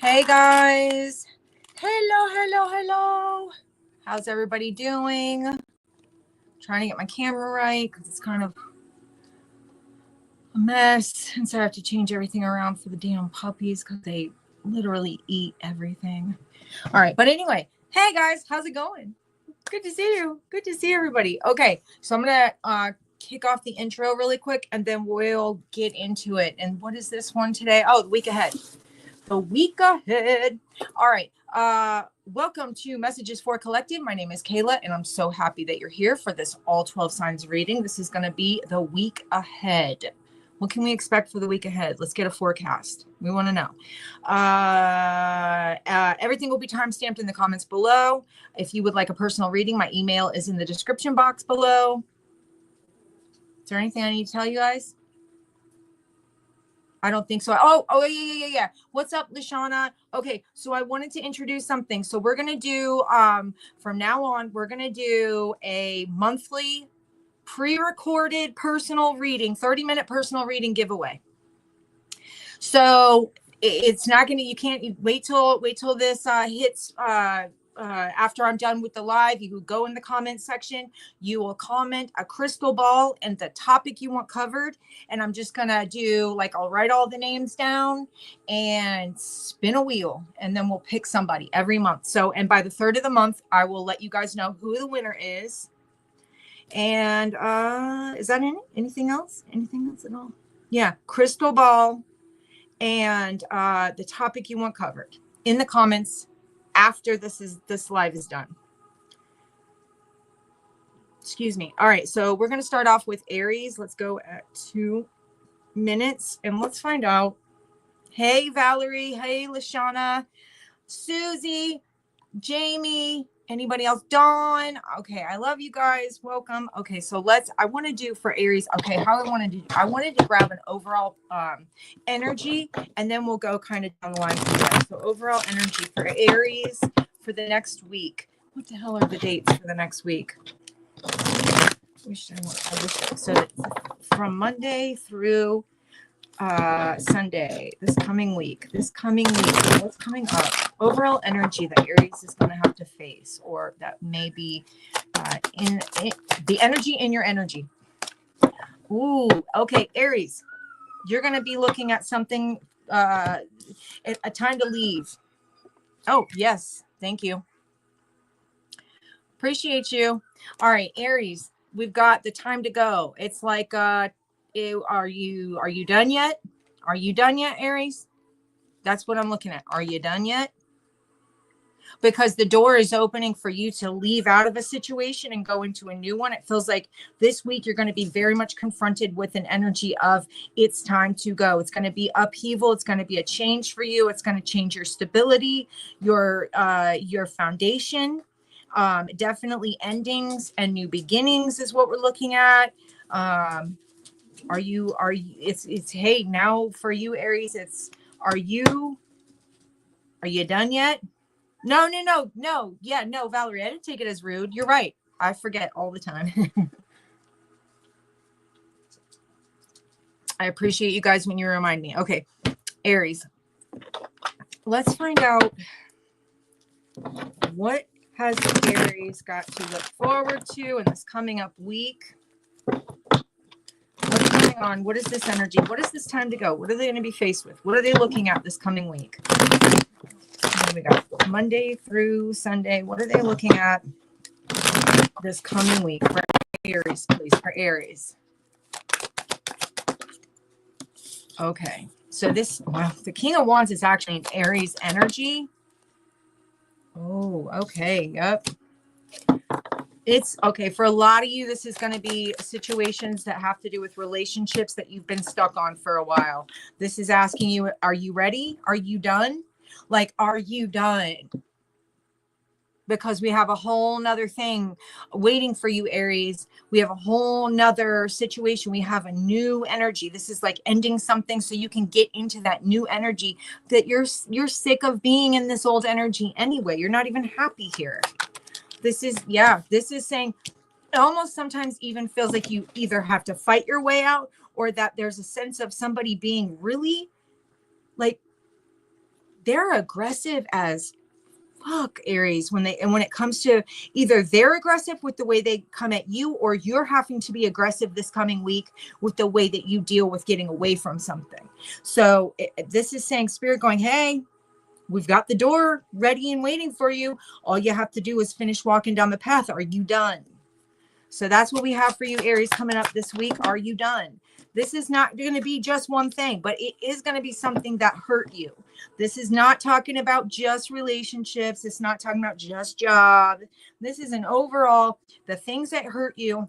Hey guys. Hello. How's everybody doing? Trying to get my camera right because it's kind of a mess. And so I have to change everything around for the damn puppies because they literally eat everything. All right. But anyway, hey guys, how's it going? Good to see you. Good to see everybody. Okay. So I'm going to kick off the intro really quick and then we'll get into it. And what is this one today? Oh, the week ahead. The week ahead. All right. Welcome to Messages for Collective. My name is Kayla, and I'm so happy that you're here for this all 12 signs reading. This is going to be the week ahead. What can we expect for the week ahead? Let's get a forecast. We want to know. Everything will be timestamped in the comments below. If you would like a personal reading, my email is in the description box below. Is there anything I need to tell you guys? I don't think so. Oh, yeah. What's up, Lashana? Okay, so I wanted to introduce something. So we're going to do, from now on, we're going to do a monthly pre-recorded personal reading, 30-minute personal reading giveaway. So it's not going to, you can't wait till this hits, after I'm done with the live. You go in the comment section, you will comment a crystal ball and the topic you want covered. And I'm just going to do like, I'll write all the names down and spin a wheel and then we'll pick somebody every month. So, and by the 3rd of the month, I will let you guys know who the winner is. And is that anything else? Anything else at all? Yeah. Crystal ball and the topic you want covered in the comments after this live is done. Excuse me. All right, so we're going to start off with Aries. Let's go at 2 minutes and let's find out. Hey, Valerie. Hey, Lashana. Susie. Jamie. Anybody else? Dawn. Okay, I love you guys. Welcome. Okay, so I want to do for Aries. Okay, how I wanted to grab an overall energy and then we'll go kind of down the line from there. So overall energy for Aries for the next week. What the hell are the dates for the next week? So from Monday through Sunday, this coming week. So what's coming up? Overall energy that Aries is going to have to face, or that may be in the energy in your energy. Ooh, okay, Aries, you're going to be looking at something, a time to leave. Oh, yes, thank you. Appreciate you. All right, Aries, we've got the time to go. It's like, are you done yet? Are you done yet, Aries? That's what I'm looking at. Are you done yet? Because the door is opening for you to leave out of a situation and go into a new one. It feels like this week you're going to be very much confronted with an energy of it's time to go. It's going to be upheaval. It's going to be a change for you. It's going to change your stability, your foundation. Definitely endings and new beginnings is what we're looking at. It's hey, now for you, Aries, are you done yet? No. Yeah, no, Valerie, I didn't take it as rude. You're right. I forget all the time. I appreciate you guys when you remind me. Okay, Aries, let's find out what has Aries got to look forward to in this coming up week. What's going on? What is this energy? What is this time to go? What are they going to be faced with? What are they looking at this coming week? Here we go. Monday through Sunday. What are they looking at this coming week for Aries, please? For Aries. Okay. So the King of Wands is actually an Aries energy. Oh, okay. Yep. It's okay. For a lot of you, this is going to be situations that have to do with relationships that you've been stuck on for a while. This is asking you, are you ready? Are you done? Like, are you done? Because we have a whole nother thing waiting for you, Aries. We have a whole nother situation. We have a new energy. This is like ending something so you can get into that new energy that you're sick of being in this old energy anyway. You're not even happy here. This is saying it almost sometimes even feels like you either have to fight your way out or that there's a sense of somebody being really like they're aggressive as fuck, Aries, when it comes to either they're aggressive with the way they come at you, or you're having to be aggressive this coming week with the way that you deal with getting away from something. So this is saying Spirit going, hey, we've got the door ready and waiting for you. All you have to do is finish walking down the path. Are you done? So that's what we have for you, Aries, coming up this week. Are you done? This is not going to be just one thing, but it is going to be something that hurt you. This is not talking about just relationships. It's not talking about just job. This is an overall, the things that hurt you,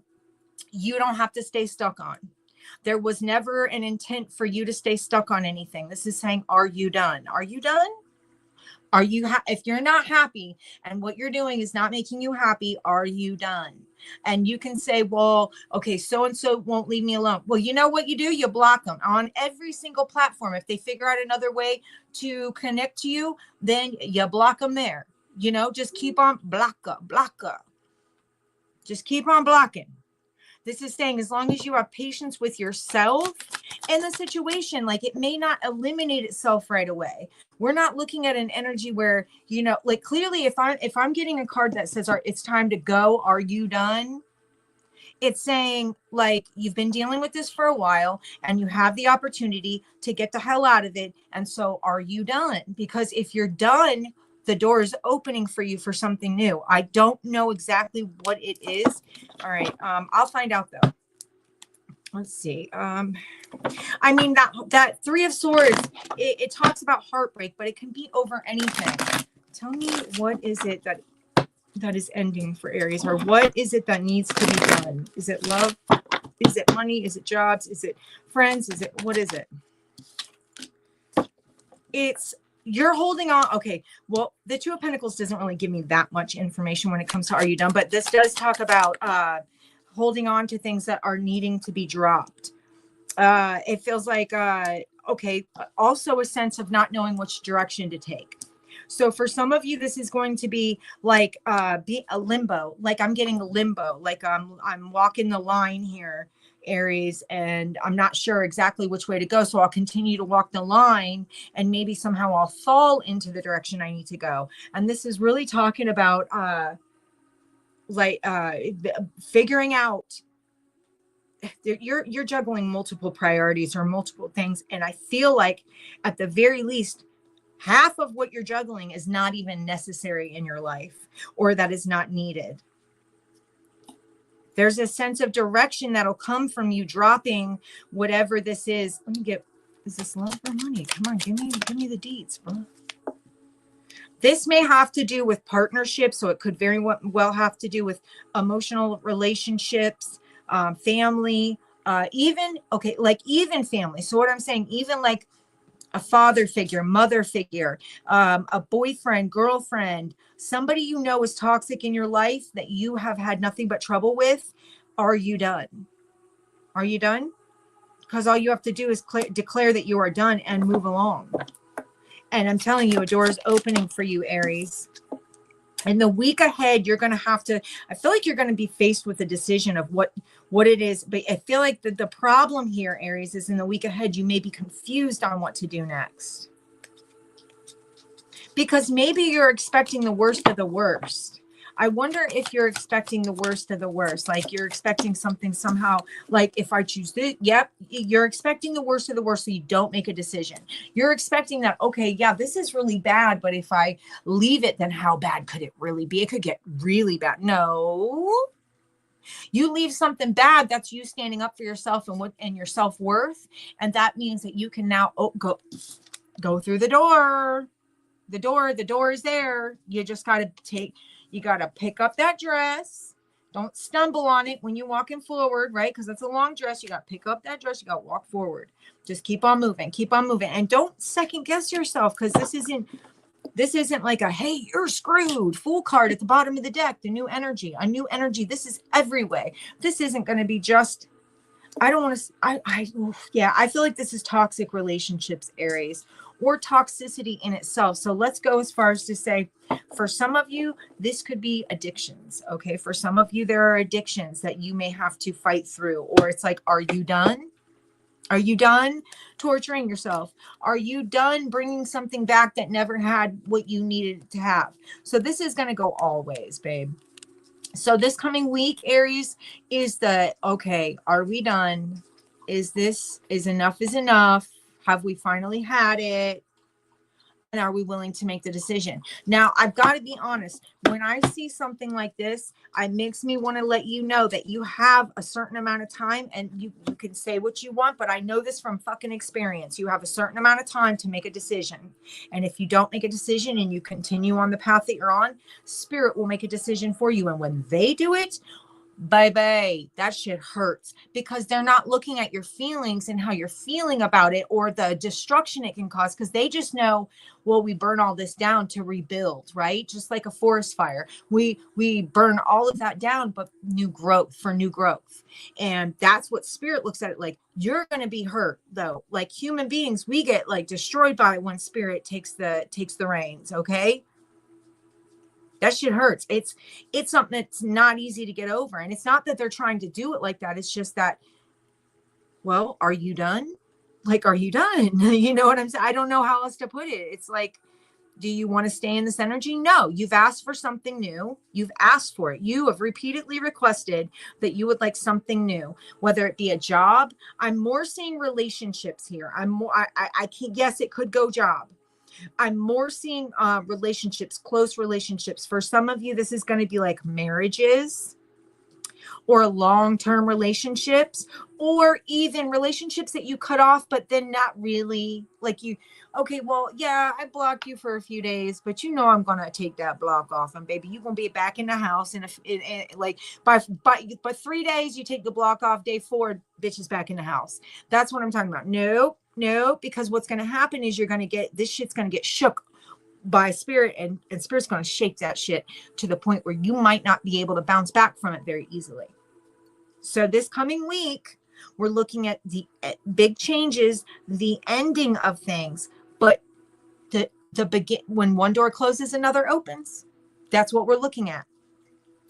you don't have to stay stuck on. There was never an intent for you to stay stuck on anything. This is saying, are you done? Are you done? Are you, if you're not happy and what you're doing is not making you happy, are you done? And you can say, well, okay, so-and-so won't leave me alone. Well, you know what you do? You block them on every single platform. If they figure out another way to connect to you, then you block them there. You know, just keep on blocker. Just keep on blocking. This is saying as long as you have patience with yourself and the situation, like it may not eliminate itself right away. We're not looking at an energy where, you know, like clearly if I'm getting a card that says it's time to go, are you done? It's saying like you've been dealing with this for a while and you have the opportunity to get the hell out of it. And so are you done? Because if you're done, the door is opening for you for something new. I don't know exactly what it is. All right. I'll find out though. Let's see. I mean, that Three of Swords, it talks about heartbreak, but it can be over anything. Tell me, what is it that is ending for Aries, or what is it that needs to be done? Is it love? Is it money? Is it jobs? Is it friends? Is it, what is it? It's, you're holding on. Okay. Well, the Two of Pentacles doesn't really give me that much information when it comes to are you done, but this does talk about, holding on to things that are needing to be dropped. It feels like, okay, also a sense of not knowing which direction to take. So for some of you, this is going to be like be a limbo. Like I'm getting a limbo. Like I'm walking the line here, Aries, and I'm not sure exactly which way to go. So I'll continue to walk the line, and maybe somehow I'll fall into the direction I need to go. And this is really talking about figuring out. You're juggling multiple priorities or multiple things, and I feel like at the very least half of what you're juggling is not even necessary in your life, or that is not needed. There's a sense of direction that'll come from you dropping whatever this is. Let me get, is this love or money? Come on, give me the deeds, bro. This may have to do with partnerships, so it could very well have to do with emotional relationships, family, even family. So what I'm saying, even like a father figure, mother figure, a boyfriend, girlfriend, somebody you know is toxic in your life that you have had nothing but trouble with. Are you done? Are you done? Because all you have to do is declare that you are done and move along. And I'm telling you, a door is opening for you, Aries. In the week ahead, you're going to have to, I feel like you're going to be faced with a decision of what it is. But I feel like the problem here, Aries, is in the week ahead, you may be confused on what to do next. Because maybe you're expecting the worst of the worst. I wonder if you're expecting the worst of the worst. Like you're expecting something somehow, like if I choose this, yep, you're expecting the worst of the worst so you don't make a decision. You're expecting that, okay, yeah, this is really bad, but if I leave it, then how bad could it really be? It could get really bad. No. You leave something bad, that's you standing up for yourself and your self-worth. And that means that you can now go through the door. The door is there. You just got to you got to pick up that dress. Don't stumble on it when you're walking forward, right? Because it's a long dress. You got to pick up that dress. You got to walk forward. Just keep on moving. Keep on moving. And don't second guess yourself, because this isn't like a, hey, you're screwed full card at the bottom of the deck. A new energy. This is every way. This isn't going to be just, I feel like this is toxic relationships, Aries, or toxicity in itself. So let's go as far as to say, for some of you, this could be addictions. Okay. For some of you, there are addictions that you may have to fight through, or it's like, are you done? Are you done torturing yourself? Are you done bringing something back that never had what you needed to have? So this is going to go always, babe. So this coming week, Aries, is the, okay, are we done? Is enough is enough? Have we finally had it? And are we willing to make the decision? Now, I've got to be honest. When I see something like this, it makes me want to let you know that you have a certain amount of time, and you can say what you want, but I know this from fucking experience. You have a certain amount of time to make a decision. And if you don't make a decision and you continue on the path that you're on, Spirit will make a decision for you. And when they do it, baby, that shit hurts, because they're not looking at your feelings and how you're feeling about it or the destruction it can cause, because they just know, well, we burn all this down to rebuild, right? Just like a forest fire. We burn all of that down, but new growth. And that's what Spirit looks at it like. You're going to be hurt though. Like human beings, we get like destroyed by it when Spirit takes the reins, okay? That shit hurts. It's something that's not easy to get over. And it's not that they're trying to do it like that. It's just that, well, are you done? Like, are you done? You know what I'm saying? I don't know how else to put it. It's like, do you want to stay in this energy? No, you've asked for something new. You've asked for it. You have repeatedly requested that you would like something new, whether it be a job. I'm more seeing relationships here. I can't, yes, it could go job. I'm more seeing relationships, close relationships. For some of you, this is going to be like marriages or long-term relationships, or even relationships that you cut off, but then not really like you. Okay, well, yeah, I blocked you for a few days, but you know I'm going to take that block off, and baby, you're going to be back in the house in like by 3 days, you take the block off. Day 4, bitch is back in the house. That's what I'm talking about. No, because what's going to happen is you're going to get, this shit's going to get shook by Spirit, and Spirit's going to shake that shit to the point where you might not be able to bounce back from it very easily. So this coming week, we're looking at the big changes, the ending of things, but the begin, when one door closes, another opens. That's what we're looking at.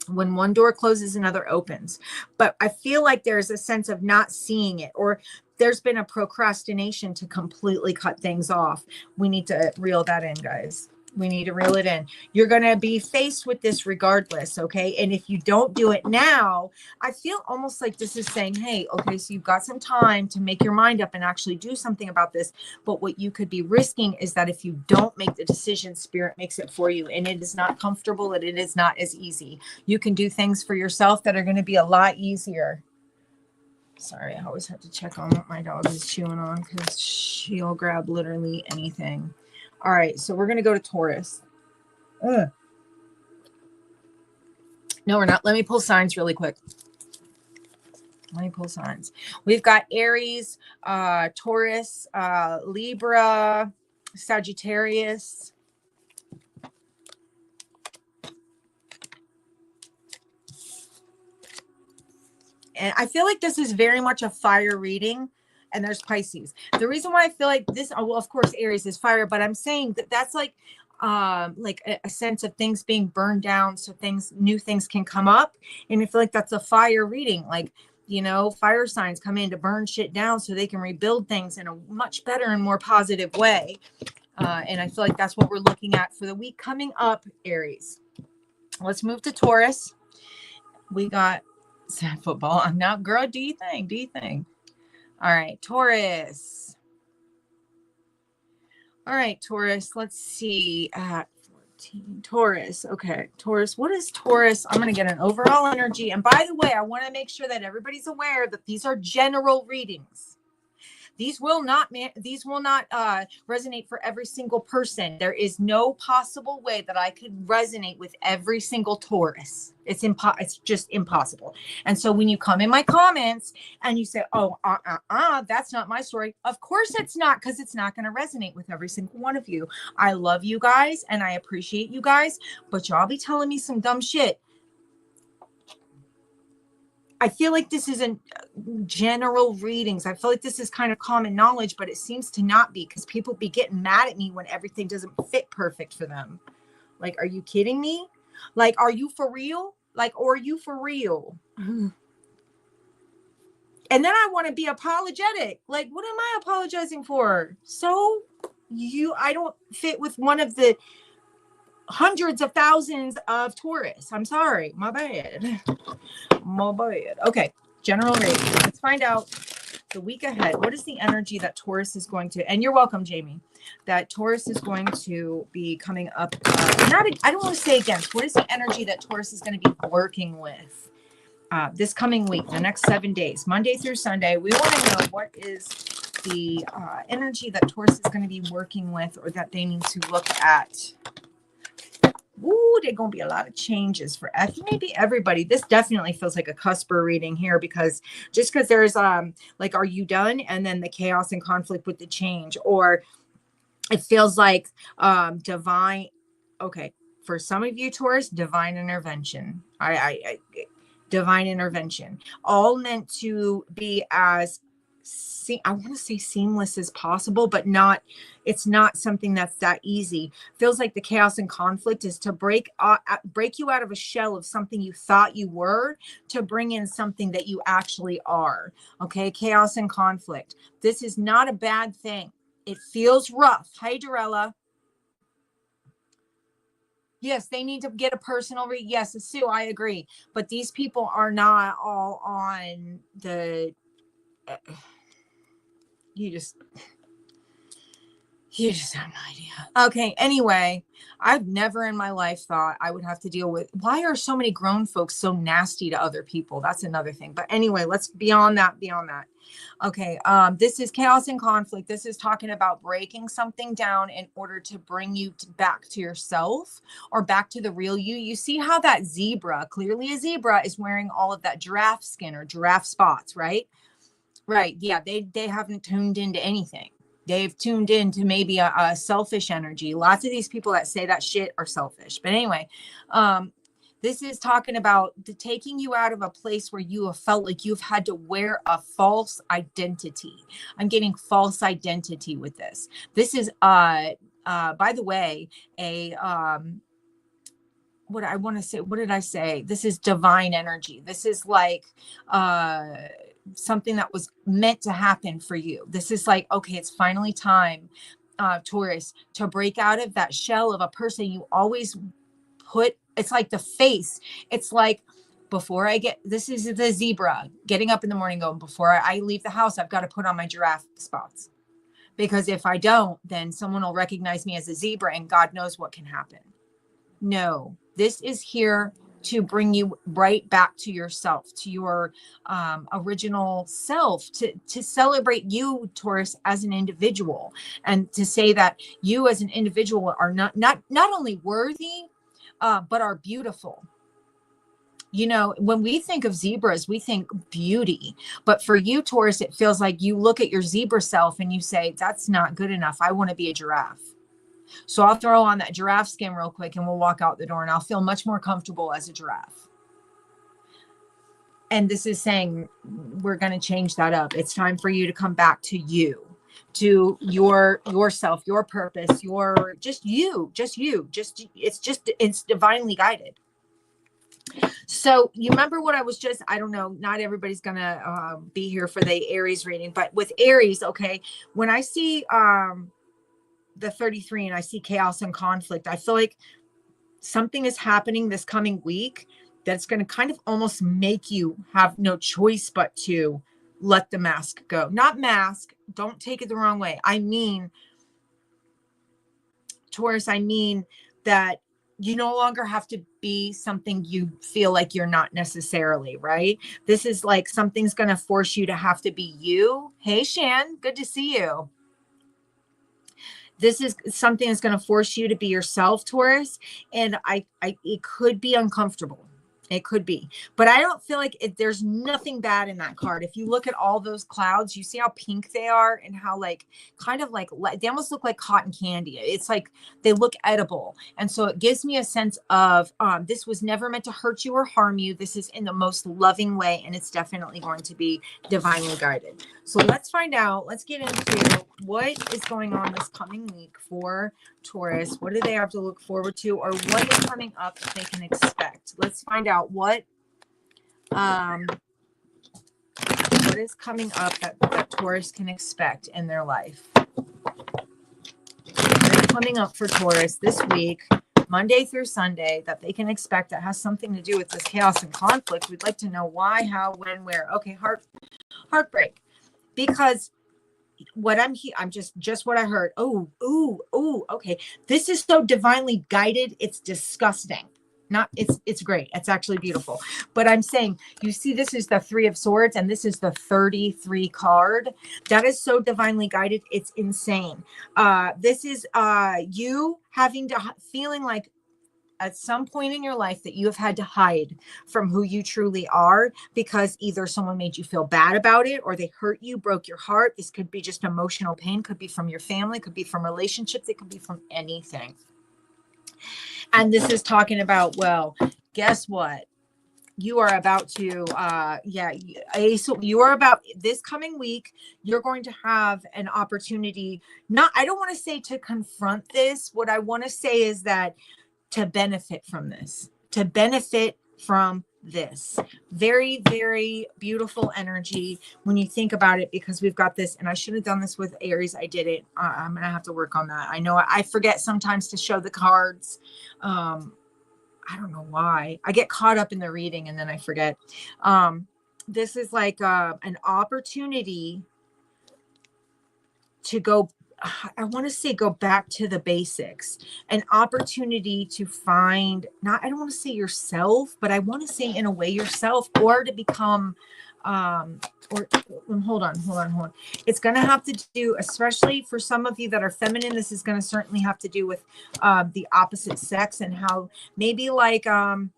When one door closes, another opens. But I feel like there's a sense of not seeing it, or there's been a procrastination to completely cut things off. We need to reel that in, guys. We need to reel it in. You're going to be faced with this regardless, okay? And if you don't do it now, I feel almost like this is saying, hey, okay, so you've got some time to make your mind up and actually do something about this. But what you could be risking is that if you don't make the decision, Spirit makes it for you. And it is not comfortable, and it is not as easy. You can do things for yourself that are going to be a lot easier. Sorry, I always have to check on what my dog is chewing on, because she'll grab literally anything. All right, so we're going to go to Taurus. No, we're not. Let me pull signs really quick. Let me pull signs. We've got Aries, Taurus, Libra, Sagittarius. And I feel like this is very much a fire reading. And there's Pisces. The reason why I feel like this, well, of course, Aries is fire, but I'm saying that that's like a sense of things being burned down, so new things can come up. And I feel like that's a fire reading. Like, you know, fire signs come in to burn shit down so they can rebuild things in a much better and more positive way. And I feel like that's what we're looking at for the week coming up, Aries. Let's move to Taurus. We got sad football. Now, girl, do you think? All right, Taurus. All right, Taurus. Let's see at 14. Taurus. Okay, Taurus. What is Taurus? I'm going to get an overall energy. And by the way, I want to make sure that everybody's aware that these are general readings. These will not resonate for every single person. There is no possible way that I could resonate with every single Taurus. It's just impossible. And so when you come in my comments and you say, oh, that's not my story. Of course it's not, because it's not going to resonate with every single one of you. I love you guys and I appreciate you guys, but y'all be telling me some dumb shit. I feel like this isn't general readings. I feel like this is kind of common knowledge, but it seems to not be, because people be getting mad at me when everything doesn't fit perfect for them. Like, are you kidding me? Like, are you for real? Like, or are you for real? And then I want to be apologetic. Like, what am I apologizing for? So I don't fit with one of the hundreds of thousands of Taurus. I'm sorry. My bad. My bad. Okay. General reading. Let's find out the week ahead. What is the energy that Taurus is going to, and you're welcome, Jamie, that Taurus is going to be coming up. I don't want to say against. What is the energy that Taurus is going to be working with this coming week, the next 7 days, Monday through Sunday? We want to know what is the energy that Taurus is going to be working with, or that they need to look at. Ooh, there's going to be a lot of changes for maybe everybody. This definitely feels like a cusper reading here, because just because there's like, are you done? And then the chaos and conflict with the change, or it feels like divine. Okay. For some of you, Taurus, divine intervention. Divine intervention, all meant to be as I want to say seamless as possible, but not, it's not something that's that easy. Feels like the chaos and conflict is to break you out of a shell of something you thought you were, to bring in something that you actually are. Okay. Chaos and conflict. This is not a bad thing. It feels rough. Hi, Dorella. Yes, they need to get a personal read. Yes, Sue, I agree. But these people are not all on the... You just have no idea. Okay, anyway, I've never in my life thought I would have to deal with... Why are so many grown folks so nasty to other people? That's another thing. But anyway, let's beyond that. Okay, this is chaos and conflict. This is talking about breaking something down in order to bring you back to yourself, or back to the real you. You see how that zebra, clearly a zebra, is wearing all of that giraffe skin or giraffe spots, right? Right. Yeah, they haven't tuned into anything. They've tuned into maybe a selfish energy. Lots of these people that say that shit are selfish. But anyway, this is talking about taking you out of a place where you have felt like you've had to wear a false identity. I'm getting false identity with this. This is, by the way, what I want to say, what did I say? This is divine energy. This is like, something that was meant to happen for you. This is like, okay, it's finally time, Taurus, to break out of that shell of a person you always put. It's like the face. It's like, before I get, this is the zebra getting up in the morning going, before I leave the house, I've got to put on my giraffe spots, because if I don't, then someone will recognize me as a zebra and God knows what can happen. No, this is here to bring you right back to yourself, to your original self, to celebrate you, Taurus, as an individual, and to say that you as an individual are not only worthy, but are beautiful. You know, when we think of zebras, we think beauty, but for you, Taurus, it feels like you look at your zebra self and you say, that's not good enough. I want to be a giraffe. So I'll throw on that giraffe skin real quick and we'll walk out the door and I'll feel much more comfortable as a giraffe. And this is saying we're going to change that up. It's time for you to come back to you, to yourself, your purpose, it's divinely guided. So you remember what I was just, I don't know, not everybody's going to be here for the Aries reading, but with Aries, okay, when I see, the 33 and I see chaos and conflict, I feel like something is happening this coming week that's going to kind of almost make you have no choice but to let the mask go. Not mask, don't take it the wrong way. I mean, Taurus, I mean that you no longer have to be something you feel like you're not necessarily, right? This is like something's going to force you to have to be you. Hey, Shan, good to see you. This is something that's going to force you to be yourself, Taurus. And it could be uncomfortable. It could be, but I don't feel like there's nothing bad in that card. If you look at all those clouds, you see how pink they are and how like, kind of like, they almost look like cotton candy. It's like, they look edible. And so it gives me a sense of, this was never meant to hurt you or harm you. This is in the most loving way. And it's definitely going to be divinely guided. So let's find out, let's get into what is going on this coming week for Taurus. What do they have to look forward to, or what is coming up that they can expect? Let's find out what What is coming up that Taurus can expect in their life? What's coming up for Taurus this week, Monday through Sunday, that they can expect that has something to do with this chaos and conflict? We'd like to know why, how, when, where. Okay, heartbreak. Because what I'm just what I heard. Oh, okay. This is so divinely guided. It's disgusting. It's great. It's actually beautiful. But I'm saying, you see, this is the 3 of Swords and this is the 33 card. That is so divinely guided. It's insane. This is you having to feeling like at some point in your life that you have had to hide from who you truly are because either someone made you feel bad about it or they hurt you, broke your heart. This could be just emotional pain, could be from your family, could be from relationships, it could be from anything. And this is talking about, well, guess what? You are about to, you are about this coming week. You're going to have an opportunity. I don't want to say to confront this. What I want to say is that to benefit from this, very, very beautiful energy when you think about it, because we've got this, and I should have done this with Aries. I did it. I'm going to have to work on that. I know I forget sometimes to show the cards. I don't know why. I get caught up in the reading and then I forget. This is like an opportunity to go, I want to say, go back to the basics, an opportunity to find, I don't want to say yourself, but I want to say in a way yourself, or to become, hold on. It's going to have to do, especially for some of you that are feminine, this is going to certainly have to do with the opposite sex, and how maybe like, for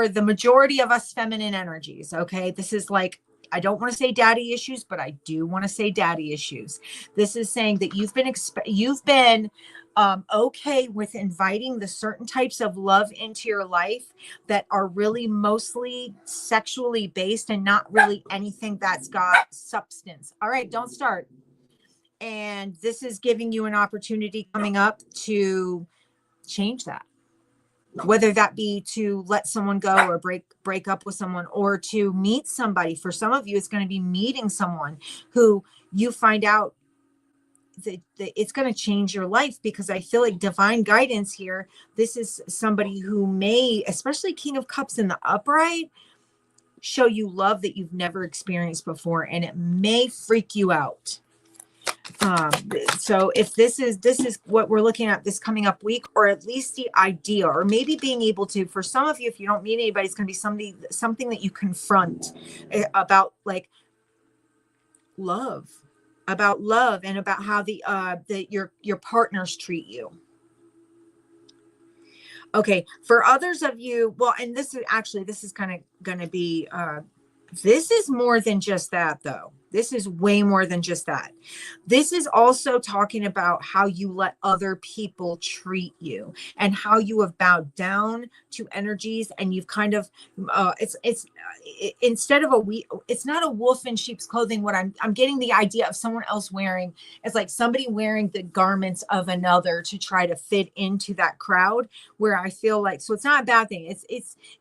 the majority of us feminine energies, okay, this is like, I don't want to say daddy issues, but I do want to say daddy issues. This is saying that you've been okay with inviting the certain types of love into your life that are really mostly sexually based and not really anything that's got substance. All right, don't start. And this is giving you an opportunity coming up to change that. Whether that be to let someone go or break up with someone, or to meet somebody. For some of you, it's going to be meeting someone who you find out that it's going to change your life, because I feel like divine guidance here. This is somebody who may, especially King of Cups in the upright, show you love that you've never experienced before, and it may freak you out. So if this is what we're looking at this coming up week, or at least the idea, or maybe being able to, for some of you, if you don't meet anybody, it's going to be something that you confront about, like love, and about how your partners treat you. Okay. For others of you, well, and this is kind of going to be, this is more than just that, though. This is way more than just that. This is also talking about how you let other people treat you, and how you have bowed down to energies, and you've kind of, instead of it's not a wolf in sheep's clothing. What I'm getting the idea of someone else wearing, it's like somebody wearing the garments of another to try to fit into that crowd, where I feel like, so it's not a bad thing.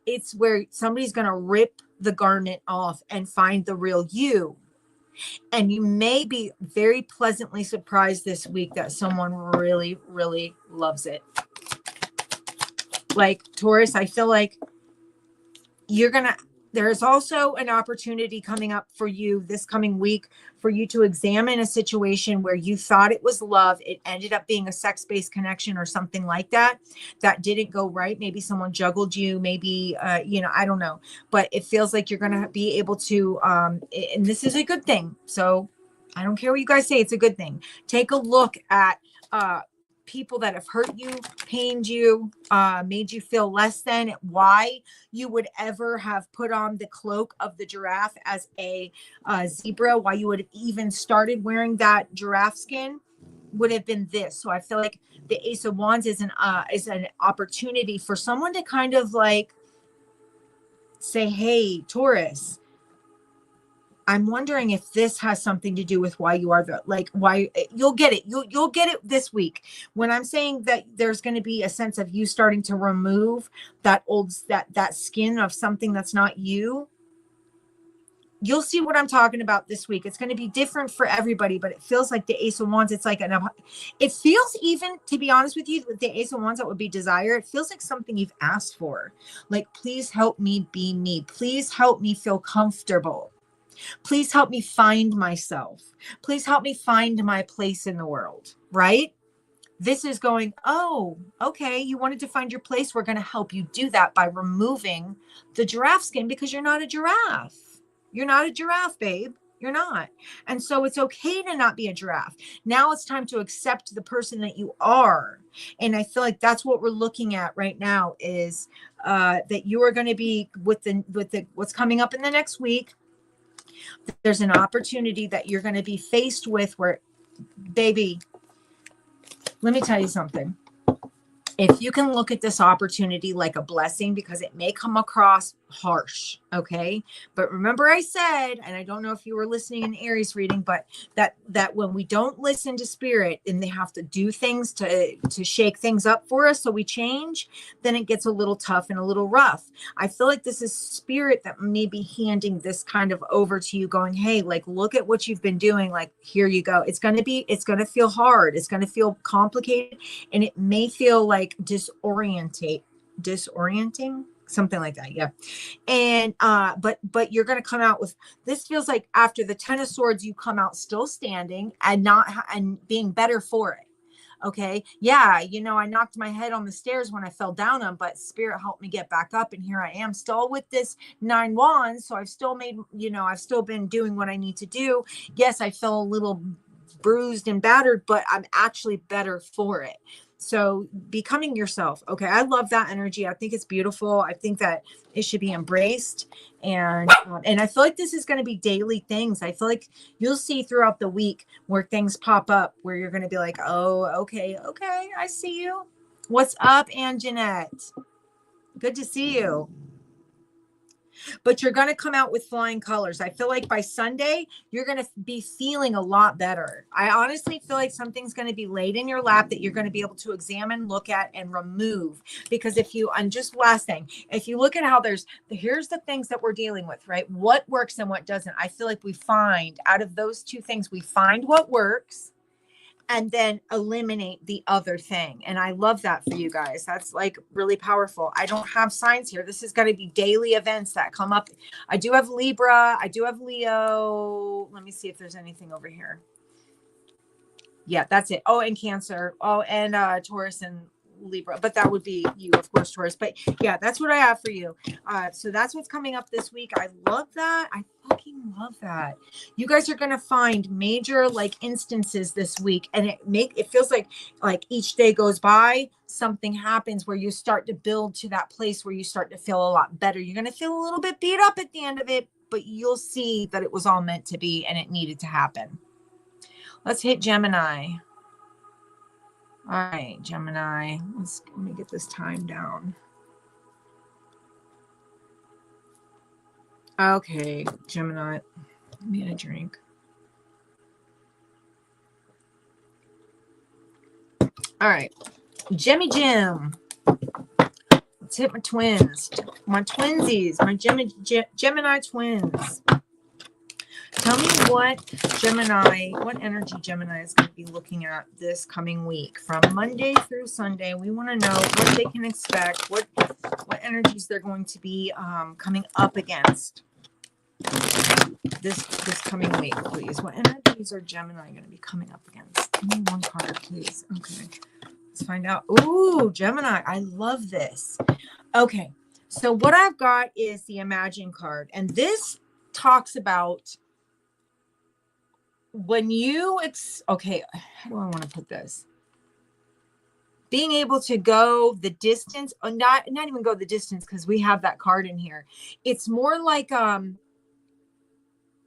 It's where somebody's going to rip the garment off and find the real you. And you may be very pleasantly surprised this week that someone really, really loves it. Like Taurus, I feel like there's also an opportunity coming up for you this coming week for you to examine a situation where you thought it was love. It ended up being a sex-based connection or something like that didn't go right. Maybe someone juggled you, maybe, I don't know, but it feels like you're going to be able to, and this is a good thing. So I don't care what you guys say. It's a good thing. Take a look at, people that have hurt you, pained you, made you feel less than. Why you would ever have put on the cloak of the giraffe as a zebra, why you would have even started wearing that giraffe skin, would have been this. So I feel like the Ace of Wands is an opportunity for someone to kind of like say, hey, Taurus, I'm wondering if this has something to do with why you are why you'll get it. You'll get it this week. When I'm saying that there's going to be a sense of you starting to remove that skin of something that's not you. You'll see what I'm talking about this week. It's going to be different for everybody, but it feels like the Ace of Wands. It's like it feels, even to be honest with you, with the Ace of Wands, that would be desire. It feels like something you've asked for. Like, please help me be me. Please help me feel comfortable. Please help me find myself. Please help me find my place in the world, right? This is going, oh, okay, you wanted to find your place. We're going to help you do that by removing the giraffe skin, because you're not a giraffe. You're not a giraffe, babe. You're not. And so it's okay to not be a giraffe. Now it's time to accept the person that you are. And I feel like that's what we're looking at right now, is that you are going to be with the what's coming up in the next week. There's an opportunity that you're going to be faced with where, baby, let me tell you something. If you can look at this opportunity like a blessing, because it may come across harsh, okay? But remember I said, and I don't know if you were listening in Aries reading, but that when we don't listen to spirit and they have to do things to shake things up for us so we change, then it gets a little tough and a little rough. I feel like this is spirit that may be handing this kind of over to you, going, hey, like, look at what you've been doing. Like, here you go. It's going to feel hard. It's going to feel complicated, and it may feel like disorienting, something like that. Yeah. And but you're going to come out with, this feels like after the 10 of Swords, you come out still standing and being better for it. Okay. Yeah. You know, I knocked my head on the stairs when I fell down them, but spirit helped me get back up. And here I am still with this 9 wands. So I've still made, you know, I've still been doing what I need to do. Yes, I feel a little bruised and battered, but I'm actually better for it. So becoming yourself. Okay. I love that energy. I think it's beautiful. I think that it should be embraced. And I feel like this is going to be daily things. I feel like you'll see throughout the week where things pop up where you're going to be like, oh, okay. I see you. What's up, Anjanette? Good to see you. But you're going to come out with flying colors. I feel like by Sunday, you're going to be feeling a lot better. I honestly feel like something's going to be laid in your lap that you're going to be able to examine, look at, and remove. Because if you, and just last thing, if you look at how here's the things that we're dealing with, right? What works and what doesn't. I feel like we find, out of those two things, we find what works and then eliminate the other thing. And I love that for you guys. That's like really powerful. I don't have signs here. This is going to be daily events that come up. I do have Libra. I do have Leo. Let me see if there's anything over here. Yeah, that's it. Oh, and Cancer. Oh, and Taurus and Libra. But that would be you, of course, Taurus. But yeah, that's what I have for you. So that's what's coming up this week. I love that. I fucking love that. You guys are going to find major like instances this week, and it feels like each day goes by, something happens where you start to build to that place where you start to feel a lot better. You're going to feel a little bit beat up at the end of it, but you'll see that it was all meant to be and it needed to happen. Let's hit Gemini. All right, Gemini. Let me get this time down. Okay, Gemini. Let me get a drink. All right, Jimmy Jim. Let's hit my twins. My twinsies. My Gemini twins. Tell me what energy Gemini is going to be looking at this coming week from Monday through Sunday. We want to know what they can expect, what energies they're going to be coming up against this coming week, please. What energies are Gemini going to be coming up against? Give me one card, please. Okay, let's find out. Ooh, Gemini, I love this. Okay, so what I've got is the Imagine card, and this talks about when you okay, how do I want to put this? Being able to go the distance, or not even go the distance, because we have that card in here. It's more like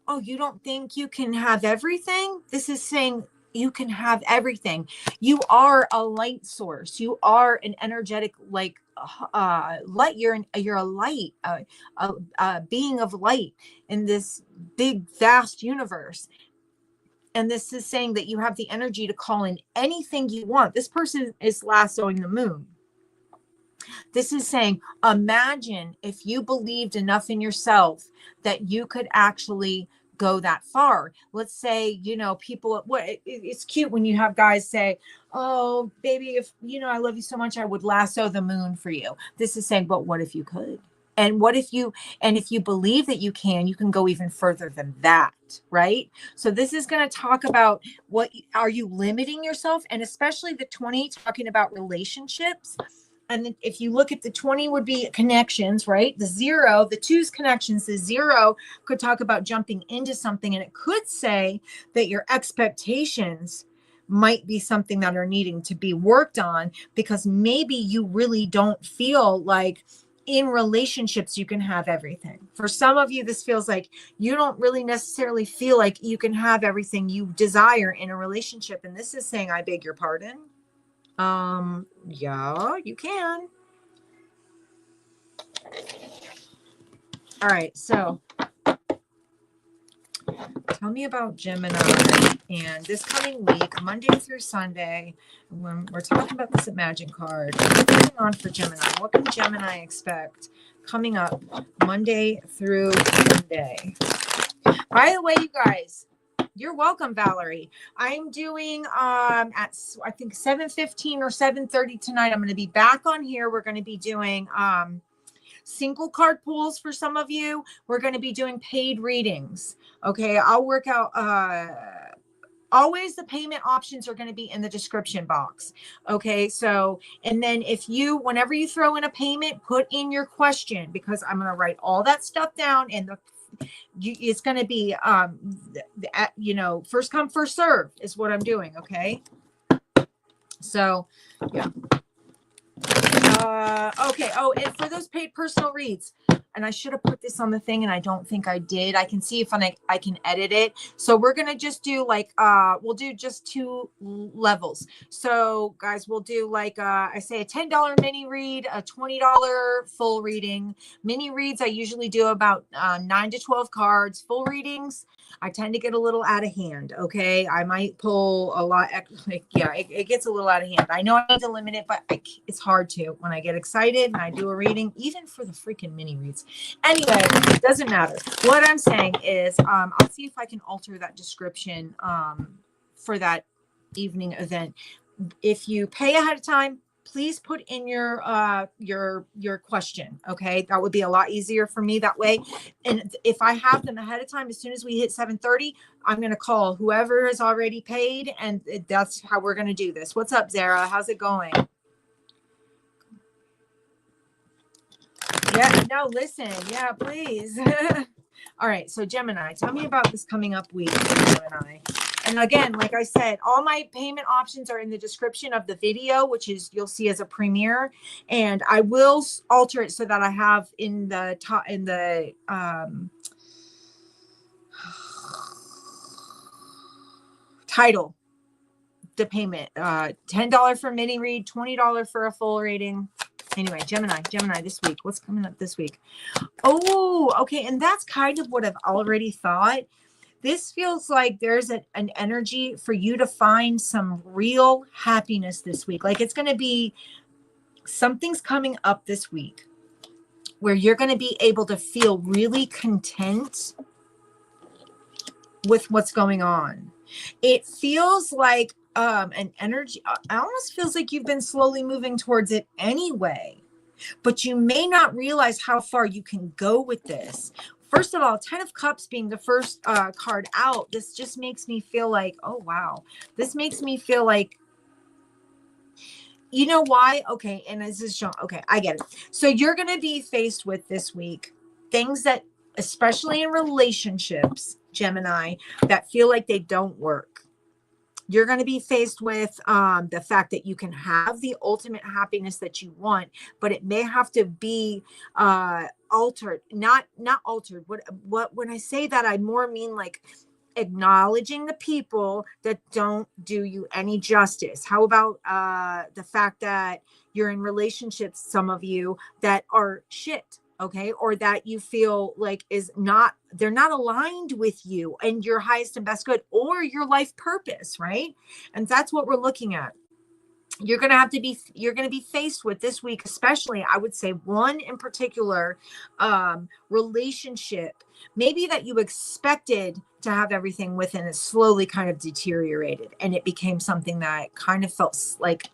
oh, you don't think you can have everything? This is saying you can have everything. You are a light source. You are an energetic light. You're a light, a being of light in this big vast universe. And this is saying that you have the energy to call in anything you want. This person is lassoing the moon. This is saying, imagine if you believed enough in yourself that you could actually go that far. Let's say, you know, people, it's cute when you have guys say, oh, baby, if, you know, I love you so much, I would lasso the moon for you. This is saying, but what if you could? And what if you, and if you believe that you can go even further than that, right? So this is going to talk about what are you limiting yourself? And especially the 20 talking about relationships. And if you look at the 20 would be connections, right? The 0, the 2's connections, the 0 could talk about jumping into something. And it could say that your expectations might be something that are needing to be worked on, because maybe you really don't feel like in relationships you can have everything. For some of you, this feels like you don't really necessarily feel like you can have everything you desire in a relationship. And this is saying, I beg your pardon. Yeah, you can. All right, so tell me about Gemini and this coming week, Monday through Sunday, when we're talking about this Imagine card. What's going on for Gemini? What can Gemini expect coming up Monday through Sunday? By the way, you guys, you're welcome, Valerie. I'm doing at I think 7:15 or 7:30 tonight. I'm going to be back on here. We're going to be doing single card pulls for some of you. We're going to be doing paid readings. Okay, I'll work out always the payment options are going to be in the description box. Okay, so and then if you whenever you throw in a payment, put in your question, because I'm going to write all that stuff down, and it's going to be you know, first come first serve is what I'm doing. Okay, so yeah. Okay. Oh, and for those paid personal reads, and I should have put this on the thing, and I don't think I did. I can see if I can edit it. So we're gonna just do like we'll do just 2 levels. So guys, we'll do like I say a $10 mini read, a $20 full reading. Mini reads I usually do about 9 to 12 cards. Full readings I tend to get a little out of hand. Okay, I might pull a lot. Like, yeah, it gets a little out of hand. I know I need to limit it, but it's hard to when I get excited and I do a reading, even for the freaking mini reads. Anyway, it doesn't matter. What I'm saying is, I'll see if I can alter that description for that evening event. If you pay ahead of time, please put in your question. Okay, that would be a lot easier for me that way. And if I have them ahead of time, as soon as we hit 7:30, I'm going to call whoever is already paid, and that's how we're going to do this. What's up, Zara? How's it going? Yeah, no, listen. Yeah, please. All right, so Gemini, tell me about this coming up week, Gemini. And again, like I said, all my payment options are in the description of the video, which is you'll see as a premiere. And I will alter it so that I have in the top in the title the payment. $10 for mini read, $20 for a full reading. Anyway, Gemini this week. What's coming up this week? Oh, okay. And that's kind of what I've already thought. This feels like there's an energy for you to find some real happiness this week. Like it's going to be something's coming up this week where you're going to be able to feel really content with what's going on. It feels like an energy. It almost feels like you've been slowly moving towards it anyway, but you may not realize how far you can go with this. First of all, 10 of Cups being the first card out, this just makes me feel like, oh, wow. This makes me feel like, you know why? Okay, and this is Sean. Okay, I get it. So you're going to be faced with this week things that, especially in relationships, Gemini, that feel like they don't work. You're going to be faced with the fact that you can have the ultimate happiness that you want, but it may have to be altered, not altered. What when I say that, I more mean like acknowledging the people that don't do you any justice. How about the fact that you're in relationships, some of you, that are shit? Okay, or that you feel like they're not aligned with you and your highest and best good or your life purpose, right? And that's what we're looking at. you're going to be faced with this week, especially, I would say one in particular, relationship, maybe that you expected to have everything within, it slowly kind of deteriorated and it became something that kind of felt like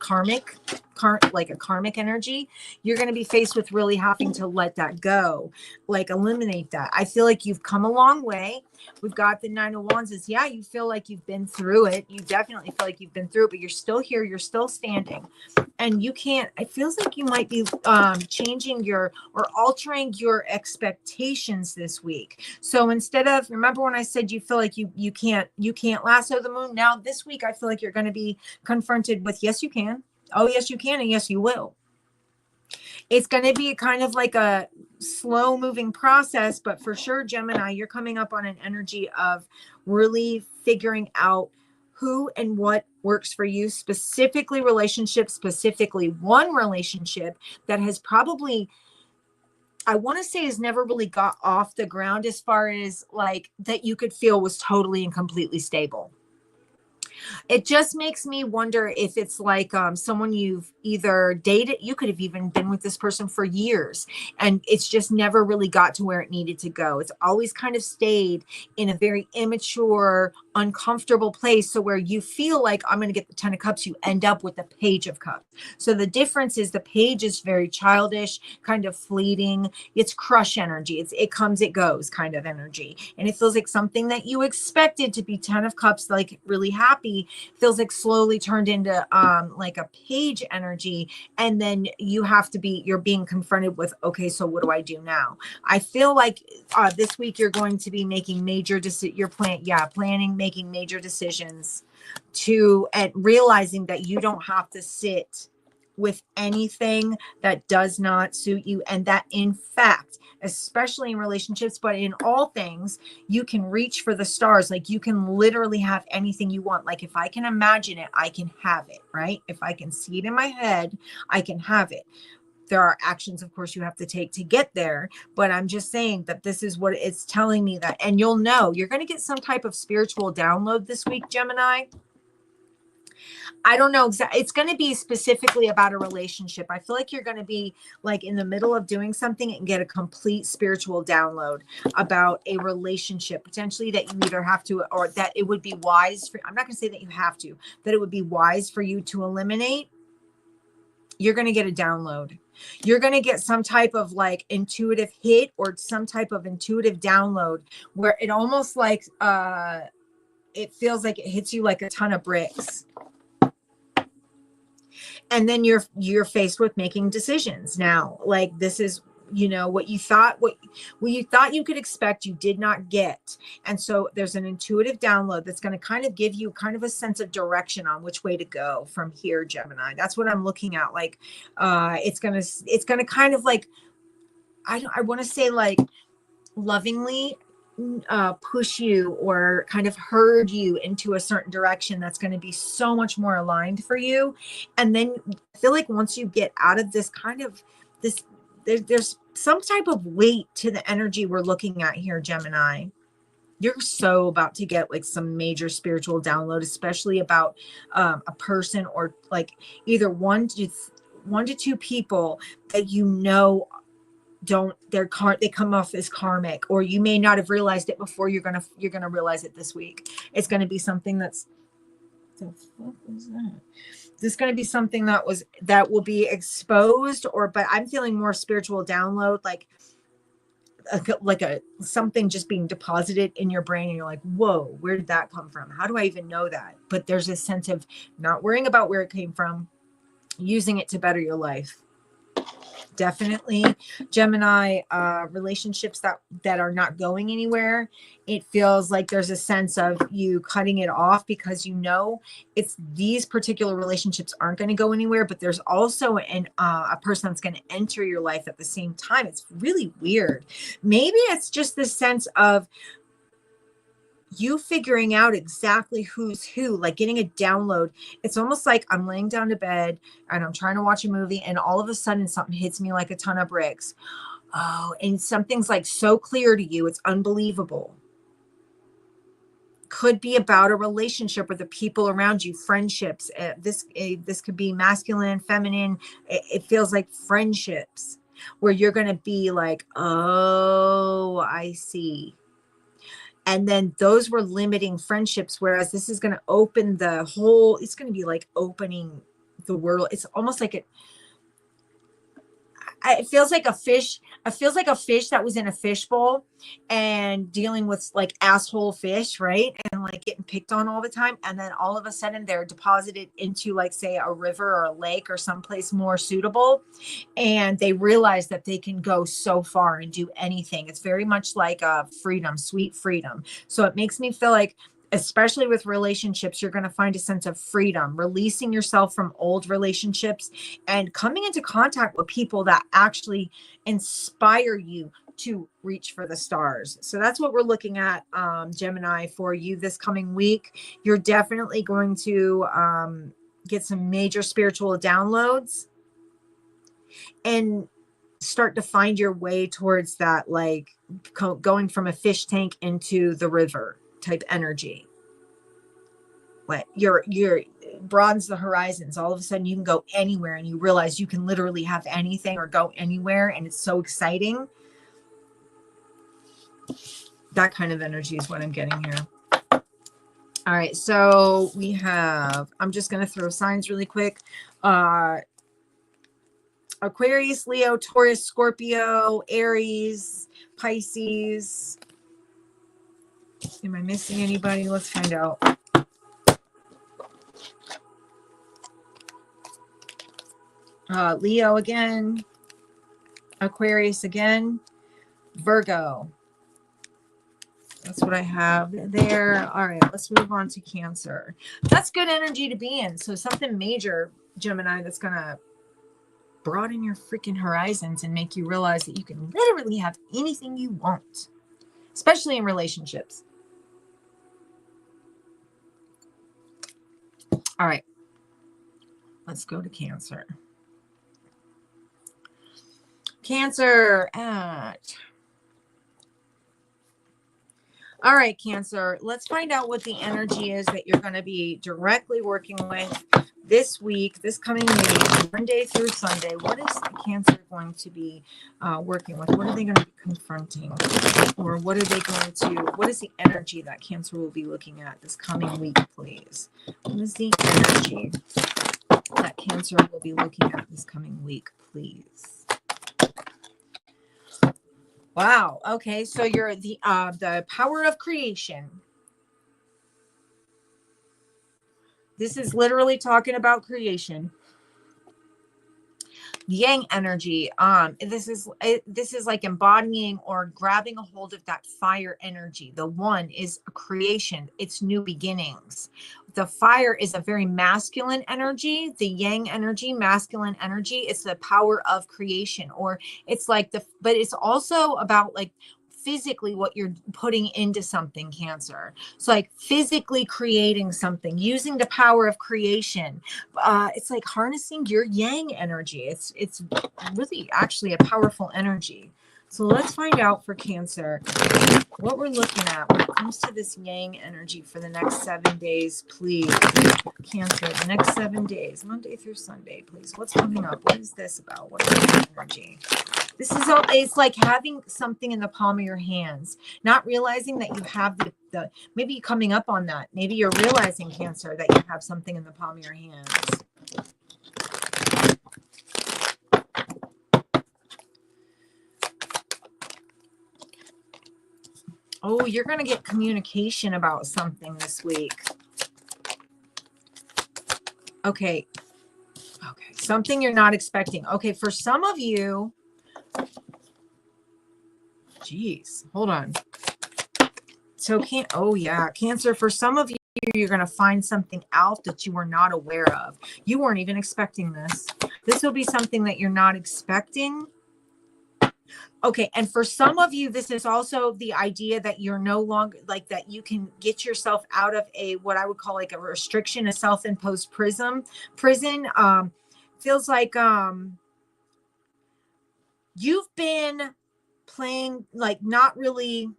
like a karmic energy. You're going to be faced with really having to let that go, like eliminate that. I feel like you've come a long way. We've got the 9 of Wands is, yeah, you feel like you've been through it. You definitely feel like you've been through it, but you're still here. You're still standing. And you can't, it feels like you might be changing your or altering your expectations this week. So instead of, remember when I said you feel like you can't lasso the moon? Now this week, I feel like you're going to be confronted with, yes, you can. Oh, yes, you can. And yes, you will. It's going to be kind of like a slow moving process, but for sure, Gemini, you're coming up on an energy of really figuring out who and what works for you, specifically relationships, specifically one relationship that has probably, I want to say, has never really got off the ground as far as like that you could feel was totally and completely stable. It just makes me wonder if it's like someone you've either dated, you could have even been with this person for years, and it's just never really got to where it needed to go. It's always kind of stayed in a very immature, uncomfortable place. So where you feel like, I'm going to get the 10 of Cups, you end up with the Page of Cups. So the difference is the Page is very childish, kind of fleeting. It's crush energy. It comes, it goes kind of energy. And it feels like something that you expected to be 10 of Cups, like really happy, feels like slowly turned into like a Page energy. And then you're being confronted with, okay, so what do I do now? I feel like this week you're going to be making major planning, making major decisions and realizing that you don't have to sit with anything that does not suit you. And that in fact, especially in relationships, but in all things, you can reach for the stars. Like you can literally have anything you want. Like if I can imagine it, I can have it, right? If I can see it in my head, I can have it. There are actions, of course, you have to take to get there. But I'm just saying that this is what it's telling me that, and you'll know you're going to get some type of spiritual download this week, Gemini. I don't know exactly. It's going to be specifically about a relationship. I feel like you're going to be like in the middle of doing something and get a complete spiritual download about a relationship, potentially that you either have to, or that it would be wise for, I'm not going to say that you have to, that it would be wise for you to eliminate. You're going to get a download. You're going to get some type of like intuitive hit or some type of intuitive download where it almost like, it feels like it hits you like a ton of bricks. And then you're faced with making decisions now. Like this is, what you thought you could expect, you did not get. And so there's an intuitive download that's going to kind of give you kind of a sense of direction on which way to go from here, Gemini. That's what I'm looking at. Like, it's going to kind of like, I want to say like lovingly push you or kind of herd you into a certain direction that's going to be so much more aligned for you. And then I feel like once you get out of this kind of this, there's some type of weight to the energy we're looking at here, Gemini. You're so about to get like some major spiritual download, especially about a person or like either one to two people that they come off as karmic, or you may not have realized it before. You're gonna realize it this week. It's gonna be something that's, the fuck is that? This is gonna be something that will be exposed, but I'm feeling more spiritual download, like something just being deposited in your brain, and you're like, whoa, where did that come from? How do I even know that? But there's a sense of not worrying about where it came from, using it to better your life. Definitely, Gemini, relationships that are not going anywhere. It feels like there's a sense of you cutting it off because it's these particular relationships aren't going to go anywhere, but there's also a person that's going to enter your life at the same time. It's really weird. Maybe it's just this sense of you figuring out exactly who's who, like getting a download. It's almost like I'm laying down to bed and I'm trying to watch a movie, and all of a sudden something hits me like a ton of bricks. Oh, and something's like so clear to you. It's unbelievable. could be about a relationship with the people around you, friendships. This could be masculine, feminine. It feels like friendships where you're going to be like, oh, I see. And then those were limiting friendships, whereas this is going to open the whole, it's going to be like opening the world. It's almost like it feels like a fish. It feels like a fish that was in a fishbowl and dealing with like asshole fish, right? And like getting picked on all the time. And then all of a sudden they're deposited into like, say, a river or a lake or someplace more suitable. And they realize that they can go so far and do anything. It's very much like freedom, sweet freedom. So it makes me feel like, especially with relationships, you're going to find a sense of freedom, releasing yourself from old relationships and coming into contact with people that actually inspire you to reach for the stars. So that's what we're looking at, Gemini, for you this coming week. You're definitely going to get some major spiritual downloads and start to find your way towards that, like going from a fish tank into the river type energy. When you're broadens the horizons, all of a sudden you can go anywhere and you realize you can literally have anything or go anywhere, and it's so exciting. That kind of energy is what I'm getting here. All right, so we have, I'm just going to throw signs really quick. Aquarius, Leo, Taurus, Scorpio, Aries, Pisces. Am I missing anybody? Let's find out. Leo again, Aquarius again, Virgo. That's what I have there. All right, let's move on to Cancer. That's good energy to be in. So something major, Gemini, that's going to broaden your freaking horizons and make you realize that you can literally have anything you want, especially in relationships. All right, let's go to Cancer. Cancer at... All right, Cancer, let's find out what the energy is that you're going to be directly working with this week, this coming week, Monday through Sunday. What is Cancer going to be working with? What are they going to be confronting? Or what are they going to, what is the energy that Cancer will be looking at this coming week, please? What is the energy that Cancer will be looking at this coming week, please? Wow. Okay. So you're the power of creation. This is literally talking about creation. Yang energy. This is like embodying or grabbing a hold of that fire energy. The one is a creation. It's new beginnings. The fire is a very masculine energy. The yang energy, masculine energy, it's the power of creation, or it's like but it's also about like physically what you're putting into something, Cancer. So like physically creating something, using the power of creation. It's like harnessing your yang energy. It's really actually a powerful energy. So let's find out for Cancer what we're looking at when it comes to this yang energy for the next 7 days, please. Cancer, the next 7 days, Monday through Sunday, please. What's coming up? What is this about? What is the energy? This is all, it's like having something in the palm of your hands, not realizing that you have the maybe coming up on that. Maybe you're realizing, Cancer, that you have something in the palm of your hands. Oh, you're going to get communication about something this week. Okay. Okay. Something you're not expecting. Okay. For some of you, geez, hold on. So oh yeah, Cancer, for some of you, you're going to find something out that you were not aware of. You weren't even expecting this. This will be something that you're not expecting. Okay. And for some of you, this is also the idea that you're no longer like that. You can get yourself out of what I would call like a restriction, a self-imposed prison. Feels like, you've been playing, like not really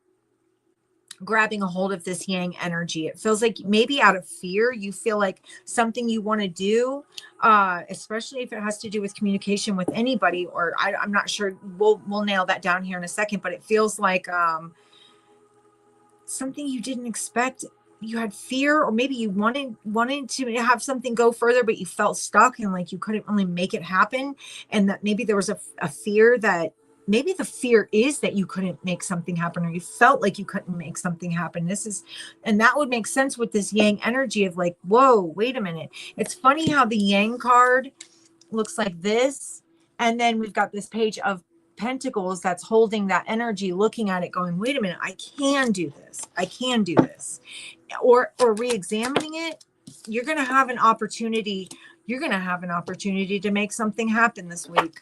grabbing a hold of this yang energy. It feels like maybe out of fear, you feel like something you want to do, especially if it has to do with communication with anybody, or I'm not sure. We'll nail that down here in a second, but it feels like something you didn't expect. You had fear, or maybe you wanted to have something go further, but you felt stuck and like you couldn't really make it happen. And that maybe there was a fear that maybe the fear is that you couldn't make something happen, or you felt like you couldn't make something happen. And that would make sense with this yang energy of like, whoa, wait a minute. It's funny how the yang card looks like this. And then we've got this page of Pentacles that's holding that energy, looking at it going, wait a minute, I can do this. I can do this. Or re-examining it. You're going to have an opportunity. You're going to have an opportunity to make something happen this week.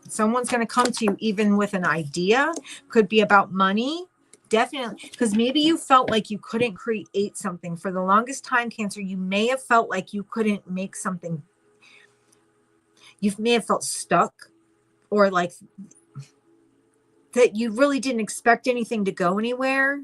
Someone's going to come to you even with an idea. Could be about money. Definitely. Because maybe you felt like you couldn't create something. For the longest time, Cancer, you may have felt like you couldn't make something. You may have felt stuck, or like that you really didn't expect anything to go anywhere.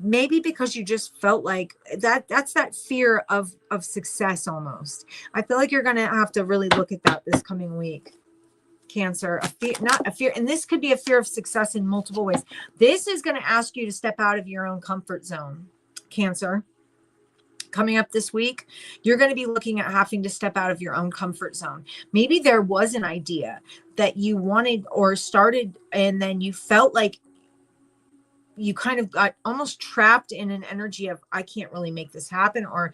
Maybe because you just felt like that's that fear of success almost. I feel like you're going to have to really look at that this coming week, Cancer. Not a fear. And this could be a fear of success in multiple ways. This is going to ask you to step out of your own comfort zone, Cancer. Coming up this week, you're going to be looking at having to step out of your own comfort zone. Maybe there was an idea that you wanted or started, and then you felt like you kind of got almost trapped in an energy of, I can't really make this happen, or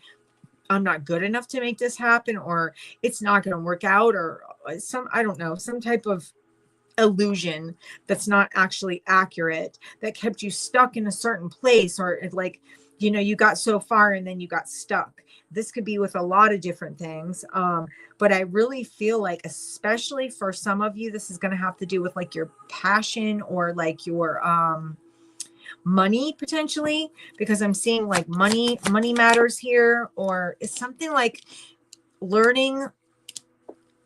I'm not good enough to make this happen, or it's not going to work out, or I don't know, some type of illusion that's not actually accurate that kept you stuck in a certain place, or like, you know, you got so far and then you got stuck. This could be with a lot of different things. But I really feel like, especially for some of you, this is going to have to do with like your passion, or like your money potentially, because I'm seeing like money matters here, or it's something like learning.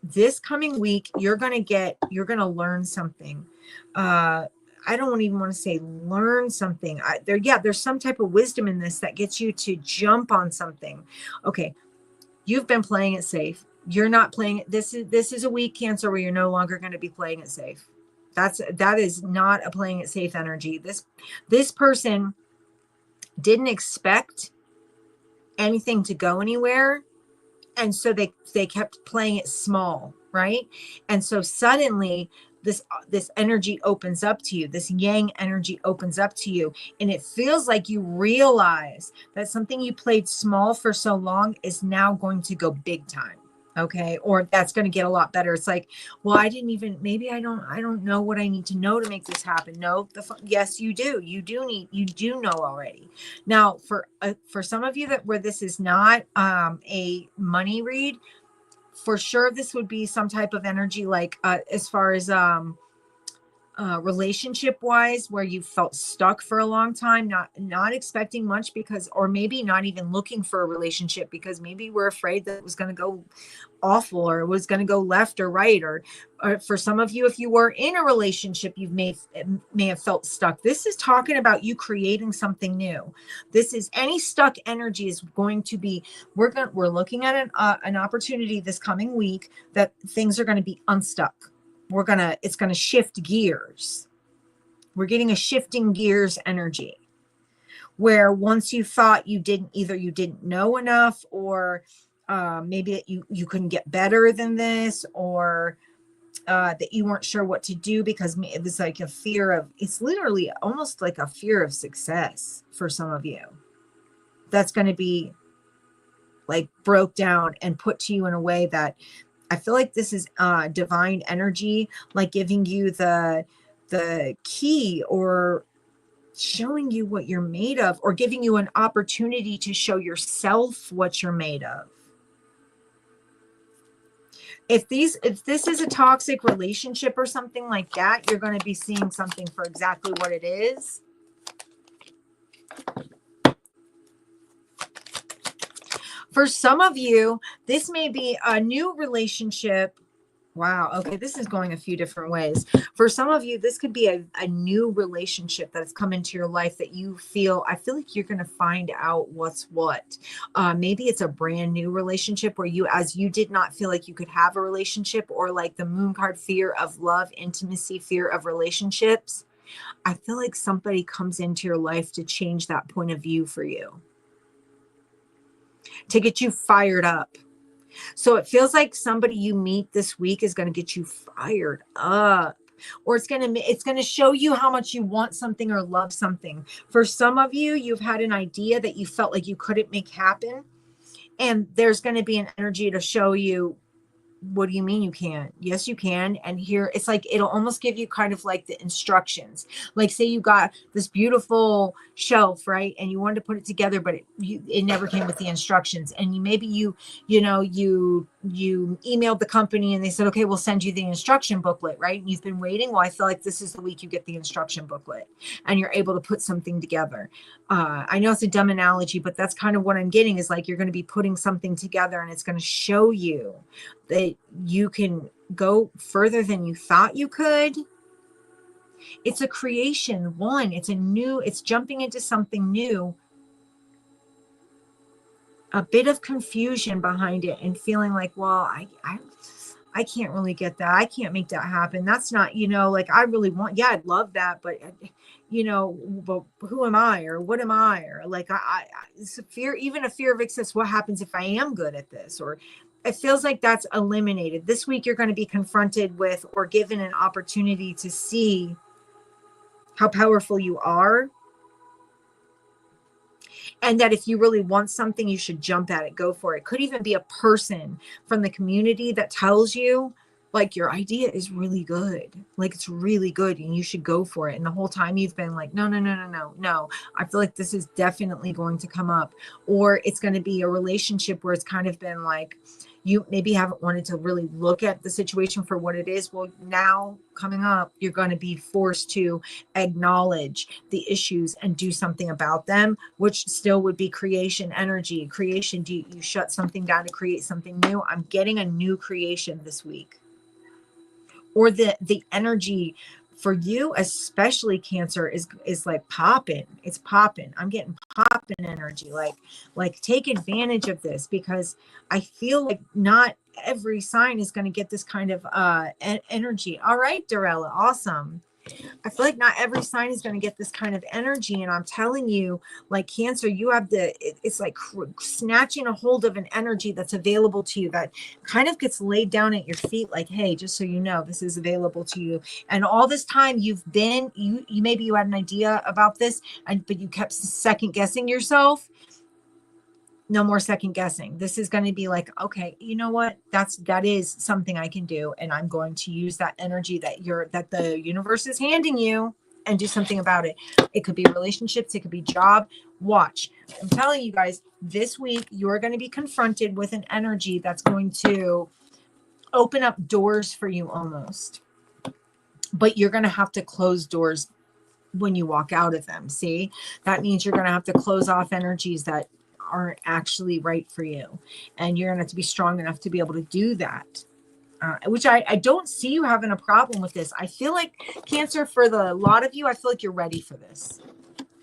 This coming week, you're going to learn something. I don't even want to say learn something. There's some type of wisdom in this that gets you to jump on something. Okay. You've been playing it safe. You're not playing it. This is a week, Cancer, where you're no longer going to be playing it safe. That is not a playing it safe energy. This person didn't expect anything to go anywhere. And so they kept playing it small, right? And so suddenly this energy opens up to you. This yang energy opens up to you. And it feels like you realize that something you played small for so long is now going to go big time. Okay. Or that's going to get a lot better. It's like, well, I don't know what I need to know to make this happen. No, yes, you do. You do know already. Now, for some of you where this is not a money read, for sure, this would be some type of energy, like as far as relationship wise, where you felt stuck for a long time, not expecting much, because, or maybe not even looking for a relationship, because maybe we're afraid that it was going to go awful, or it was going to go left or right, or for some of you, if you were in a relationship, you may have felt stuck. This is talking about you creating something new. This is any stuck energy is going to be, we're looking at an opportunity this coming week that things are going to be unstuck. It's going to shift gears. We're getting a shifting gears energy, where once you thought you didn't know enough, or maybe that you couldn't get better than this, or that you weren't sure what to do, because it was like it's literally almost like a fear of success for some of you. That's going to be like broke down and put to you in a way that I feel like this is divine energy, like giving you the key, or showing you what you're made of, or giving you an opportunity to show yourself what you're made of. If this is a toxic relationship or something like that, you're going to be seeing something for exactly what it is. For some of you, this may be a new relationship Wow. Okay. This is going a few different ways. For some of you, this could be a new relationship that's come into your life that you feel, I feel like you're going to find out what's what. Maybe it's a brand new relationship where you, as you did not feel like you could have a relationship, or like the moon card, fear of love, intimacy, fear of relationships. I feel like somebody comes into your life to change that point of view for you, to get you fired up. So it feels like somebody you meet this week is going to get you fired up, or it's going to show you how much you want something or love something. For some of you, you've had an idea that you felt like you couldn't make happen, and there's going to be an energy to show you, what do you mean you can't? Yes, you can. And here it's like, it'll almost give you kind of like the instructions. Like, say you got this beautiful shelf, right? And you wanted to put it together, but it never came with the instructions. And you emailed the company and they said, okay, we'll send you the instruction booklet, right? And you've been waiting. Well, I feel like this is the week you get the instruction booklet and you're able to put something together. I know it's a dumb analogy, but that's kind of what I'm getting, is like, you're going to be putting something together and it's going to show you that you can go further than you thought you could. It's a creation. It's jumping into something new. A bit of confusion behind it and feeling like, well, I can't really get that. I can't make that happen. That's not, like, I really want, yeah, I'd love that, but but who am I, or what am I? Or like, it's a fear, even a fear of success. What happens if I am good at this? Or it feels like that's eliminated. This week, you're going to be confronted with, or given an opportunity to see how powerful you are. And that if you really want something, you should jump at it, go for it. Could even be a person from the community that tells you, like, your idea is really good. Like, it's really good and you should go for it. And the whole time you've been like, no. I feel like this is definitely going to come up. Or it's going to be a relationship where it's kind of been like, you maybe haven't wanted to really look at the situation for what it is. Well, now coming up, you're going to be forced to acknowledge the issues and do something about them, which still would be creation energy. Creation, you shut something down to create something new. I'm getting a new creation this week. Or the energy for you, especially Cancer, is like popping. It's popping. I'm getting popping energy. Like take advantage of this, because I feel like not every sign is going to get this kind of energy. All right, Dorella, awesome. I feel like not every sign is going to get this kind of energy. And I'm telling you, like Cancer, you have it's like snatching a hold of an energy that's available to you, that kind of gets laid down at your feet. Like, hey, just so you know, this is available to you. And all this time you maybe you had an idea about this, but you kept second guessing yourself. No more second guessing. This is going to be like, okay, you know what? That is something I can do. And I'm going to use that energy that the universe is handing you and do something about it. It could be relationships. It could be job. Watch. I'm telling you guys, this week, you're going to be confronted with an energy that's going to open up doors for you almost. But you're going to have to close doors when you walk out of them. See, that means you're going to have to close off energies that aren't actually right for you. And you're going to have to be strong enough to be able to do that. Which I don't see you having a problem with this. I feel like Cancer, for a lot of you, I feel like you're ready for this.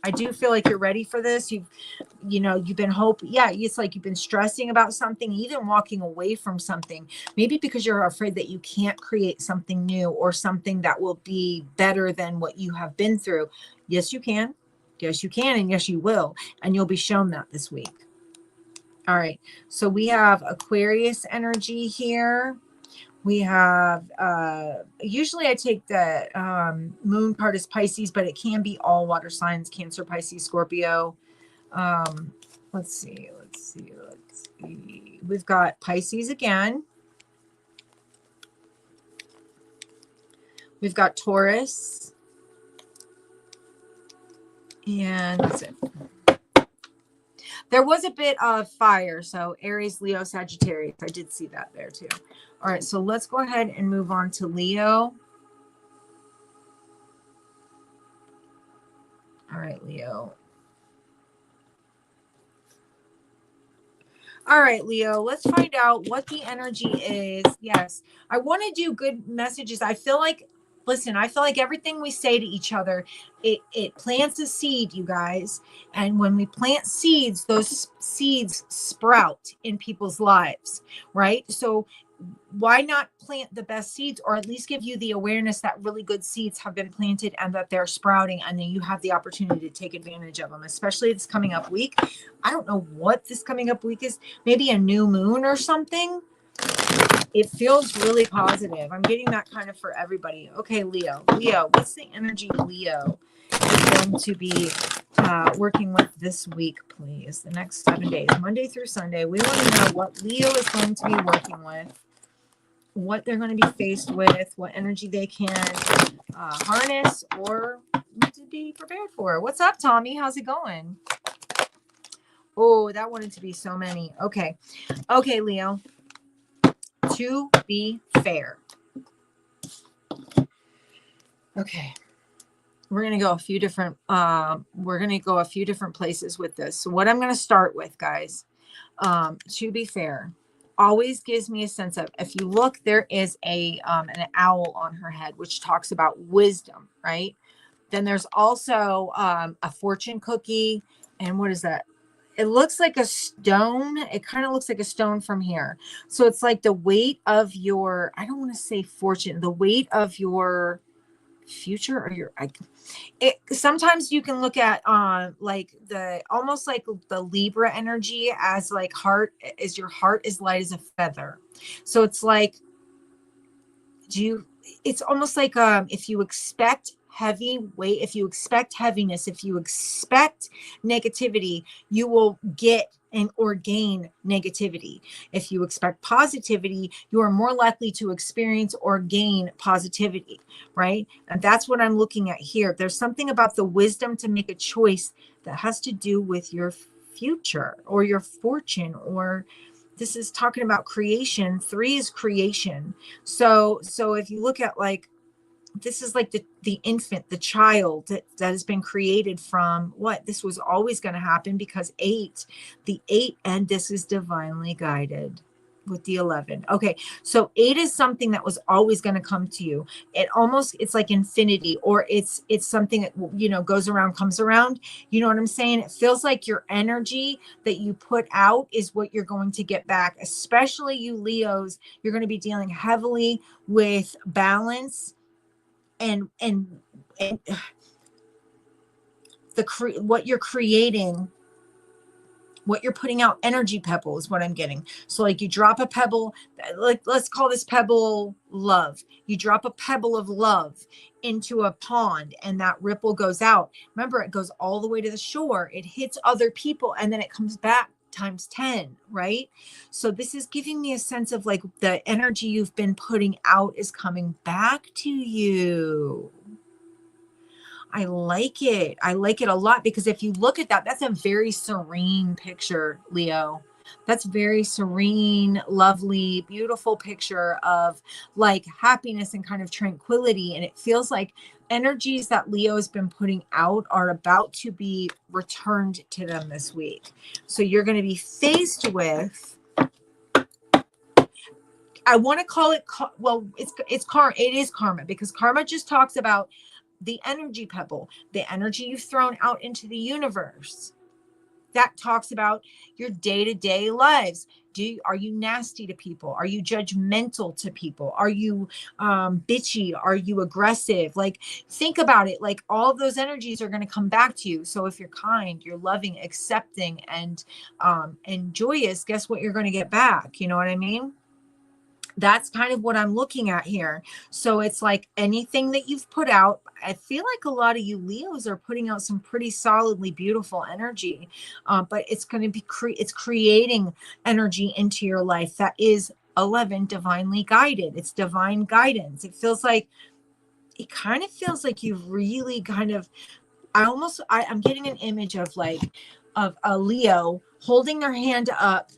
I do feel like you're ready for this. You've been hoping. Yeah, it's like you've been stressing about something, even walking away from something, maybe because you're afraid that you can't create something new or something that will be better than what you have been through. Yes, you can. Yes, you can. And yes, you will. And you'll be shown that this week. All right. So we have Aquarius energy here. We have, usually I take the moon card as Pisces, but it can be all water signs, Cancer, Pisces, Scorpio. Let's see. We've got Pisces again. We've got Taurus. And that's it. There was a bit of fire. So Aries, Leo, Sagittarius. I did see that there too. All right. So let's go ahead and move on to Leo. All right, Leo. All right, Leo, let's find out what the energy is. Yes, I want to do good messages. I feel like, listen, I feel like everything we say to each other, it plants a seed, you guys. And when we plant seeds, those seeds sprout in people's lives, right? So why not plant the best seeds, or at least give you the awareness that really good seeds have been planted and that they're sprouting, and then you have the opportunity to take advantage of them, especially this coming up week. I don't know what this coming up week is, maybe a new moon or something. It feels really positive. I'm getting that kind of for everybody. Okay, Leo, what's the energy Leo is going to be working with this week, please? The next 7 days, Monday through Sunday. We want to know what Leo is going to be working with, what they're going to be faced with, what energy they can harness or to be prepared for. What's up, Tommy? How's it going? Oh, that wanted to be so many. Okay, Leo. To be fair. Okay. We're going to go a few different places with this. So what I'm going to start with, guys, to be fair, always gives me a sense of, if you look, there is an owl on her head, which talks about wisdom, right? Then there's also a fortune cookie. And what is that? It looks like a stone. It kind of looks like a stone from here. So it's like the weight of your, I don't want to say fortune, the weight of your future, or your, sometimes you can look at like the, almost like the Libra energy as like heart, is your heart is light as a feather. So it's like, it's almost like if you expect heavy weight, if you expect heaviness, if you expect negativity, you will get or gain negativity. If you expect positivity, you are more likely to experience or gain positivity, right? And that's what I'm looking at here. There's something about the wisdom to make a choice that has to do with your future or your fortune, or this is talking about creation. 3 is creation. So if you look at, like, this is like the infant, the child that has been created from what? This was always going to happen, because the 8, and this is divinely guided with the 11. Okay, so 8 is something that was always going to come to you. It's like infinity, or it's something that, you know, goes around, comes around. You know what I'm saying? It feels like your energy that you put out is what you're going to get back. Especially you Leos, you're going to be dealing heavily with balance and what you're creating, what you're putting out. Energy pebble is what I'm getting. So like you drop a pebble, like let's call this pebble love. You drop a pebble of love into a pond, and that ripple goes out. Remember, it goes all the way to the shore. It hits other people, and then it comes back times 10, right? So this is giving me a sense of like the energy you've been putting out is coming back to you. I like it. I like it a lot, because if you look at that, that's a very serene picture, Leo. That's very serene, lovely, beautiful picture of like happiness and kind of tranquility. And it feels like energies that Leo has been putting out are about to be returned to them this week. So you're going to be faced with, I want to call it, well, it's karma. It is karma, because karma just talks about the energy pebble, the energy you've thrown out into the universe. That talks about your day-to-day lives. Are you nasty to people? Are you judgmental to people? Are you bitchy? Are you aggressive? Like, think about it. Like, all of those energies are going to come back to you. So if you're kind, you're loving, accepting, and joyous, guess what you're going to get back? You know what I mean? That's kind of what I'm looking at here. So it's like anything that you've put out, I feel like a lot of you Leos are putting out some pretty solidly beautiful energy, but it's going to be, it's creating energy into your life that is 11, divinely guided. It's divine guidance. It kind of feels like you've really kind of, I'm getting an image of like, of a Leo holding their hand up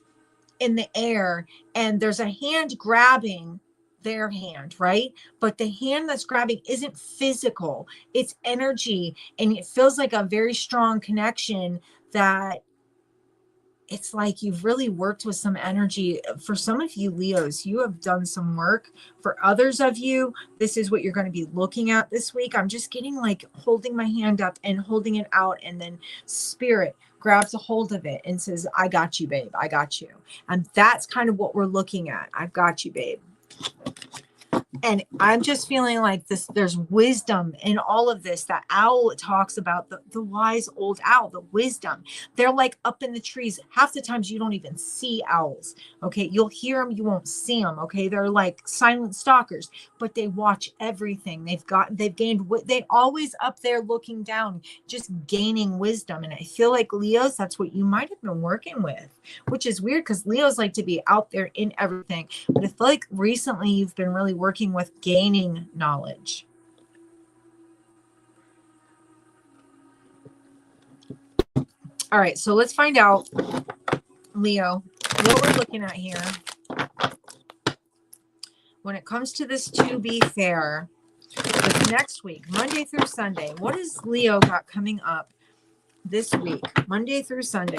in the air, and there's a hand grabbing their hand, right? But the hand that's grabbing isn't physical, it's energy. And it feels like a very strong connection that it's like you've really worked with some energy. For some of you Leos, you have done some work. For others of you, this is what you're going to be looking at this week. I'm just getting like holding my hand up and holding it out, and then spirit grabs a hold of it and says, I got you, babe. I got you. And that's kind of what we're looking at. I've got you, babe. And I'm just feeling like this, there's wisdom in all of this. That owl talks about, the wise old owl, the wisdom. They're like up in the trees. Half the times you don't even see owls. Okay. You'll hear them. You won't see them. Okay. They're like silent stalkers, but they watch everything. They always up there looking down, just gaining wisdom. And I feel like Leos, that's what you might have been working with, which is weird because Leos like to be out there in everything. But I feel like recently you've been really working with gaining knowledge. All right, so let's find out, Leo, what we're looking at here. When it comes to this to be fair, this next week, Monday through Sunday, what has Leo got coming up this week, Monday through Sunday?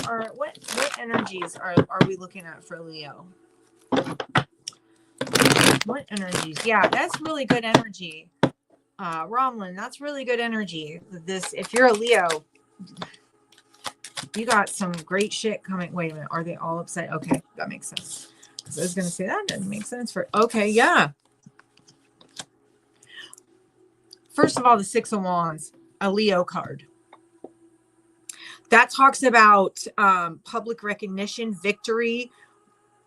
What energies are we looking at for Leo? What energies? Yeah, that's really good energy. Romlin, that's really good energy. This, if you're a Leo, you got some great shit coming. Wait a minute. Are they all upset? Okay, that makes sense. I was going to say that doesn't make sense for, okay, yeah. First of all, the Six of Wands, a Leo card. That talks about public recognition, victory,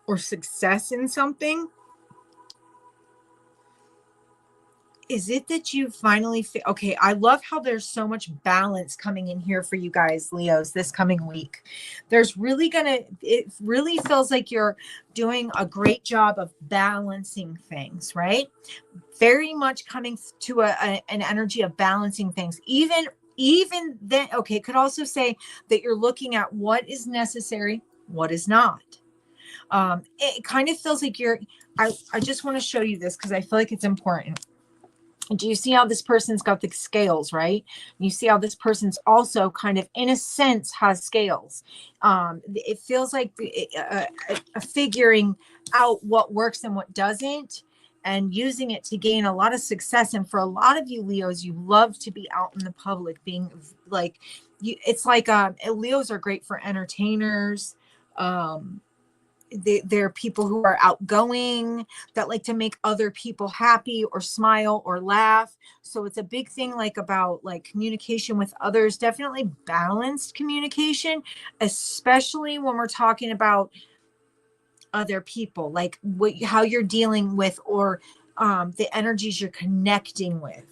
or success in something. Is it that you finally okay, I love how there's so much balance coming in here for you guys, Leos, this coming week. There's really it really feels like you're doing a great job of balancing things, right? Very much coming to an energy of balancing things. Even then, okay, could also say that you're looking at what is necessary, what is not. It kind of feels like I just want to show you this because I feel like it's important. Do you see how this person's got the scales, right? You see how this person's also kind of, in a sense, has scales. It feels like figuring out what works and what doesn't, and using it to gain a lot of success. And for a lot of you Leos, you love to be out in the public, being like, it's like Leos are great for entertainers. They're people who are outgoing, that like to make other people happy or smile or laugh. So it's a big thing like about like communication with others, definitely balanced communication, especially when we're talking about other people, like how you're dealing with, or the energies you're connecting with.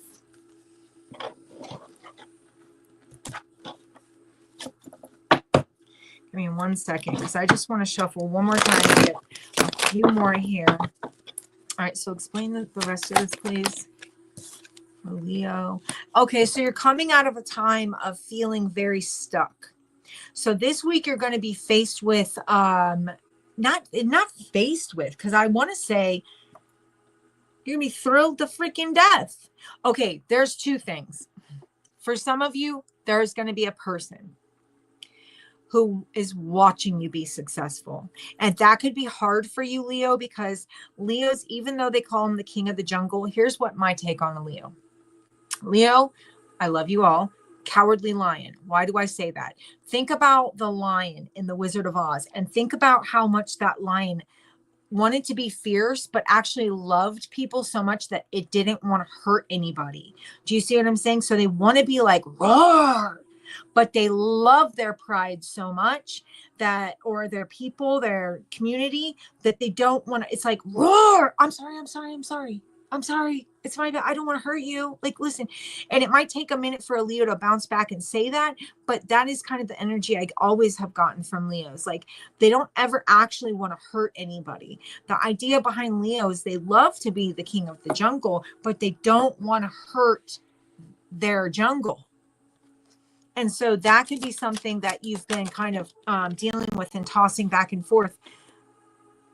Give me 1 second because I just want to shuffle one more time to get a few more here. All right, so explain the rest of this, please. For Leo. Okay, so you're coming out of a time of feeling very stuck. So this week you're going to be faced with, not faced with, because I want to say you're going to be thrilled to freaking death. Okay, there's two things. For some of you, there's going to be a person who is watching you be successful. And that could be hard for you, Leo, because Leos, even though they call him the king of the jungle, here's what my take on a Leo. Leo, I love you all. Cowardly lion. Why do I say that? Think about the lion in The Wizard of Oz, and think about how much that lion wanted to be fierce, but actually loved people so much that it didn't want to hurt anybody. Do you see what I'm saying? So they want to be like, roar, but they love their pride so much that, or their people, their community, that they don't want to, it's like, roar, I'm sorry. It's my bad. I don't want to hurt you. Like, listen. And it might take a minute for a Leo to bounce back and say that, but that is kind of the energy I always have gotten from Leos. Like, they don't ever actually want to hurt anybody. The idea behind Leos, they love to be the king of the jungle, but they don't want to hurt their jungle. And so that could be something that you've been kind of dealing with and tossing back and forth.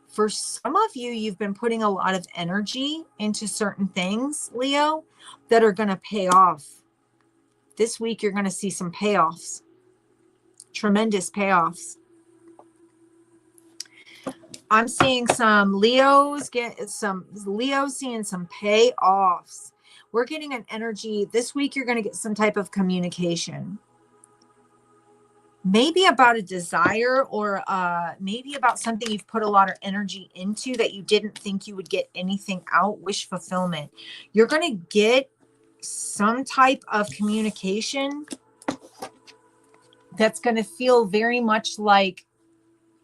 For some of you, you've been putting a lot of energy into certain things, Leo, that are going to pay off. This week, you're going to see some payoffs, tremendous payoffs. I'm seeing some Leos seeing some payoffs. We're getting an energy this week. You're going to get some type of communication, maybe about a desire, or maybe about something you've put a lot of energy into that you didn't think you would get anything out. Wish fulfillment. You're going to get some type of communication that's going to feel very much like,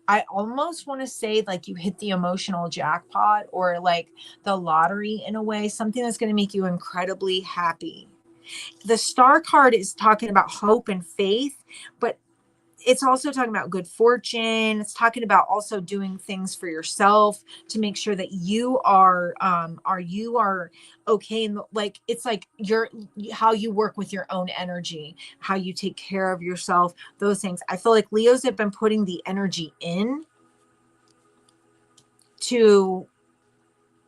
I almost want to say like you hit the emotional jackpot, or like the lottery in a way, something that's going to make you incredibly happy. The star card is talking about hope and faith, but it's also talking about good fortune. It's talking about also doing things for yourself to make sure that you are okay. And like, it's like how you work with your own energy, how you take care of yourself, those things. I feel like Leos have been putting the energy in to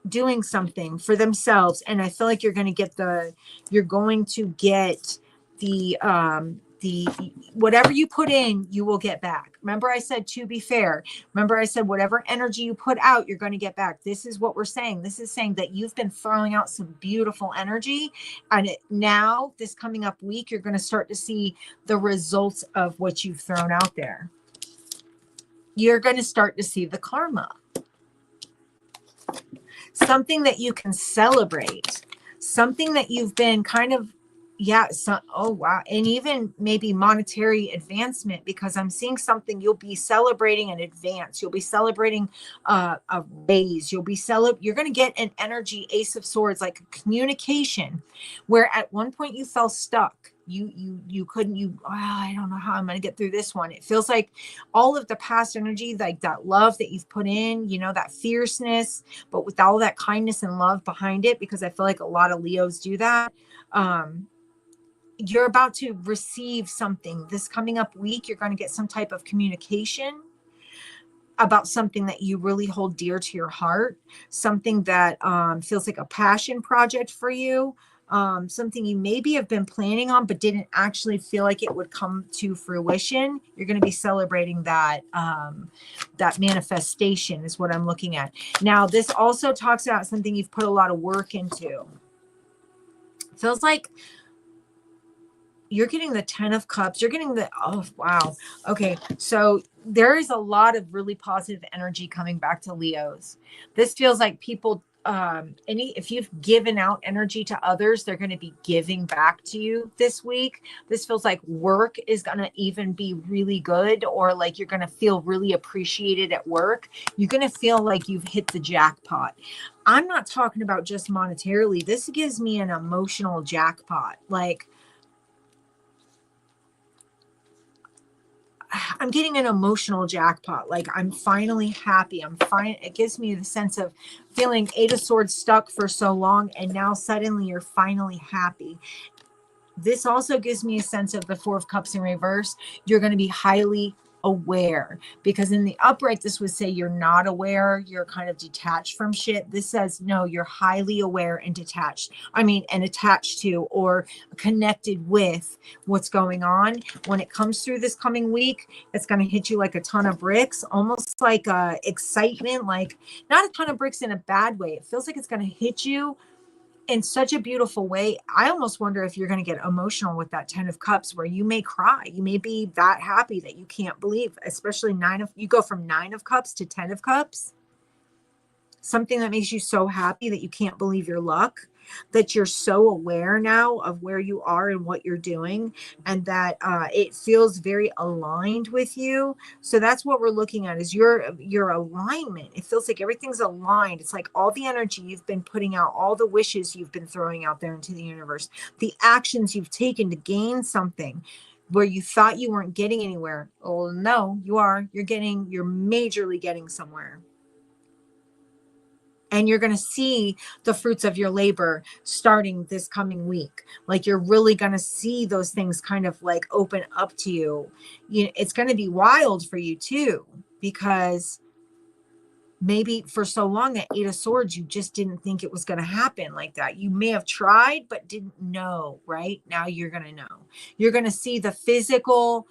doing something for themselves. And I feel like you're going to get the whatever you put in, you will get back. Remember I said, to be fair, remember I said, whatever energy you put out, you're going to get back. This is what we're saying. This is saying that you've been throwing out some beautiful energy. And now this coming up week, you're going to start to see the results of what you've thrown out there. You're going to start to see the karma. Something that you can celebrate, something that you've been kind of, oh wow, and even maybe monetary advancement, because I'm seeing something you'll be celebrating an advance. You'll be celebrating a raise. You're going to get an energy, Ace of Swords, like a communication, where at one point you felt stuck. You couldn't, I don't know how I'm going to get through this one. It feels like all of the past energy, like that love that you've put in, that fierceness, but with all that kindness and love behind it, because I feel like a lot of Leos do that. You're about to receive something this coming up week. You're going to get some type of communication about something that you really hold dear to your heart, something that feels like a passion project for you. Something you maybe have been planning on but didn't actually feel like it would come to fruition. You're going to be celebrating that that manifestation is what I'm looking at. Now, this also talks about something you've put a lot of work into. Feels like you're getting the 10 of Cups. You're getting the, oh, wow. Okay. So there is a lot of really positive energy coming back to Leos. This feels like people, if you've given out energy to others, they're going to be giving back to you this week. This feels like work is going to even be really good, or like you're going to feel really appreciated at work. You're going to feel like you've hit the jackpot. I'm not talking about just monetarily. This gives me an emotional jackpot. Like, I'm getting an emotional jackpot. Like, I'm finally happy. It gives me the sense of feeling 8 of Swords stuck for so long, and now suddenly you're finally happy. This also gives me a sense of the 4 of Cups in reverse. You're going to be highly aware, because in the upright, this would say you're not aware. You're kind of detached from shit. This says, no, you're highly aware and detached. And attached to or connected with what's going on. When it comes through this coming week, it's going to hit you like a ton of bricks, almost like excitement, like not a ton of bricks in a bad way. It feels like it's going to hit you in such a beautiful way. I almost wonder if you're going to get emotional with that 10 of Cups, where you may cry. You may be that happy that you can't believe, especially you go from 9 of Cups to 10 of Cups. Something that makes you so happy that you can't believe your luck, that you're so aware now of where you are and what you're doing, and that it feels very aligned with you. So that's what we're looking at, is your alignment. It feels like everything's aligned. It's like all the energy you've been putting out, all the wishes you've been throwing out there into the universe, the actions you've taken to gain something where you thought you weren't getting anywhere. Oh no, you are. You're majorly getting somewhere. And you're going to see the fruits of your labor starting this coming week. Like, you're really going to see those things kind of like open up to you. It's going to be wild for you too, because maybe for so long that 8 of Swords, you just didn't think it was going to happen like that. You may have tried, but didn't know, right? Now you're going to know. You're going to see the physical,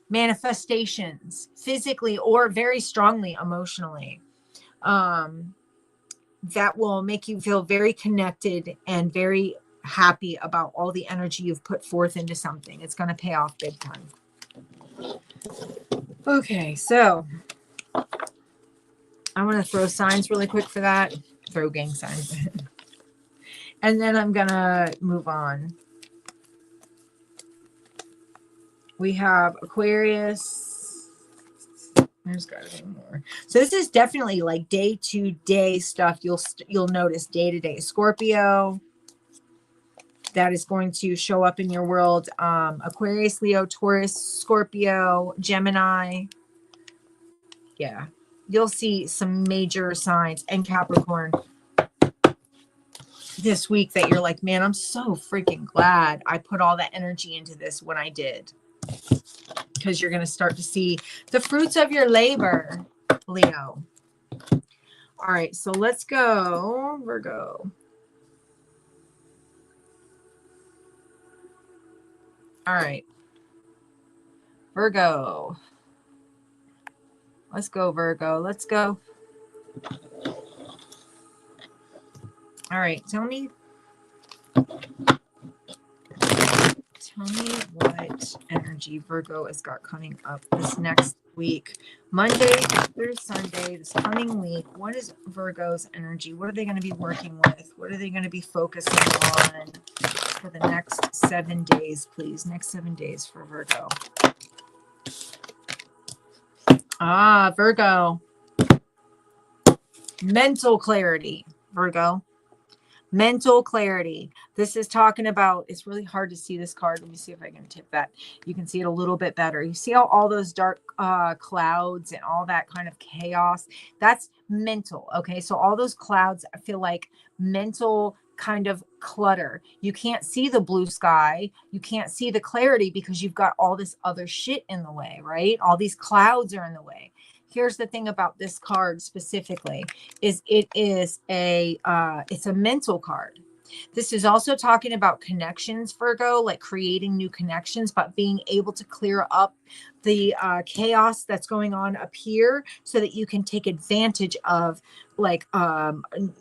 manifestations, physically or very strongly emotionally, that will make you feel very connected and very happy about all the energy you've put forth into something. It's going to pay off big time. Okay, so I want to throw signs really quick for that. Throw gang signs. And then I'm going to move on. We have Aquarius. There's got to be more. So this is definitely like day-to-day stuff. You'll notice day-to-day. Scorpio, that is going to show up in your world. Aquarius, Leo, Taurus, Scorpio, Gemini. Yeah, you'll see some major signs. And Capricorn this week that you're like, man, I'm so freaking glad I put all that energy into this when I did. Because you're going to start to see the fruits of your labor, Leo. All right, so let's go, Virgo. All right, Virgo. Let's go, Virgo. Let's go. All right, tell me what energy Virgo has got coming up this next week. Monday through Sunday, this coming week. What is Virgo's energy? What are they going to be working with? What are they going to be focusing on for the next 7 days, please? Next 7 days for Virgo. Virgo. Mental clarity, Virgo. Mental clarity. This is talking about, it's really hard to see this card. Let me see if I can tip that. You can see it a little bit better. You see how all those dark clouds and all that kind of chaos? That's mental. Okay. So all those clouds, I feel like mental kind of clutter. You can't see the blue sky. You can't see the clarity because you've got all this other shit in the way, right? All these clouds are in the way. Here's the thing about this card specifically is it's a mental card. This is also talking about connections, Virgo, like creating new connections, but being able to clear up the chaos that's going on up here so that you can take advantage of like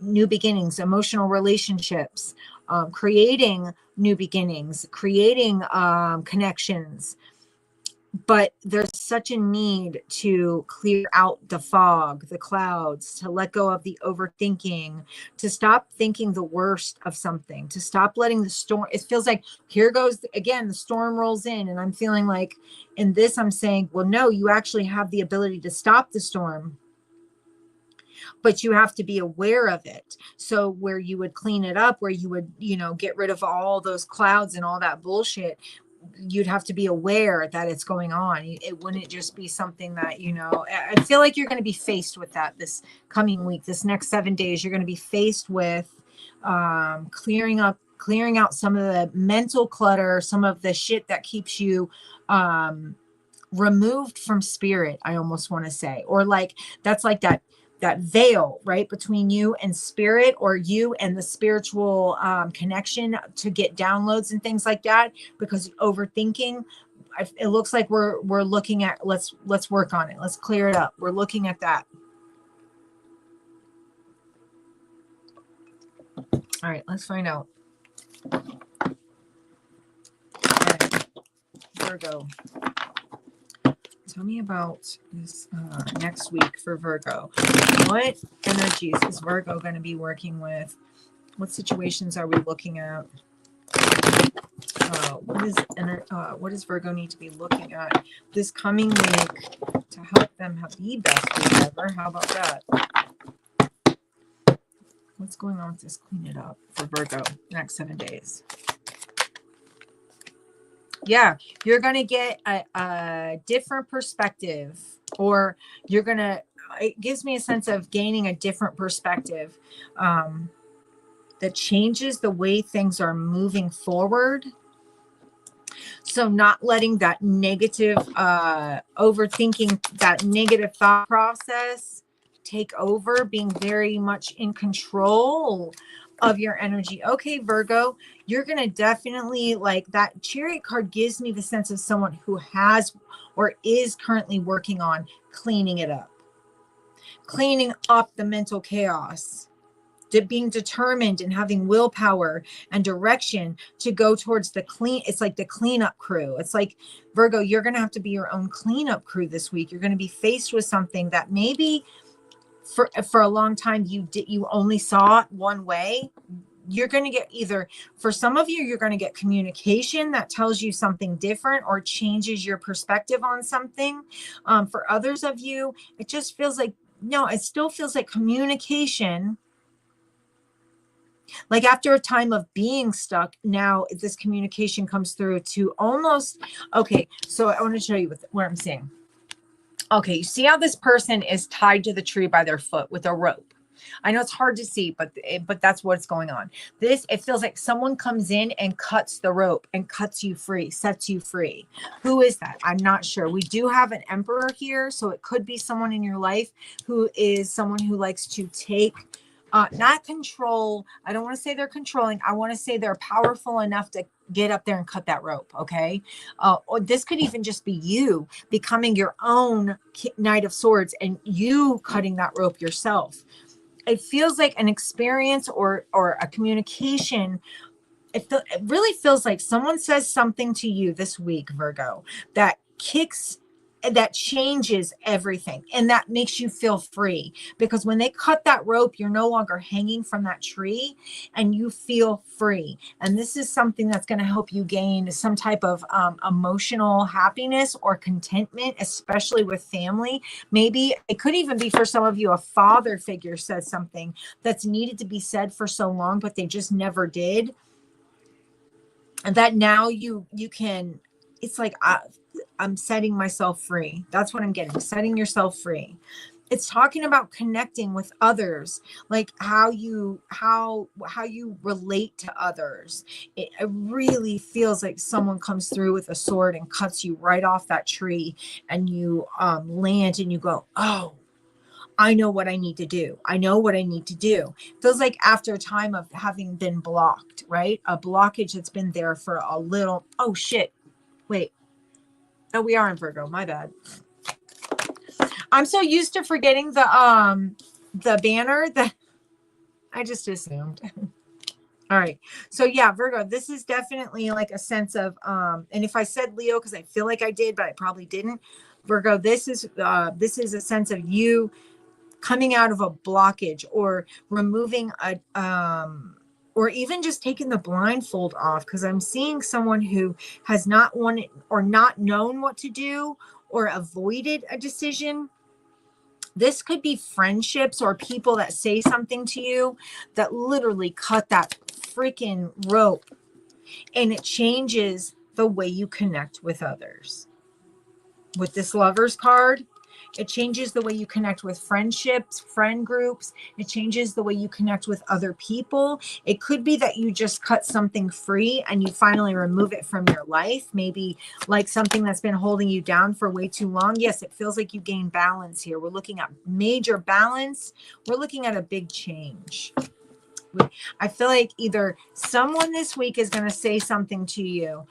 new beginnings, emotional relationships, creating new beginnings, creating connections. But there's such a need to clear out the fog, the clouds, to let go of the overthinking, to stop thinking the worst of something, to stop letting the storm. It feels like here goes again, the storm rolls in. And I'm feeling like in this, I'm saying, well, no, you actually have the ability to stop the storm, but you have to be aware of it. So where you would clean it up, where you would, get rid of all those clouds and all that bullshit, you'd have to be aware that it's going on. It wouldn't just be something that, I feel like you're going to be faced with that this coming week, this next 7 days. You're going to be faced with clearing out some of the mental clutter, some of the shit that keeps you removed from spirit, I almost want to say, or like that's like that veil right between you and spirit, or you and the spiritual connection to get downloads and things like that, because overthinking, it looks like we're looking at, let's work on it, let's clear it up. We're looking at that. All right, let's find out. All right. Virgo, tell me about this next week for Virgo. What energies is Virgo going to be working with? What situations are we looking at? What does Virgo need to be looking at this coming week to help them have the best week ever? How about that? What's going on with this? Clean it up for Virgo next 7 days. Yeah, you're going to get a different perspective, or you're going to, it gives me a sense of gaining a different perspective that changes the way things are moving forward. So not letting that negative overthinking, that negative thought process take over, being very much in control of your energy. Okay, Virgo, you're going to definitely, like, that Chariot card gives me the sense of someone who has or is currently working on cleaning it up, cleaning up the mental chaos, being determined and having willpower and direction to go towards the clean. It's like the cleanup crew. It's like, Virgo, you're going to have to be your own cleanup crew this week. You're going to be faced with something that maybe for a long time you only saw it one way. You're going to get either, for some of you, you're going to get communication that tells you something different or changes your perspective on something. For others of you, it just feels like, no, it still feels like communication. Like after a time of being stuck, now this communication comes through to almost, okay, so I want to show you what I'm seeing. Okay, you see how this person is tied to the tree by their foot with a rope. I know it's hard to see, but that's what's going on. It feels like someone comes in and cuts the rope and cuts you free, sets you free. Who is that? I'm not sure. We do have an emperor here, so it could be someone in your life who is someone who likes to take, not control. I don't want to say they're controlling. I want to say they're powerful enough to get up there and cut that rope. Okay. Or this could even just be you becoming your own Knight of Swords and you cutting that rope yourself. It feels like an experience or a communication. It really feels like someone says something to you this week, Virgo, that changes everything and that makes you feel free, because when they cut that rope, you're no longer hanging from that tree and you feel free. And this is something that's going to help you gain some type of emotional happiness or contentment, especially with family. Maybe it could even be, for some of you, a father figure said something that's needed to be said for so long, but they just never did. And that now you can, it's like, I'm setting myself free. That's what I'm getting. Setting yourself free. It's talking about connecting with others, like how you relate to others. It really feels like someone comes through with a sword and cuts you right off that tree, and you land and you go, oh, I know what I need to do. I know what I need to do. Feels like after a time of having been blocked, right? A blockage that's been there for a little, oh shit, wait. Oh, we are in Virgo. My bad. I'm so used to forgetting the banner that I just assumed. All right. So yeah, Virgo, this is definitely like a sense of and if I said Leo, because I feel like I did, but I probably didn't. Virgo, this is a sense of you coming out of a blockage or removing a or even just taking the blindfold off, because I'm seeing someone who has not wanted or not known what to do or avoided a decision. This could be friendships or people that say something to you that literally cut that freaking rope, and it changes the way you connect with others. With this Lovers card, it changes the way you connect with friendships, friend groups. It changes the way you connect with other people. It could be that you just cut something free and you finally remove it from your life. Maybe like something that's been holding you down for way too long. Yes, it feels like you gain balance here. We're looking at major balance. We're looking at a big change. I feel like either someone this week is going to say something to you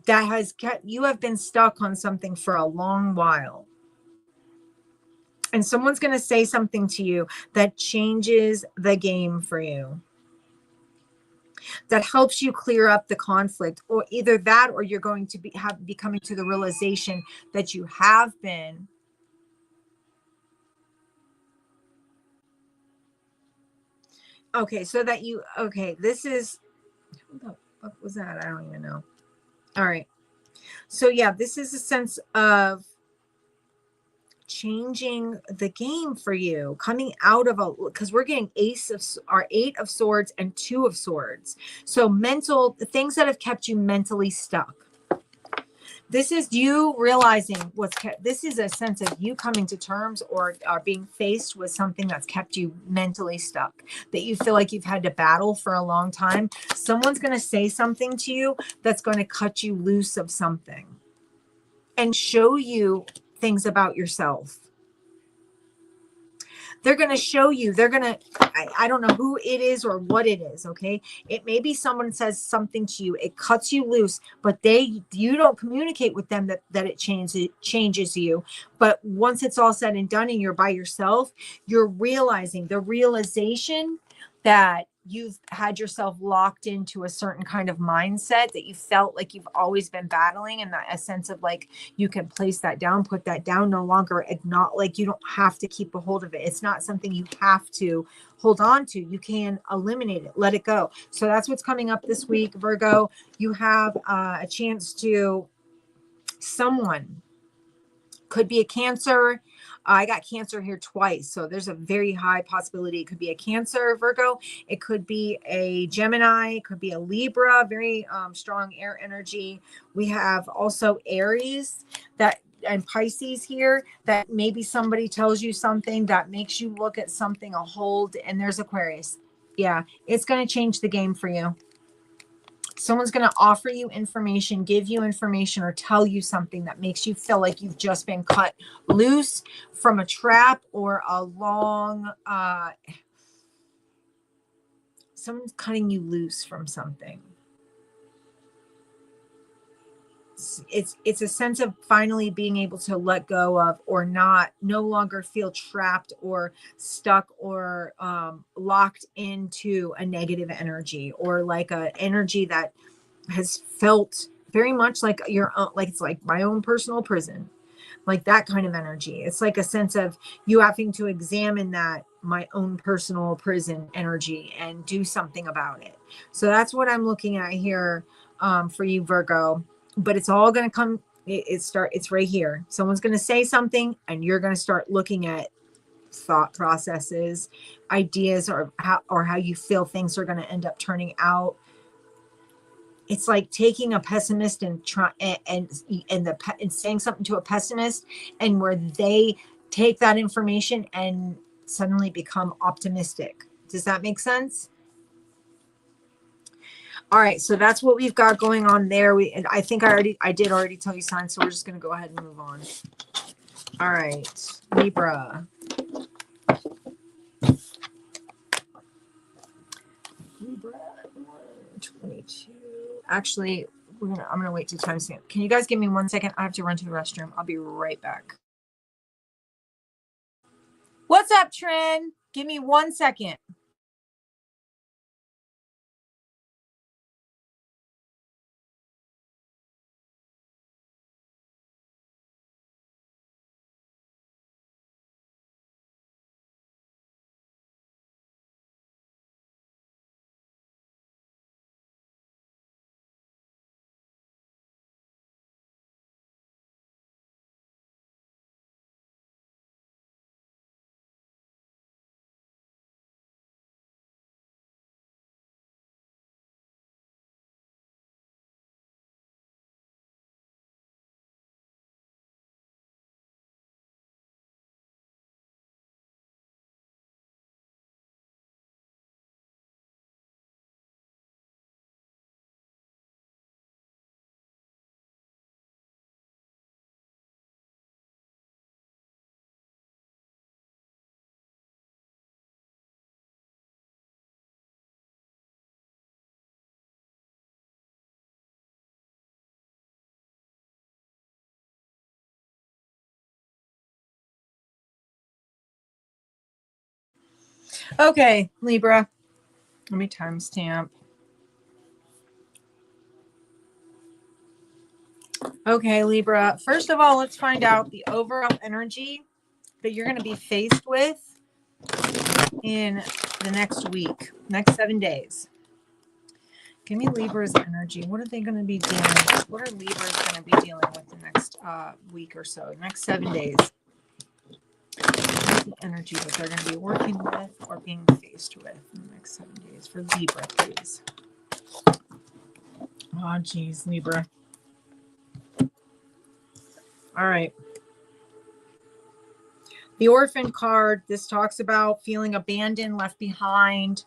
that has kept, you have been stuck on something for a long while. And someone's going to say something to you that changes the game for you, that helps you clear up the conflict, or either that, or you're going to be coming to the realization that you have been okay. So that you, okay, this is, what the fuck was that? I don't even know. All right. So yeah, this is a sense of changing the game for you, coming out of a, because we're getting Eight of Swords and Two of Swords. So mental things that have kept you mentally stuck. This is you realizing this is a sense of you coming to terms or are being faced with something that's kept you mentally stuck, that you feel like you've had to battle for a long time. Someone's going to say something to you that's going to cut you loose of something and show you things about yourself. They're going to show you. They're going to, I don't know who it is or what it is. Okay. It may be someone says something to you. It cuts you loose, but you don't communicate with them that it changes you. But once it's all said and done and you're by yourself, you're realizing the realization that you've had yourself locked into a certain kind of mindset that you felt like you've always been battling, and that a sense of like you can place that down, put that down, no longer not like you don't have to keep a hold of it. It's not something you have to hold on to. You can eliminate it, let it go. So that's what's coming up this week, Virgo. You have a chance to, someone could be a Cancer. I got Cancer here twice, so there's a very high possibility it could be a Cancer, Virgo. It could be a Gemini. It could be a Libra, very strong air energy. We have also Aries and Pisces here, that maybe somebody tells you something that makes you look at something, a hold, and there's Aquarius. Yeah, it's going to change the game for you. Someone's going to offer you information, give you information, or tell you something that makes you feel like you've just been cut loose from a trap or a long, someone's cutting you loose from something. It's a sense of finally being able to let go of, or no longer feel trapped or stuck or locked into a negative energy, or like a energy that has felt very much like your own, like it's like my own personal prison, like that kind of energy. It's like a sense of you having to examine that, my own personal prison energy, and do something about it. So that's what I'm looking at here for you, Virgo. But it's all going to come, it's right here. Someone's going to say something and you're going to start looking at thought processes, ideas, or how you feel things are going to end up turning out. It's like taking a pessimist and saying something to a pessimist, and where they take that information and suddenly become optimistic. Does that make sense? All right, so that's what we've got going on there. I think I did already tell you signs, so we're just going to go ahead and move on. All right, Libra. Libra 122. Actually, I'm gonna wait till timestamp. Can you guys give me 1 second? I have to run to the restroom. I'll be right back. What's up, Trin? Give me 1 second. Okay, Libra. Let me timestamp. Okay, Libra. First of all, let's find out the overall energy that you're going to be faced with in the next week, next 7 days. Give me Libra's energy. What are they going to be dealing with? What are Libras going to be dealing with the next week or so, next 7 days? What's the energy that they're going to be working with or being faced with in the next 7 days for Libra, please? Oh, geez, Libra. All right. The Orphan card, this talks about feeling abandoned, left behind,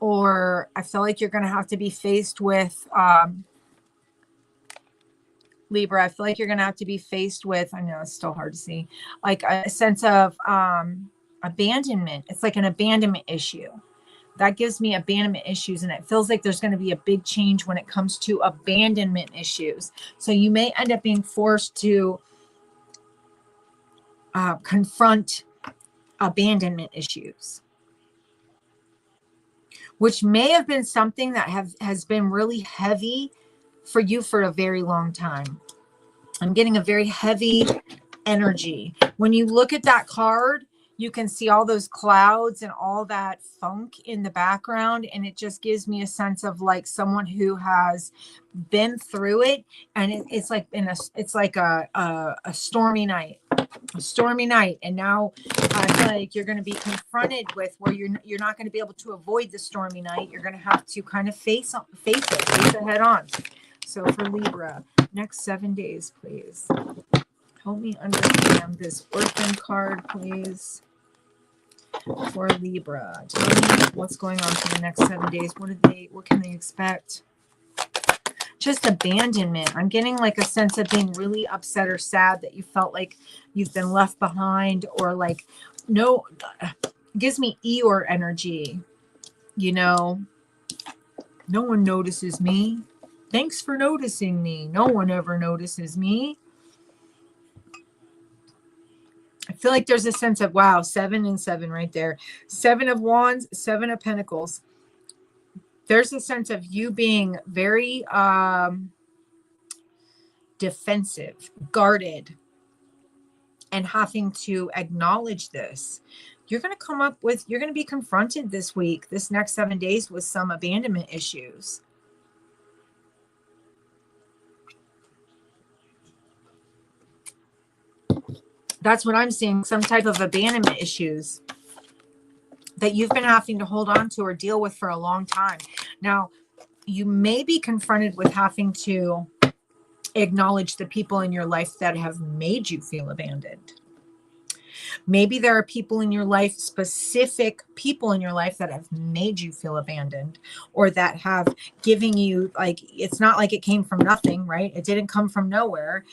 or I feel like you're going to have to be faced with, Libra, I feel like you're going to have to be faced with, I know it's still hard to see, like a sense of abandonment. It's like an abandonment issue. That gives me abandonment issues, and it feels like there's going to be a big change when it comes to abandonment issues. So you may end up being forced to confront abandonment issues, which may have been something that has been really heavy for you for a very long time. I'm getting a very heavy energy. When you look at that card, you can see all those clouds and all that funk in the background. And it just gives me a sense of like someone who has been through it. And it's like it's like a stormy night, And now I feel like you're going to be confronted with where you're not going to be able to avoid the stormy night. You're going to have to kind of face it head on. So for Libra, next 7 days, please. Help me understand this orphan card, please. For Libra, tell me what's going on for the next 7 days. What can they expect? Just abandonment. I'm getting like a sense of being really upset or sad that you felt like you've been left behind, or like gives me Eeyore energy. You know, no one notices me. Thanks for noticing me. No one ever notices me. I feel like there's a sense of, wow, 7 and 7 right there. 7 of Wands, 7 of Pentacles. There's a sense of you being very defensive, guarded, and having to acknowledge this. You're going to be confronted this week, this next 7 days, with some abandonment issues. That's what I'm seeing, some type of abandonment issues that you've been having to hold on to or deal with for a long time. Now, you may be confronted with having to acknowledge the people in your life that have made you feel abandoned. Maybe there are people in your life, specific people in your life that have made you feel abandoned, or that have given you, like, it's not like it came from nothing, right? It didn't come from nowhere.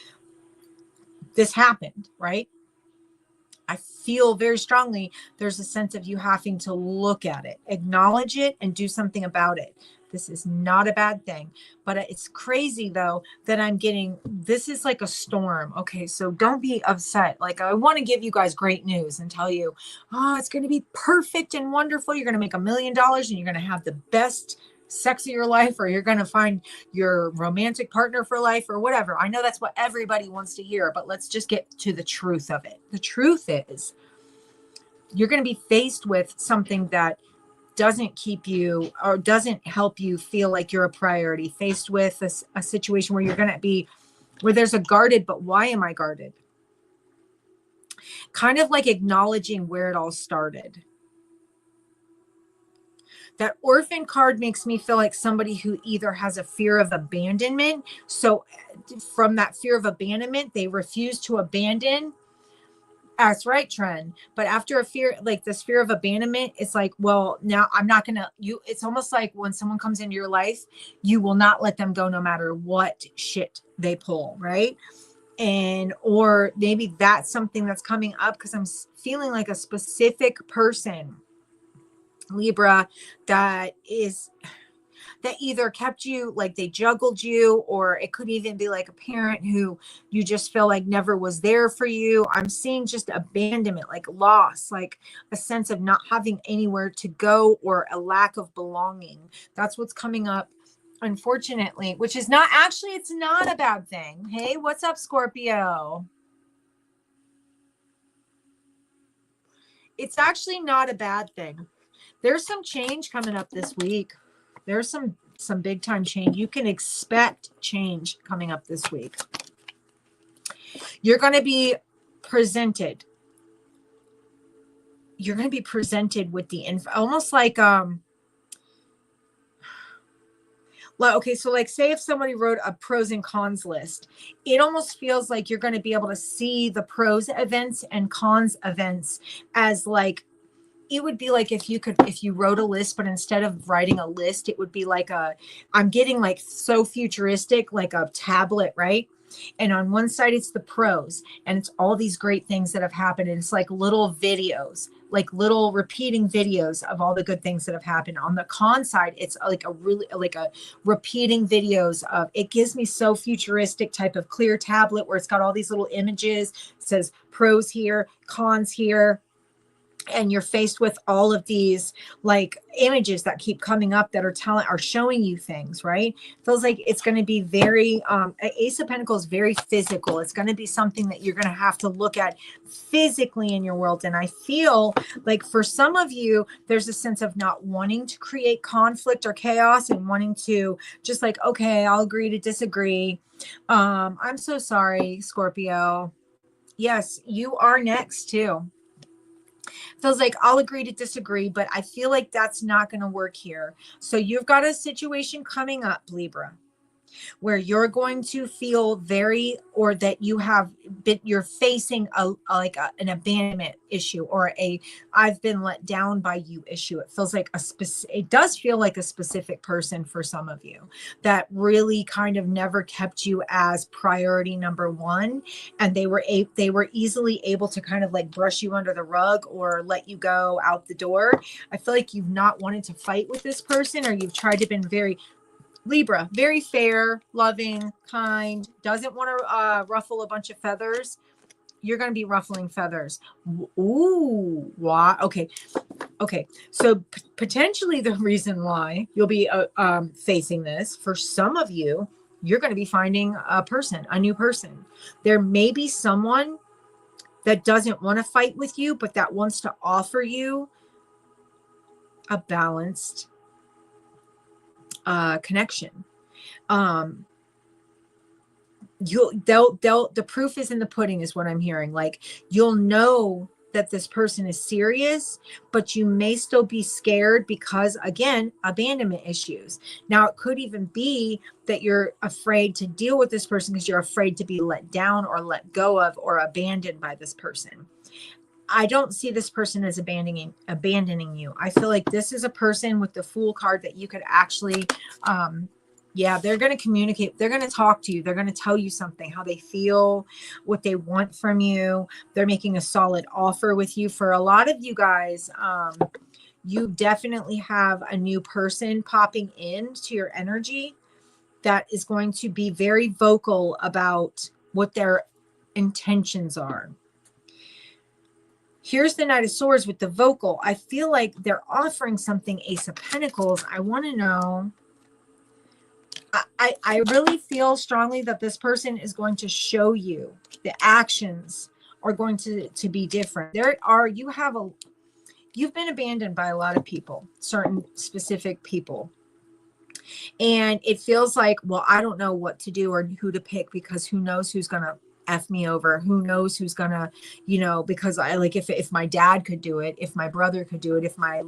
This happened, right? I feel very strongly there's a sense of you having to look at it, acknowledge it, and do something about it. This is not a bad thing, but it's crazy though that I'm getting, this is like a storm. Okay, so don't be upset. Like, I want to give you guys great news and tell you, oh, it's going to be perfect and wonderful. You're going to make $1 million and you're going to have the best sex of your life, or you're going to find your romantic partner for life, or whatever. I know that's what everybody wants to hear, but let's just get to the truth of it. The truth is you're going to be faced with something that doesn't keep you or doesn't help you feel like you're a priority, faced with a situation where you're going to be, where there's a guarded, but why am I guarded? Kind of like acknowledging where it all started. That orphan card makes me feel like somebody who either has a fear of abandonment. So from that fear of abandonment, they refuse to abandon. That's right, Trent. But after a fear, like this fear of abandonment, it's like, well, now I'm not going to, it's almost like when someone comes into your life, you will not let them go no matter what shit they pull, right? And, or maybe that's something that's coming up because I'm feeling like a specific person, Libra, that either kept you, like they juggled you, or it could even be like a parent who you just feel like never was there for you. I'm seeing just abandonment, like loss, like a sense of not having anywhere to go, or a lack of belonging. That's what's coming up, unfortunately, which is not actually, it's not a bad thing. Hey, what's up, Scorpio? It's actually not a bad thing. There's some change coming up this week. There's some big time change. You can expect change coming up this week. You're going to be presented. You're going to be presented with the info, almost like, okay, so like say if somebody wrote a pros and cons list, it almost feels like you're going to be able to see the pros events and cons events as like, it would be like if you wrote a list, but instead of writing a list, it would be like I'm getting like so futuristic, like a tablet, right? And on one side, it's the pros, and it's all these great things that have happened. And it's like little videos, like little repeating videos of all the good things that have happened. On the con side, it's like a really like a repeating videos of, it gives me so futuristic type of clear tablet where it's got all these little images. It says pros here, cons here. And you're faced with all of these like images that keep coming up that are showing you things, right? Feels like it's going to be very, Ace of Pentacles, very physical. It's going to be something that you're going to have to look at physically in your world. And I feel like for some of you, there's a sense of not wanting to create conflict or chaos and wanting to just like, okay, I'll agree to disagree. I'm so sorry, Scorpio. Yes, you are next too. Feels like I'll agree to disagree, but I feel like that's not going to work here. So you've got a situation coming up, Libra, where you're going to feel or that you're facing an abandonment issue or I've been let down by you issue. It feels like it does feel like a specific person for some of you that really kind of never kept you as priority number one. And they were easily able to kind of like brush you under the rug or let you go out the door. I feel like you've not wanted to fight with this person, or you've tried to be Libra, very fair, loving, kind, doesn't want to ruffle a bunch of feathers. You're going to be ruffling feathers. Ooh, why? Okay. So potentially the reason why you'll be facing this, for some of you, you're going to be finding a new person. There may be someone that doesn't want to fight with you, but that wants to offer you a balanced connection. The proof is in the pudding is what I'm hearing. Like, you'll know that this person is serious, but you may still be scared because, again, abandonment issues. Now, it could even be that you're afraid to deal with this person because you're afraid to be let down or let go of or abandoned by this person. I don't see this person as abandoning you. I feel like this is a person with the Fool card that you could actually, they're going to communicate. They're going to talk to you. They're going to tell you something, how they feel, what they want from you. They're making a solid offer with you. For a lot of you guys, you definitely have a new person popping into your energy that is going to be very vocal about what their intentions are. Here's the Knight of Swords with the vocal. I feel like they're offering something, Ace of Pentacles. I want to know. I really feel strongly that this person is going to show you the actions are going to be different. You've been abandoned by a lot of people, certain specific people. And it feels like, well, I don't know what to do or who to pick, because who knows who's going to F me over, who knows who's gonna, because I like, if my dad could do it, if my brother could do it, if my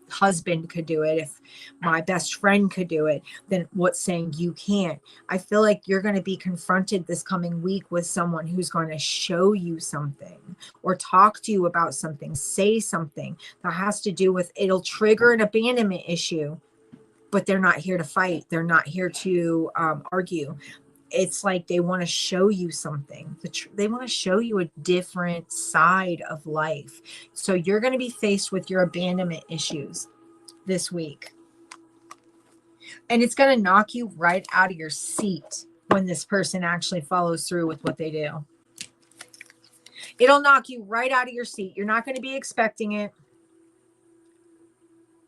husband could do it, if my best friend could do it, then what's saying you can't? I feel like you're going to be confronted this coming week with someone who's going to show you something or talk to you about something, say something that has to do with, it'll trigger an abandonment issue, but they're not here to fight. They're not here to argue. It's like they want to show you something. They want to show you a different side of life. So you're going to be faced with your abandonment issues this week. And it's going to knock you right out of your seat when this person actually follows through with what they do. It'll knock you right out of your seat. You're not going to be expecting it,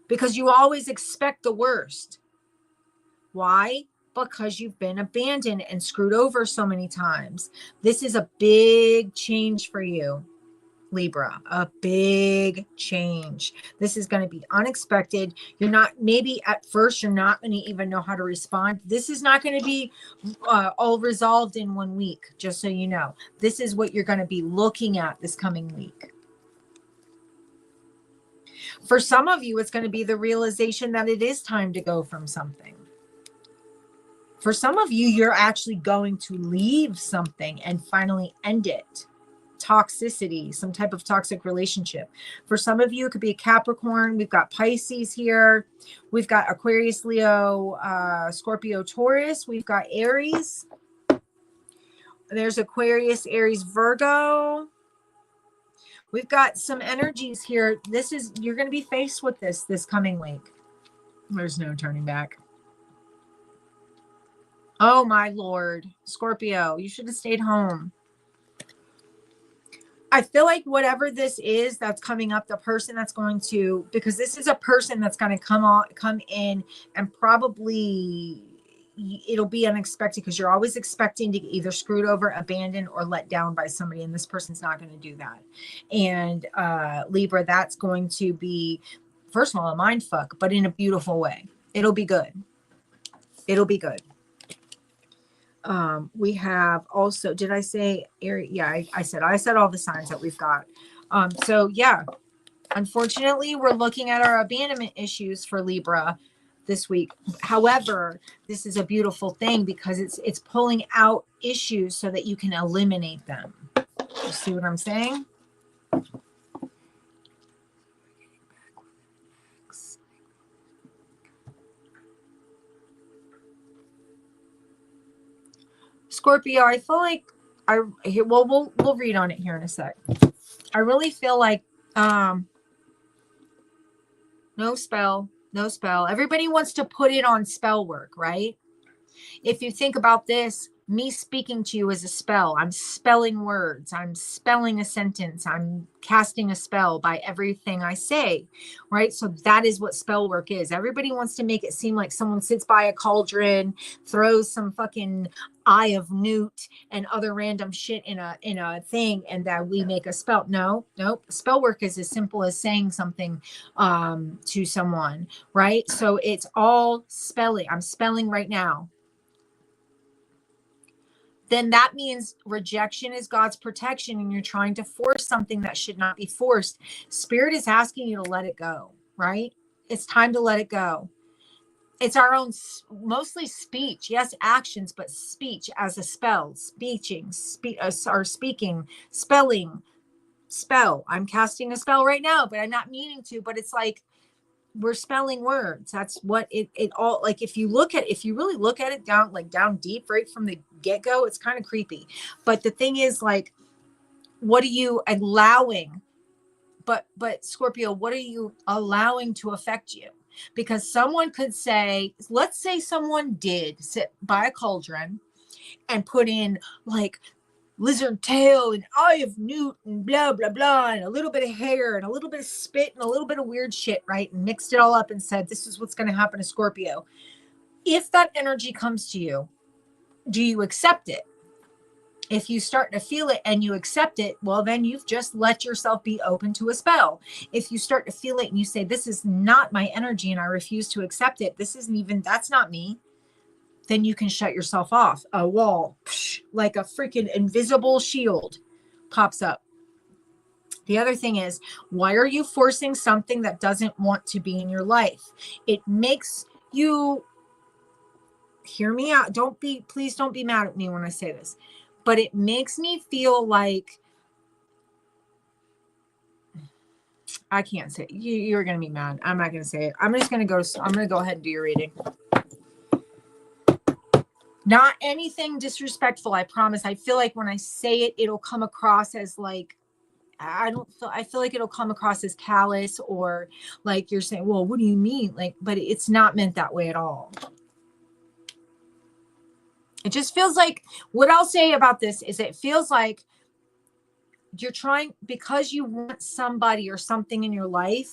because you always expect the worst. Why? Because you've been abandoned and screwed over so many times. This is a big change for you, Libra, a big change. This is going to be unexpected. Maybe at first you're not going to even know how to respond. This is not going to be all resolved in 1 week, just so you know. This is what you're going to be looking at this coming week. For some of you, it's going to be the realization that it is time to go from something. For some of you, you're actually going to leave something and finally end it. Toxicity, some type of toxic relationship. For some of you, it could be a Capricorn. We've got Pisces here. We've got Aquarius, Leo, Scorpio, Taurus. We've got Aries. There's Aquarius, Aries, Virgo. We've got some energies here. You're going to be faced with this coming week. There's no turning back. Oh my Lord. Scorpio, you should have stayed home. I feel like whatever this is that's coming up, the person that's going to, because this is a person that's going to come in and probably it'll be unexpected, because you're always expecting to get either screwed over, abandoned, or let down by somebody, and this person's not going to do that. And Libra, that's going to be, first of all, a mind fuck, but in a beautiful way. It'll be good. It'll be good. We have also, did I say Aries? Yeah, I said all the signs that we've got. So yeah, unfortunately, we're looking at our abandonment issues for Libra this week. However, this is a beautiful thing because it's pulling out issues so that you can eliminate them. You see what I'm saying? Scorpio, I feel like we'll read on it here in a sec. I really feel like no spell. Everybody wants to put it on spell work, right? If you think about this, me speaking to you is a spell. I'm spelling words. I'm spelling a sentence. I'm casting a spell by everything I say, right? So that is what spell work is. Everybody wants to make it seem like someone sits by a cauldron, throws some fucking eye of newt and other random shit in a thing, and that we make a spell. Nope. Spell work is as simple as saying something to someone, right? So it's all spelling. I'm spelling right now. Then that means rejection is God's protection, and you're trying to force something that should not be forced. Spirit is asking you to let it go, right? It's time to let it go. It's our own, mostly speech. Yes, actions, but speech as a spell. Speaking, spelling, spell. I'm casting a spell right now, but I'm not meaning to, but it's like, we're spelling words. That's what it all, like, if you really look at it down deep right from the get-go, it's kind of creepy. But the thing is, like, what are you allowing? But Scorpio, what are you allowing to affect you? Because someone could say, let's say someone did sit by a cauldron and put in like lizard tail and eye of newt and blah blah blah and a little bit of hair and a little bit of spit and a little bit of weird shit, right? And mixed it all up and said, this is what's going to happen to Scorpio. If that energy comes to you, do you accept it? If you start to feel it and you accept it, well, then you've just let yourself be open to a spell. If you start to feel it and you say, this is not my energy and I refuse to accept it, that's not me, then you can shut yourself off. A wall, like a freaking invisible shield, pops up. The other thing is, why are you forcing something that doesn't want to be in your life? It makes you, hear me out. Please don't be mad at me when I say this, but it makes me feel like, I can't say it. You're going to be mad. I'm not going to say it. I'm going to go ahead and do your reading. Not anything disrespectful, I promise. I feel like when I say it, it'll come across as like, I feel like it'll come across as callous, or like you're saying, well, what do you mean? Like, but it's not meant that way at all. It just feels like, what I'll say about this is, it feels like you're trying, because you want somebody or something in your life,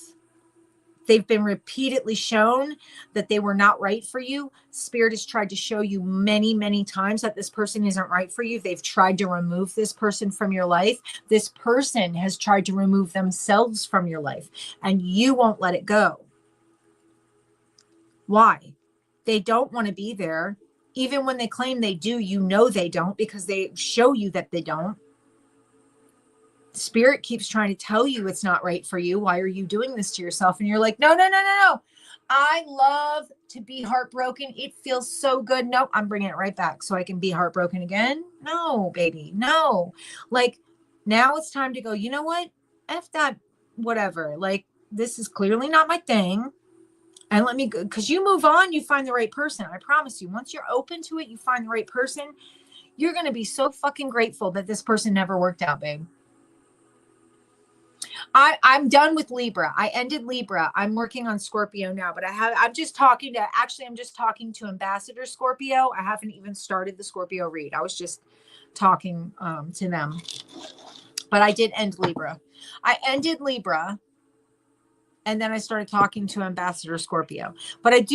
they've been repeatedly shown that they were not right for you. Spirit has tried to show you many, many times that this person isn't right for you. They've tried to remove this person from your life. This person has tried to remove themselves from your life, and you won't let it go. Why? They don't want to be there. Even when they claim they do, you know they don't, because they show you that they don't. Spirit keeps trying to tell you it's not right for you. Why are you doing this to yourself? And you're like, no. I love to be heartbroken. It feels so good. No, I'm bringing it right back so I can be heartbroken again. No, baby, no. Like, now it's time to go, you know what? F that, whatever. Like, this is clearly not my thing. And let me go, because you move on, you find the right person. I promise you, once you're open to it, you find the right person. You're going to be so fucking grateful that this person never worked out, babe. I'm done with Libra. I ended Libra. I'm working on Scorpio now, but I'm just talking to Ambassador Scorpio. I haven't even started the Scorpio read. I was just talking to them, but I did end Libra. I ended Libra, and then I started talking to Ambassador Scorpio. But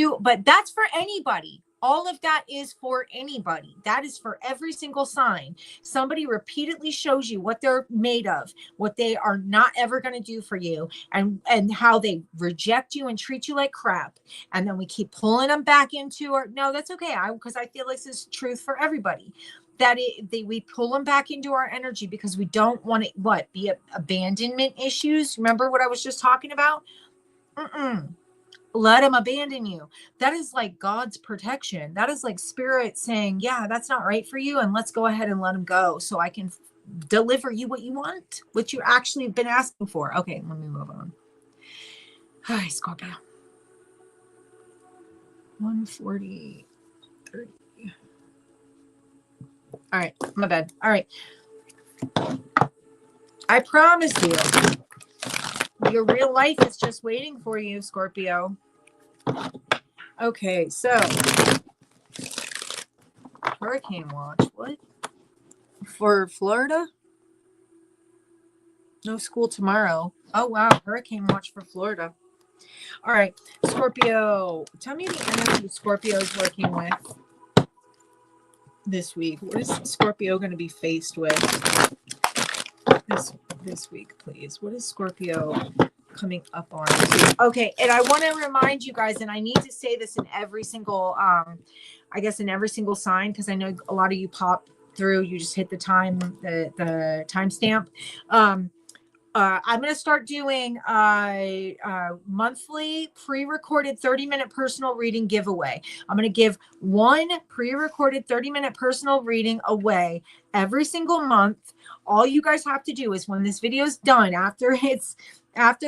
that's for anybody. All of that is for anybody. That is for every single sign. Somebody repeatedly shows you what they're made of, what they are not ever going to do for you, and how they reject you and treat you like crap. And then we keep pulling them back into, or no, that's okay. Because I feel like this is truth for everybody. We pull them back into our energy because we don't want to, be abandonment issues. Remember what I was just talking about? Let them abandon you. That is like God's protection. That is like spirit saying, yeah, that's not right for you. And let's go ahead and let them go so I can deliver you what you want, what you actually have been asking for. Okay, let me move on. Hi, Scorpio. 140, 30. All right, my bad. All right. I promise you, your real life is just waiting for you, Scorpio. Okay, so hurricane watch. What? For Florida? No school tomorrow. Oh, wow. Hurricane watch for Florida. All right, Scorpio. Tell me the energy Scorpio is working with this week. What is Scorpio going to be faced with this week, please? What is Scorpio coming up on? Okay, and I want to remind you guys, and I need to say this in every single in every single sign, because I know a lot of you pop through, you just hit the timestamp. I'm going to start doing monthly pre-recorded 30-minute personal reading giveaway. I'm going to give one pre-recorded 30-minute personal reading away every single month. All you guys have to do is, when this video is done, after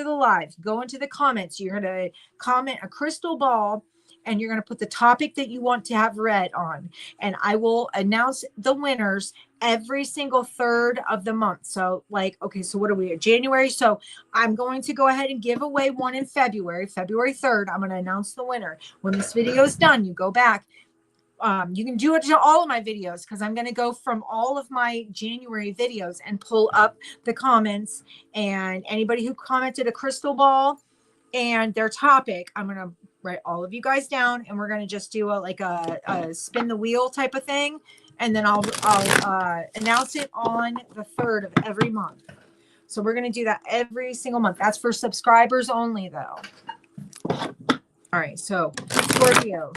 the live, go into the comments. You're going to comment a crystal ball, and you're going to put the topic that you want to have read on. And I will announce the winners every single third of the month. So okay, so what are we at? January. So I'm going to go ahead and give away one in February 3rd. I'm going to announce the winner. When this video is done, you go back. You can do it to all of my videos, because I'm going to go from all of my January videos and pull up the comments, and anybody who commented a crystal ball and their topic, I'm going to write all of you guys down, and we're going to just do a spin the wheel type of thing. And then I'll announce it on the 3rd of every month. So we're going to do that every single month. That's for subscribers only, though. All right. So Scorpio.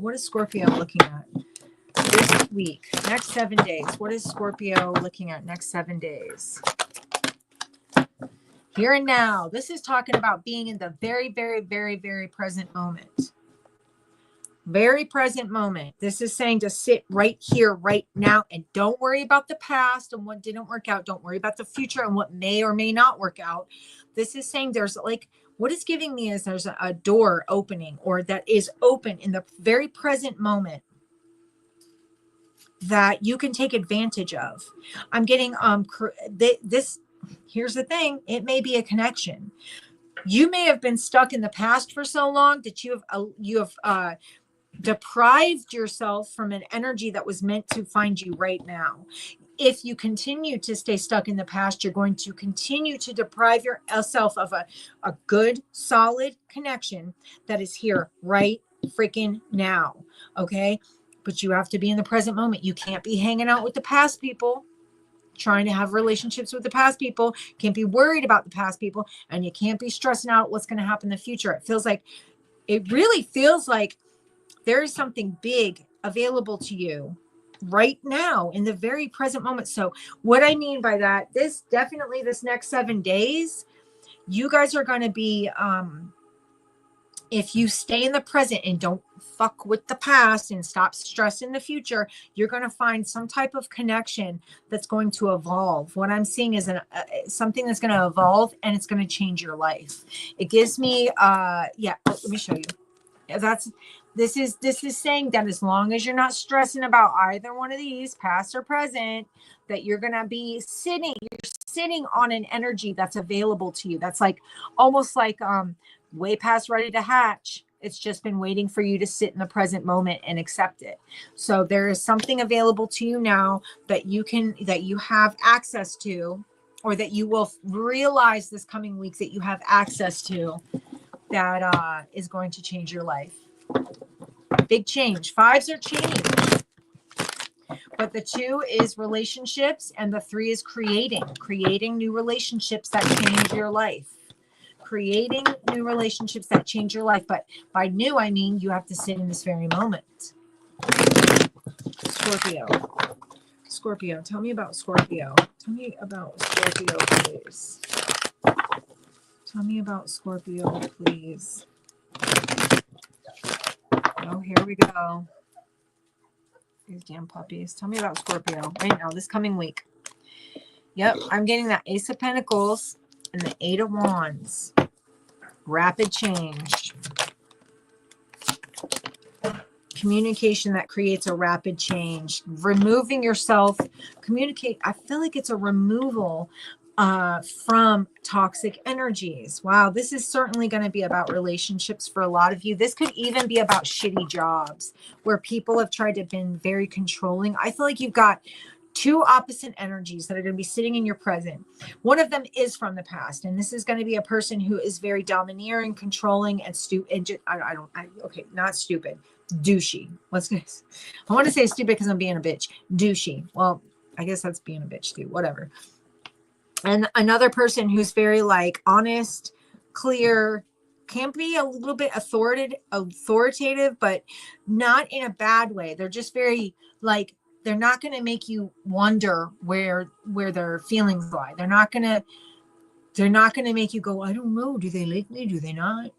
What is Scorpio looking at this week? Next 7 days. What is Scorpio looking at next 7 days? Here and now. This is talking about being in the very, very, very, very present moment. Very present moment. This is saying to sit right here, right now, and don't worry about the past and what didn't work out. Don't worry about the future and what may or may not work out. This is saying there's what it's giving me is there's a door opening, or that is open in the very present moment, that you can take advantage of. I'm getting this. Here's the thing. It may be a connection. You may have been stuck in the past for so long that you have deprived yourself from an energy that was meant to find you right now. If you continue to stay stuck in the past, you're going to continue to deprive yourself of a good, solid connection that is here right freaking now. Okay. But you have to be in the present moment. You can't be hanging out with the past people, trying to have relationships with the past people. Can't be worried about the past people, and you can't be stressing out what's going to happen in the future. It really feels like there is something big available to you right now in the very present moment. So what I mean by that, this next 7 days, you guys are going to be, if you stay in the present and don't fuck with the past and stop stressing the future, you're going to find some type of connection that's going to evolve. What I'm seeing is something that's going to evolve, and it's going to change your life. It gives me, let me show you. This is saying that as long as you're not stressing about either one of these, past or present, that you're going to be sitting on an energy that's available to you. That's like almost like way past ready to hatch. It's just been waiting for you to sit in the present moment and accept it. So there is something available to you now that you have access to, or that you will realize this coming week that you have access to, that is going to change your life. Big change. 5s are change. But the 2 is relationships, and the 3 is creating new relationships that change your life. Creating new relationships that change your life. But by new, I mean you have to sit in this very moment. Scorpio, tell me about Scorpio. Tell me about Scorpio, please. Tell me about Scorpio, please. Oh, here we go. These damn puppies. Tell me about Scorpio right now, this coming week. Yep, I'm getting that Ace of Pentacles and the 8 of Wands. Rapid change. Communication that creates a rapid change. Removing yourself. Communicate. I feel like it's a removal from toxic energies. Wow, this is certainly going to be about relationships for a lot of you. This could even be about shitty jobs where people have tried to been very controlling. I feel like you've got 2 opposite energies that are going to be sitting in your present. One of them is from the past, and this is going to be a person who is very domineering, controlling, and not stupid, douchey. I want to say stupid because I'm being a bitch. Douchey. Well, I guess that's being a bitch too. Whatever. And another person who's very like honest, clear, can be a little bit authoritative, but not in a bad way. They're just very like, they're not going to make you wonder where their feelings lie. They're not going to make you go, I don't know. Do they like me? Do they not?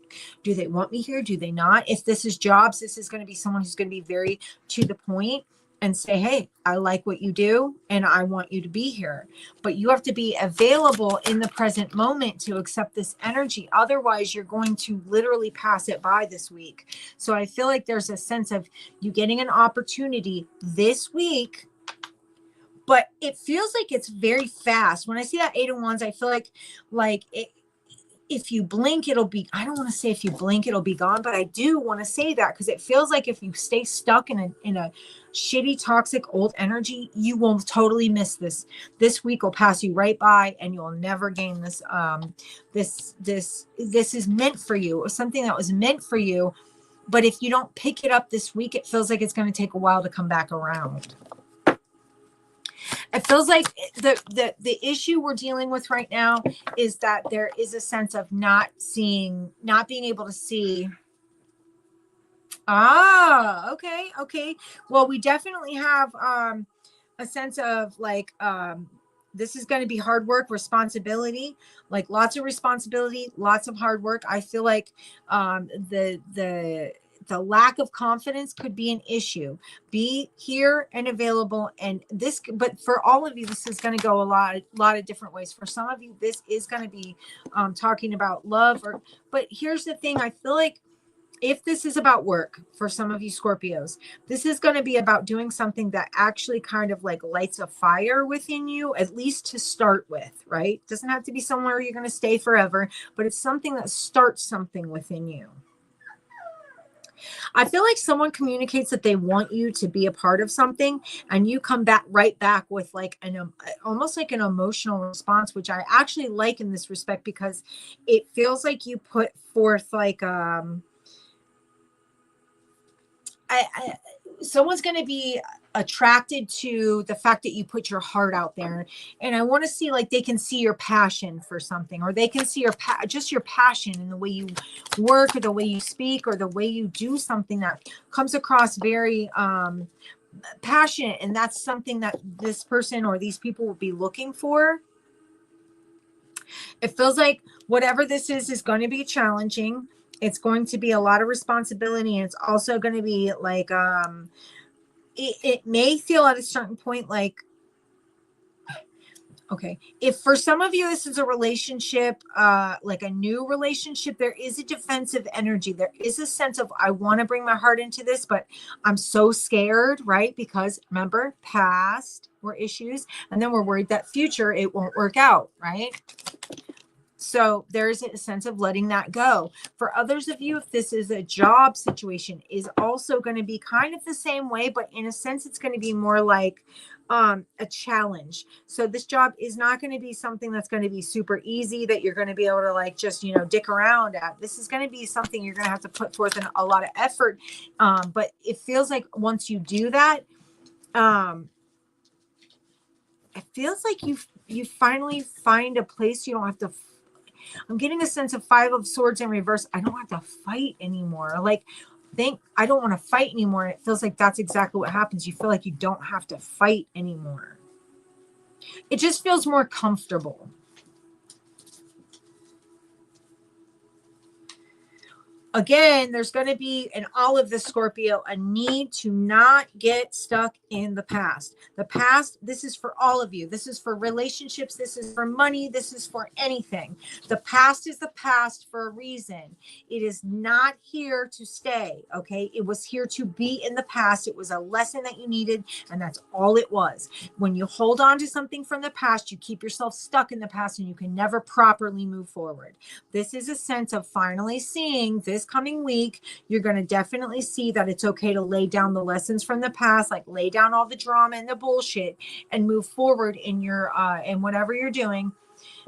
Do they want me here? Do they not? If this is jobs, this is going to be someone who's going to be very to the point and say, hey, I like what you do and I want you to be here. But you have to be available in the present moment to accept this energy. Otherwise, you're going to literally pass it by this week. So I feel like there's a sense of you getting an opportunity this week, but it feels like it's very fast. When I see that 8 of Wands, I feel like it, if you blink, it'll be, I don't want to say if you blink, it'll be gone, but I do want to say that because it feels like if you stay stuck in a shitty, toxic, old energy, you will totally miss this. This week will pass you right by and you'll never gain this. This is meant for you. It was something that was meant for you. But if you don't pick it up this week, it feels like it's going to take a while to come back around. It feels like the issue we're dealing with right now is that there is a sense of not being able to see. Okay. Well, we definitely have a sense of like this is going to be hard work, responsibility, like lots of responsibility, lots of hard work. I feel like the lack of confidence could be an issue. Be here and available. And this, but for all of you, this is going to go a lot of different ways. For some of you, this is going to be talking about love. But here's the thing. I feel like if this is about work, for some of you Scorpios, this is going to be about doing something that actually kind of like lights a fire within you, at least to start with, right? It doesn't have to be somewhere you're going to stay forever, but it's something that starts something within you. I feel like someone communicates that they want you to be a part of something and you come back right back with like almost like an emotional response, which I actually like in this respect because it feels like you put forth like someone's going to be attracted to the fact that you put your heart out there. And I want to see like they can see your passion for something, or they can see your just your passion in the way you work or the way you speak or the way you do something that comes across very passionate. And that's something that this person or these people will be looking for. It feels like whatever this is going to be challenging. It's going to be a lot of responsibility. And it's also going to be like, it may feel at a certain point like Okay. If for some of you this is a relationship, like a new relationship, there is a defensive energy. There is a sense of, I want to bring my heart into this, but I'm so scared, right? Because remember, past were issues, and then we're worried that future it won't work out, right? So there's a sense of letting that go. For others of you, if this is a job situation, is also going to be kind of the same way, but in a sense, it's going to be more like a challenge. So this job is not going to be something that's going to be super easy that you're going to be able to like just, you know, dick around at. This is going to be something you're going to have to put forth in a lot of effort. But it feels like once you do that, it feels like you finally find a place you don't have to. I'm getting a sense of 5 of Swords in reverse. I don't have to fight anymore. Like, I don't want to fight anymore. It feels like that's exactly what happens. You feel like you don't have to fight anymore. It just feels more comfortable. Again, there's going to be in all of this, Scorpio, a need to not get stuck in the past. The past, this is for all of you. This is for relationships. This is for money. This is for anything. The past is the past for a reason. It is not here to stay, okay? It was here to be in the past. It was a lesson that you needed, and that's all it was. When you hold on to something from the past, you keep yourself stuck in the past, and you can never properly move forward. This is a sense of finally seeing this coming week. You're going to definitely see that it's okay to lay down the lessons from the past, like lay down all the drama and the bullshit and move forward in your in whatever you're doing.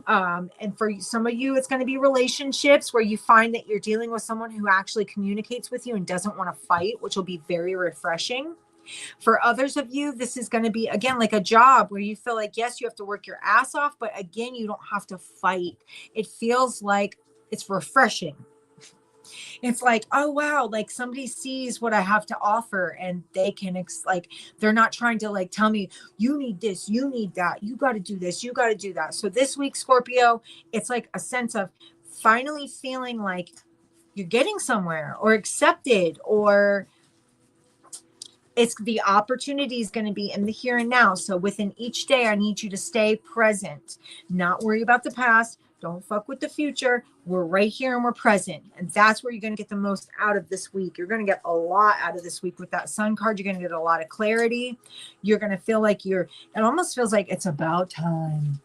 And for some of you, it's going to be relationships where you find that you're dealing with someone who actually communicates with you and doesn't want to fight, which will be very refreshing. For others of you, this is going to be, again, like a job where you feel like, yes, you have to work your ass off, but again, you don't have to fight. It feels like it's refreshing. It's like, oh, wow, like somebody sees what I have to offer and they can, like, they're not trying to like tell me, you need this, you need that, you got to do this, you got to do that. So this week, Scorpio, it's like a sense of finally feeling like you're getting somewhere or accepted, or it's the opportunity is going to be in the here and now. So within each day, I need you to stay present, not worry about the past. Don't fuck with the future. We're right here and we're present. And that's where you're going to get the most out of this week. You're going to get a lot out of this week with that Sun card. You're going to get a lot of clarity. You're going to feel like it almost feels like it's about time.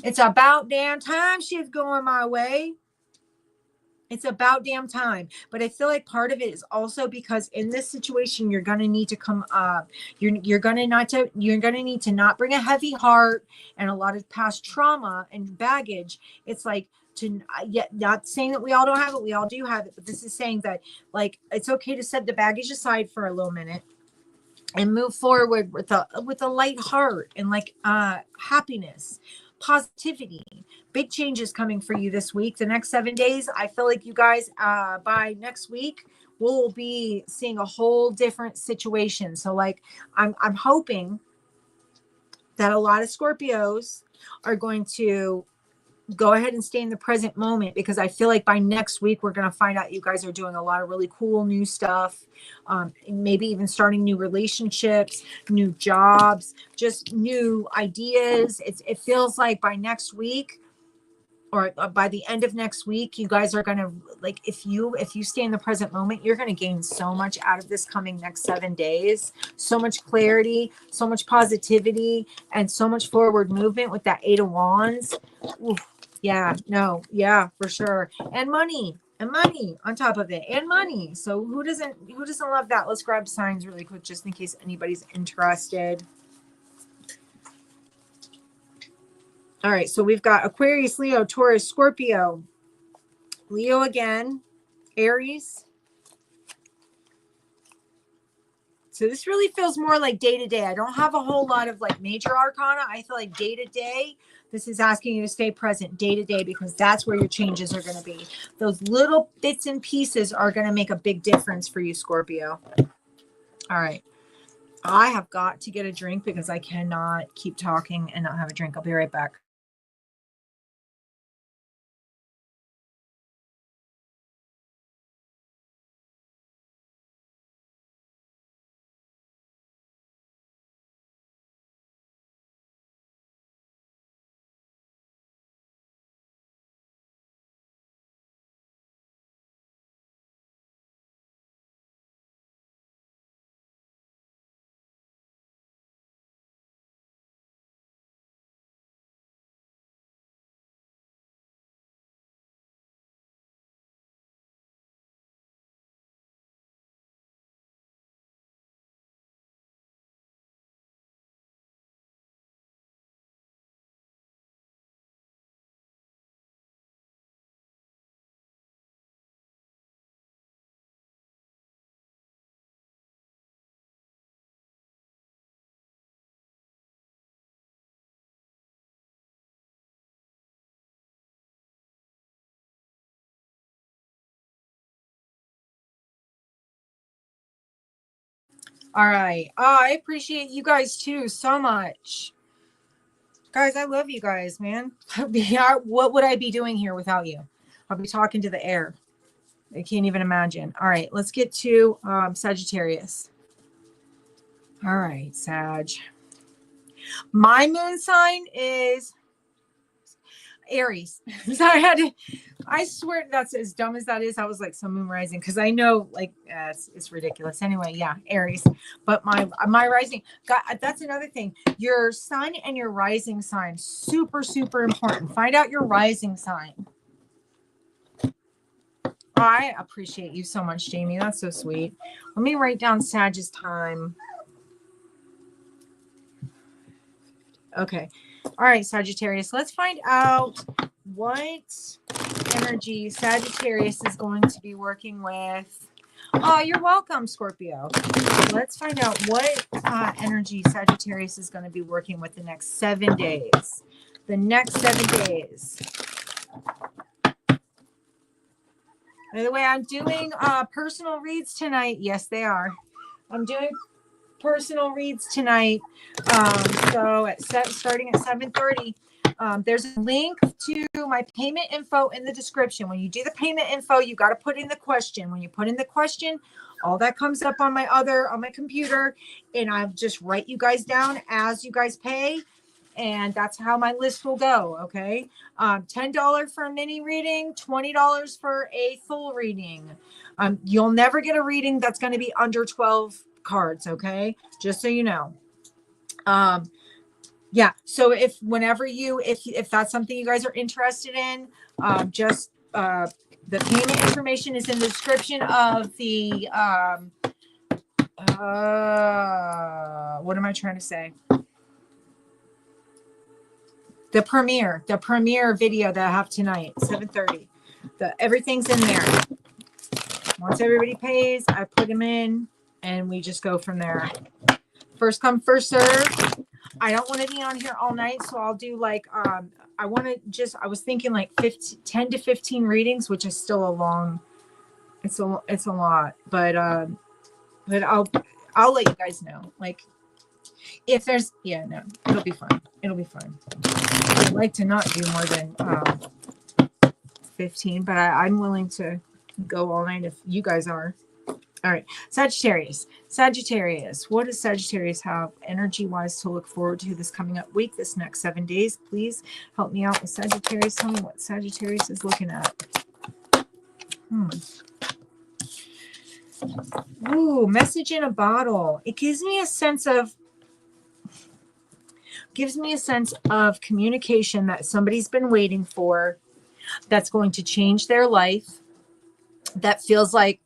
It's about damn time shit's going my way. It's about damn time. But I feel like part of it is also because in this situation, you're going to need to come up. You're going to need to not bring a heavy heart and a lot of past trauma and baggage. It's like yet not saying that we all don't have it. We all do have it. But this is saying that like, it's okay to set the baggage aside for a little minute and move forward with a light heart and like happiness, positivity. Big changes coming for you this week. The next 7 days, I feel like you guys by next week we'll be seeing a whole different situation. So like I'm hoping that a lot of Scorpios are going to go ahead and stay in the present moment, because I feel like by next week we're going to find out you guys are doing a lot of really cool new stuff, maybe even starting new relationships, new jobs, just new ideas. It feels like by next week or by the end of next week, you guys are going to, like, if you stay in the present moment, you're going to gain so much out of this coming next 7 days, so much clarity, so much positivity, and so much forward movement with that 8 of Wands. Oof. Yeah, no, yeah, for sure. And money on top of it, and money. So who doesn't love that? Let's grab signs really quick just in case anybody's interested. All right, so we've got Aquarius, Leo, Taurus, Scorpio, Leo again, Aries. So this really feels more like day to day. I don't have a whole lot of like major arcana. I feel like day to day, this is asking you to stay present day to day, because that's where your changes are going to be. Those little bits and pieces are going to make a big difference for you, Scorpio. All right. I have got to get a drink because I cannot keep talking and not have a drink. I'll be right back. All right. Oh, I appreciate you guys too so much. Guys, I love you guys, man. What would I be doing here without you? I'll be talking to the air. I can't even imagine. All right, let's get to Sagittarius. All right, Sag. My moon sign is Aries. So I swear that's as dumb as that is. I was like, so moon rising, because I know like it's ridiculous. Anyway, yeah, Aries. But my rising, God, that's another thing. Your sun and your rising sign, super, super important. Find out your rising sign. I appreciate you so much, Jamie. That's so sweet. Let me write down Sag's time. Okay. All right, Sagittarius. Let's find out what energy Sagittarius is going to be working with. Oh, you're welcome, Scorpio. Let's find out what energy Sagittarius is going to be working with the next 7 days. The next 7 days. By the way, I'm doing personal reads tonight. Yes, they are. I'm doing personal reads tonight. So starting at 7:30. There's a link to my payment info in the description. When you do the payment info, you got to put in the question. When you put in the question, all that comes up on my computer, and I'll just write you guys down as you guys pay. And that's how my list will go. Okay. $10 for a mini reading, $20 for a full reading. You'll never get a reading that's going to be under 12 cards. Okay. Just so you know. Yeah. So if that's something you guys are interested in, the payment information is in the description of the, what am I trying to say? The premiere video that I have tonight, 7:30. Everything's in there. Once everybody pays, I put them in, and we just go from there. First come, first serve. I don't want to be on here all night, so I'll do like I was thinking like 10 to 15 readings, which is still a long. It's a lot, but I'll let you guys know. Like if there's it'll be fine. It'll be fine. I'd like to not do more than 15, but I'm willing to go all night if you guys are. All right, Sagittarius. What does Sagittarius have energy-wise to look forward to this coming up week, this next 7 days? Please help me out with Sagittarius. Tell me what Sagittarius is looking at. Ooh, message in a bottle. It gives me a sense of communication that somebody's been waiting for, that's going to change their life, that feels like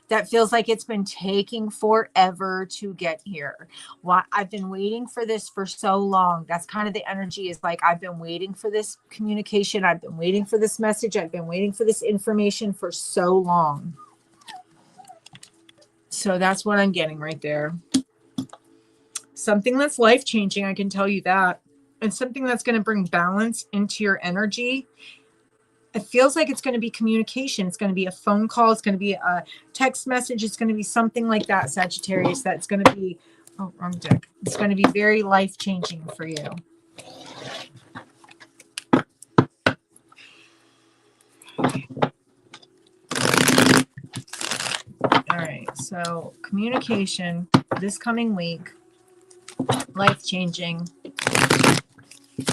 it's been taking forever to get here. Why I've been waiting for this for so long. That's kind of the energy, is like, I've been waiting for this communication. I've been waiting for this message. I've been waiting for this information for so long. So that's what I'm getting right there. Something that's life-changing, I can tell you that. And something that's going to bring balance into your energy. It feels like it's going to be communication. It's going to be a phone call. It's going to be a text message. It's going to be something like that, Sagittarius. That's going to be, oh, wrong deck. It's going to be very life-changing for you. All right. So communication this coming week, life-changing.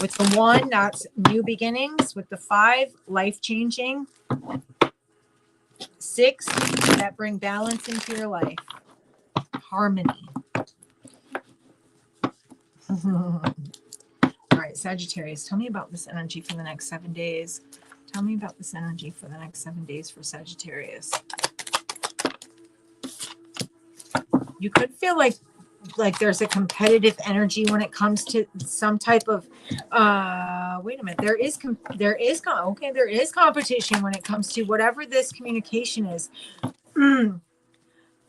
With the 1, that's new beginnings. With the 5, life-changing. 6, that bring balance into your life. Harmony. All right, Sagittarius, tell me about this energy for the next 7 days. Tell me about this energy for the next 7 days for Sagittarius. You could feel like there's a competitive energy when it comes to some type of wait a minute, there is competition when it comes to whatever this communication is.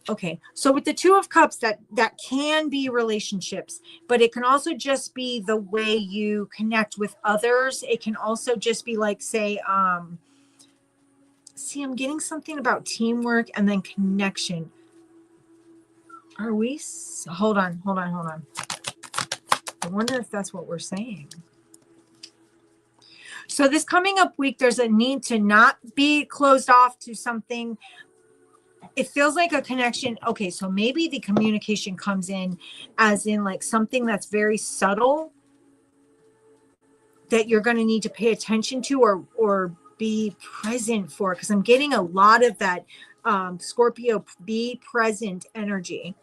Okay, so with the 2 of Cups, that can be relationships, but it can also just be the way you connect with others. It can also just be like, say, see, I'm getting something about teamwork and then connection. Are we? Hold on. I wonder if that's what we're saying. So this coming up week, there's a need to not be closed off to something. It feels like a connection. Okay, so maybe the communication comes in as in like something that's very subtle that you're going to need to pay attention to or be present for, because I'm getting a lot of that Scorpio be present energy.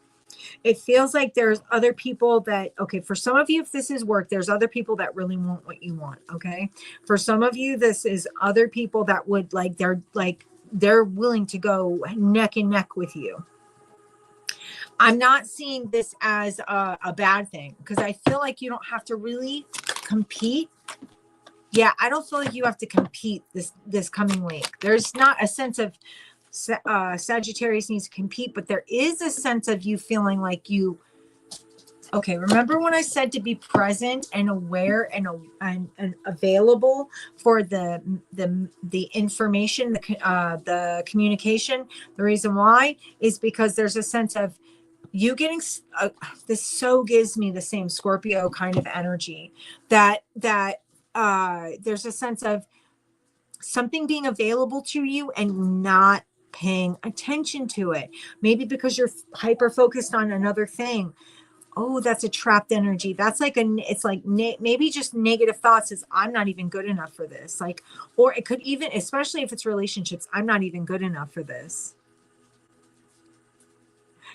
It feels like there's other people that, okay, for some of you, if this is work, there's other people that really want what you want. Okay. For some of you, this is other people that would they're willing to go neck and neck with you. I'm not seeing this as a bad thing, because I feel like you don't have to really compete. Yeah. I don't feel like you have to compete this coming week. There's not a sense of Sagittarius needs to compete, but there is a sense of you feeling like you, okay, remember when I said to be present and aware and available for the information, the communication. The reason why is because there's a sense of you getting this so gives me the same Scorpio kind of energy that there's a sense of something being available to you and not paying attention to it. Maybe because you're hyper focused on another thing. Oh, that's a trapped energy. That's like it's like maybe just negative thoughts is I'm not even good enough for this. Like, or it could even, especially if it's relationships, I'm not even good enough for this.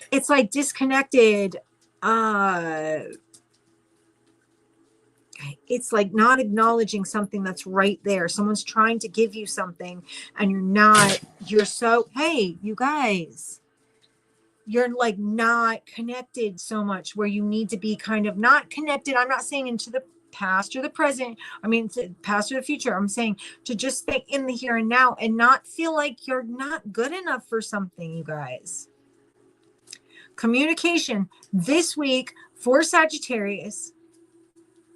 It's like disconnected. It's like not acknowledging something that's right there. Someone's trying to give you something and you're so, hey, you guys, you're like not connected so much where you need to be kind of not connected. I'm not saying into the past or the present. I mean, to past or the future. I'm saying to just stay in the here and now and not feel like you're not good enough for something, you guys. Communication this week for Sagittarius,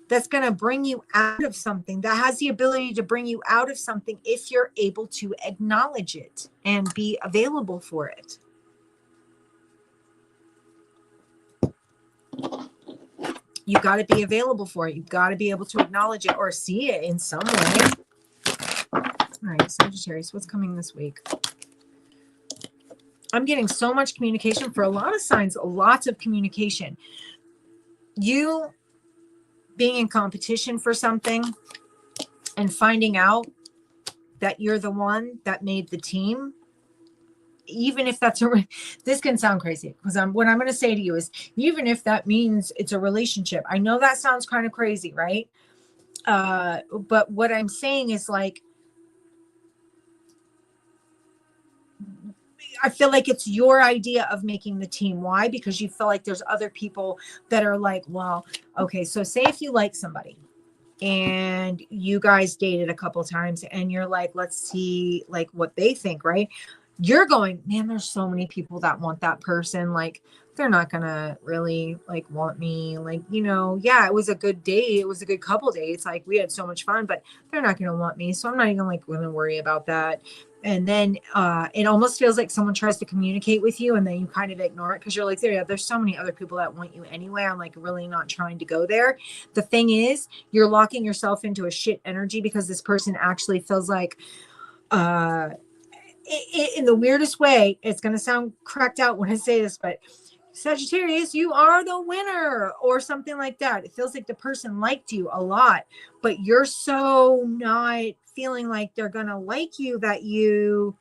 that's going to bring you out of something, that has the ability to bring you out of something if you're able to acknowledge it and be available for it. You've got to be available for it. You've got to be able to acknowledge it or see it in some way. All right, Sagittarius, what's coming this week? I'm getting so much communication for a lot of signs, lots of communication. You being in competition for something and finding out that you're the one that made the team, even if that's this can sound crazy, because what I'm going to say to you is, even if that means it's a relationship, I know that sounds kind of crazy, right? But what I'm saying is like, I feel like it's your idea of making the team. Why? Because you feel like there's other people that are like, well, okay, so say if you like somebody and you guys dated a couple times and you're like, let's see like what they think, right? You're going, man, there's so many people that want that person. Like, they're not gonna really like want me. Like, you know, yeah, it was a good date. It was a good couple dates. Like, we had so much fun, but they're not gonna want me. So I'm not even like gonna worry about that. And then it almost feels like someone tries to communicate with you and then you kind of ignore it because you're like, there's so many other people that want you anyway. I'm like really not trying to go there. The thing is, you're locking yourself into a shit energy because this person actually feels like in the weirdest way, it's going to sound cracked out when I say this, but Sagittarius, you are the winner or something like that. It feels like the person liked you a lot, but you're so not feeling like they're going to like you that you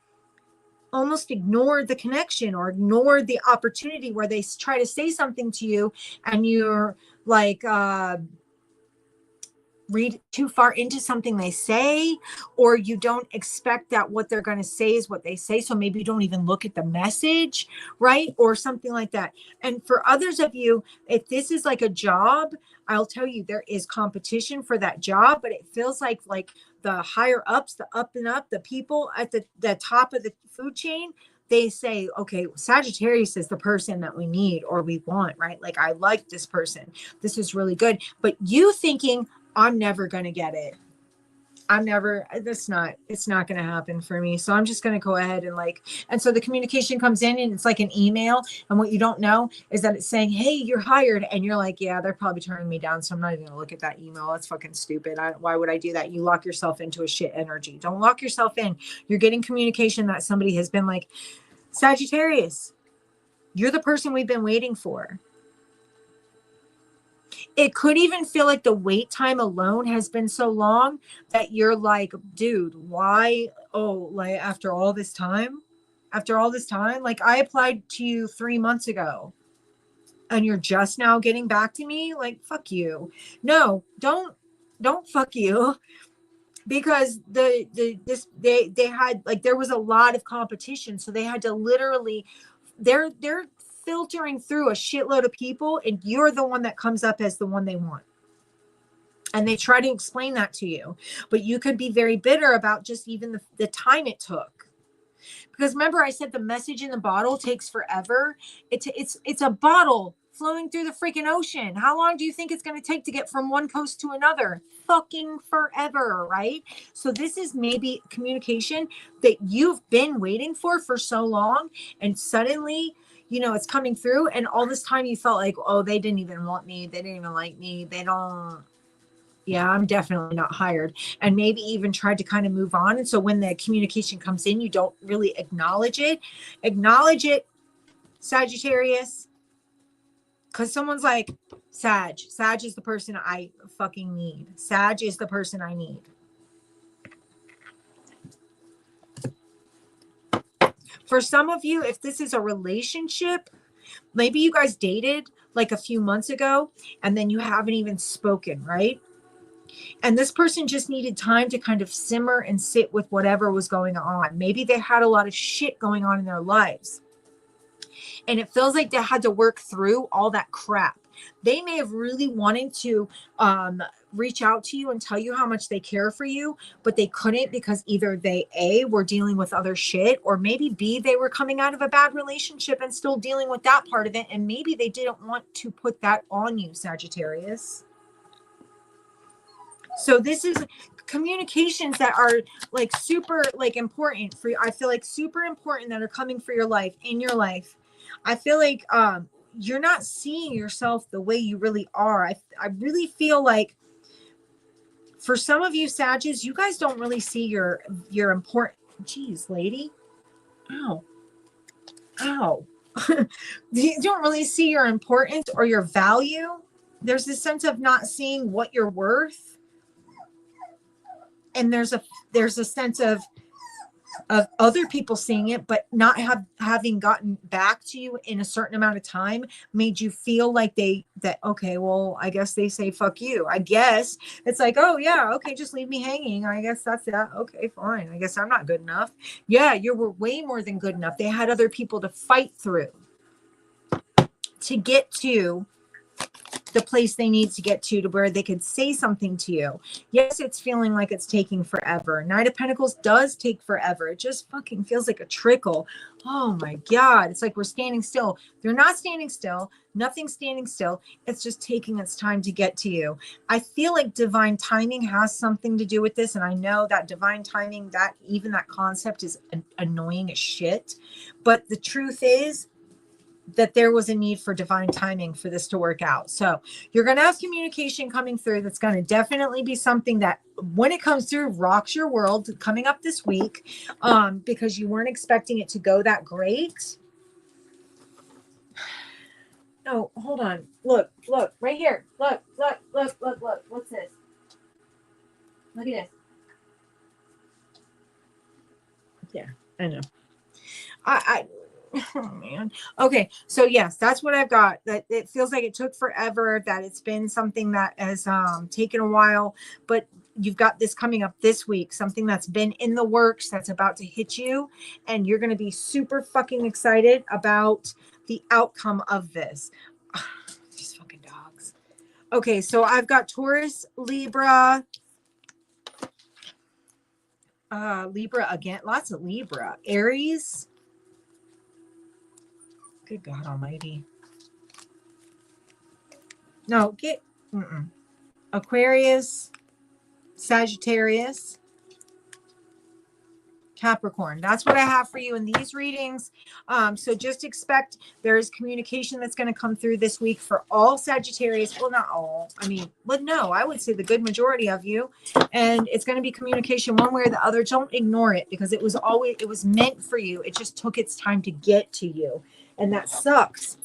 almost ignored the connection or ignored the opportunity where they try to say something to you and you're like, read too far into something they say, or you don't expect that what they're going to say is what they say. So maybe you don't even look at the message, right? Or something like that. And for others of you, if this is like a job, I'll tell you, there is competition for that job, but it feels like the higher ups, the up and up, the people at the top of the food chain, they say, okay, Sagittarius is the person that we need or we want, right? Like, I like this person. This is really good. But you thinking, I'm never going to get it. it's not going to happen for me. So I'm just going to go ahead and and so the communication comes in and it's like an email. And what you don't know is that it's saying, hey, you're hired. And you're like, yeah, they're probably turning me down. So I'm not even going to look at that email. That's fucking stupid. Why would I do that? You lock yourself into a shit energy. Don't lock yourself in. You're getting communication that somebody has been like, Sagittarius, you're the person we've been waiting for. It could even feel like the wait time alone has been so long that you're like, dude, why? Oh, like after all this time, like I applied to you 3 months ago and you're just now getting back to me. Like, fuck you. No, don't fuck you. Because they had like, there was a lot of competition. So they had to literally, they're filtering through a shitload of people, and you're the one that comes up as the one they want. And they try to explain that to you, but you could be very bitter about just even the time it took. Because remember, I said the message in the bottle takes forever. It's a bottle flowing through the freaking ocean. How long do you think it's going to take to get from one coast to another? Fucking forever, right? So this is maybe communication that you've been waiting for so long, and suddenly, you know, it's coming through, and all this time you felt like, oh, they didn't even want me. They didn't even like me. Yeah, I'm definitely not hired. And maybe even tried to kind of move on. And so when the communication comes in, you don't really acknowledge it. Acknowledge it, Sagittarius. Because someone's like, Sag is the person I fucking need. Sag is the person I need. For some of you, if this is a relationship, maybe you guys dated like a few months ago and then you haven't even spoken, right? And this person just needed time to kind of simmer and sit with whatever was going on. Maybe they had a lot of shit going on in their lives. And it feels like they had to work through all that crap. They may have really wanted to reach out to you and tell you how much they care for you, but they couldn't because either they, A, were dealing with other shit, or maybe B, they were coming out of a bad relationship and still dealing with that part of it. And maybe they didn't want to put that on you, Sagittarius. So this is communications that are like super like important for you. I feel like super important that are coming for your life, in your life. I feel like you're not seeing yourself the way you really are. I really feel like for some of you Sagittarius, you guys don't really see your important. Jeez, lady. Ow. You don't really see your importance or your value. There's this sense of not seeing what you're worth. And there's a sense of other people seeing it, but not having gotten back to you in a certain amount of time made you feel like okay, well, I guess they say fuck you. I guess it's like, oh yeah, okay, just leave me hanging. I guess that's that. Okay, fine. I guess I'm not good enough. Yeah, you were way more than good enough. They had other people to fight through to get to the place they need to get to where they could say something to you. Yes, it's feeling like it's taking forever. Knight of Pentacles does take forever. It just fucking feels like a trickle. Oh my God. It's like we're standing still. They're not standing still. Nothing's standing still. It's just taking its time to get to you. I feel like divine timing has something to do with this. And I know that divine timing, that even that concept is annoying as shit. But the truth is, that there was a need for divine timing for this to work out. So you're going to have communication coming through that's going to definitely be something that when it comes through rocks your world coming up this week, because you weren't expecting it to go that great. No, hold on. Look right here. Look. What's this? Look at this. Yeah, I know. Oh man. Okay. So yes, that's what I've got. That it feels like it took forever, that it's been something that has taken a while, but you've got this coming up this week, something that's been in the works that's about to hit you, and you're going to be super fucking excited about the outcome of this. These fucking dogs. Okay, so I've got Taurus, Libra again, lots of Libra, Aries. Good God Almighty. No, Aquarius, Sagittarius, Capricorn. That's what I have for you in these readings. So just expect there is communication that's going to come through this week for all Sagittarius. Well, not all. I mean, but no, I would say the good majority of you. And it's going to be communication one way or the other. Don't ignore it because it was meant for you. It just took its time to get to you. And that sucks.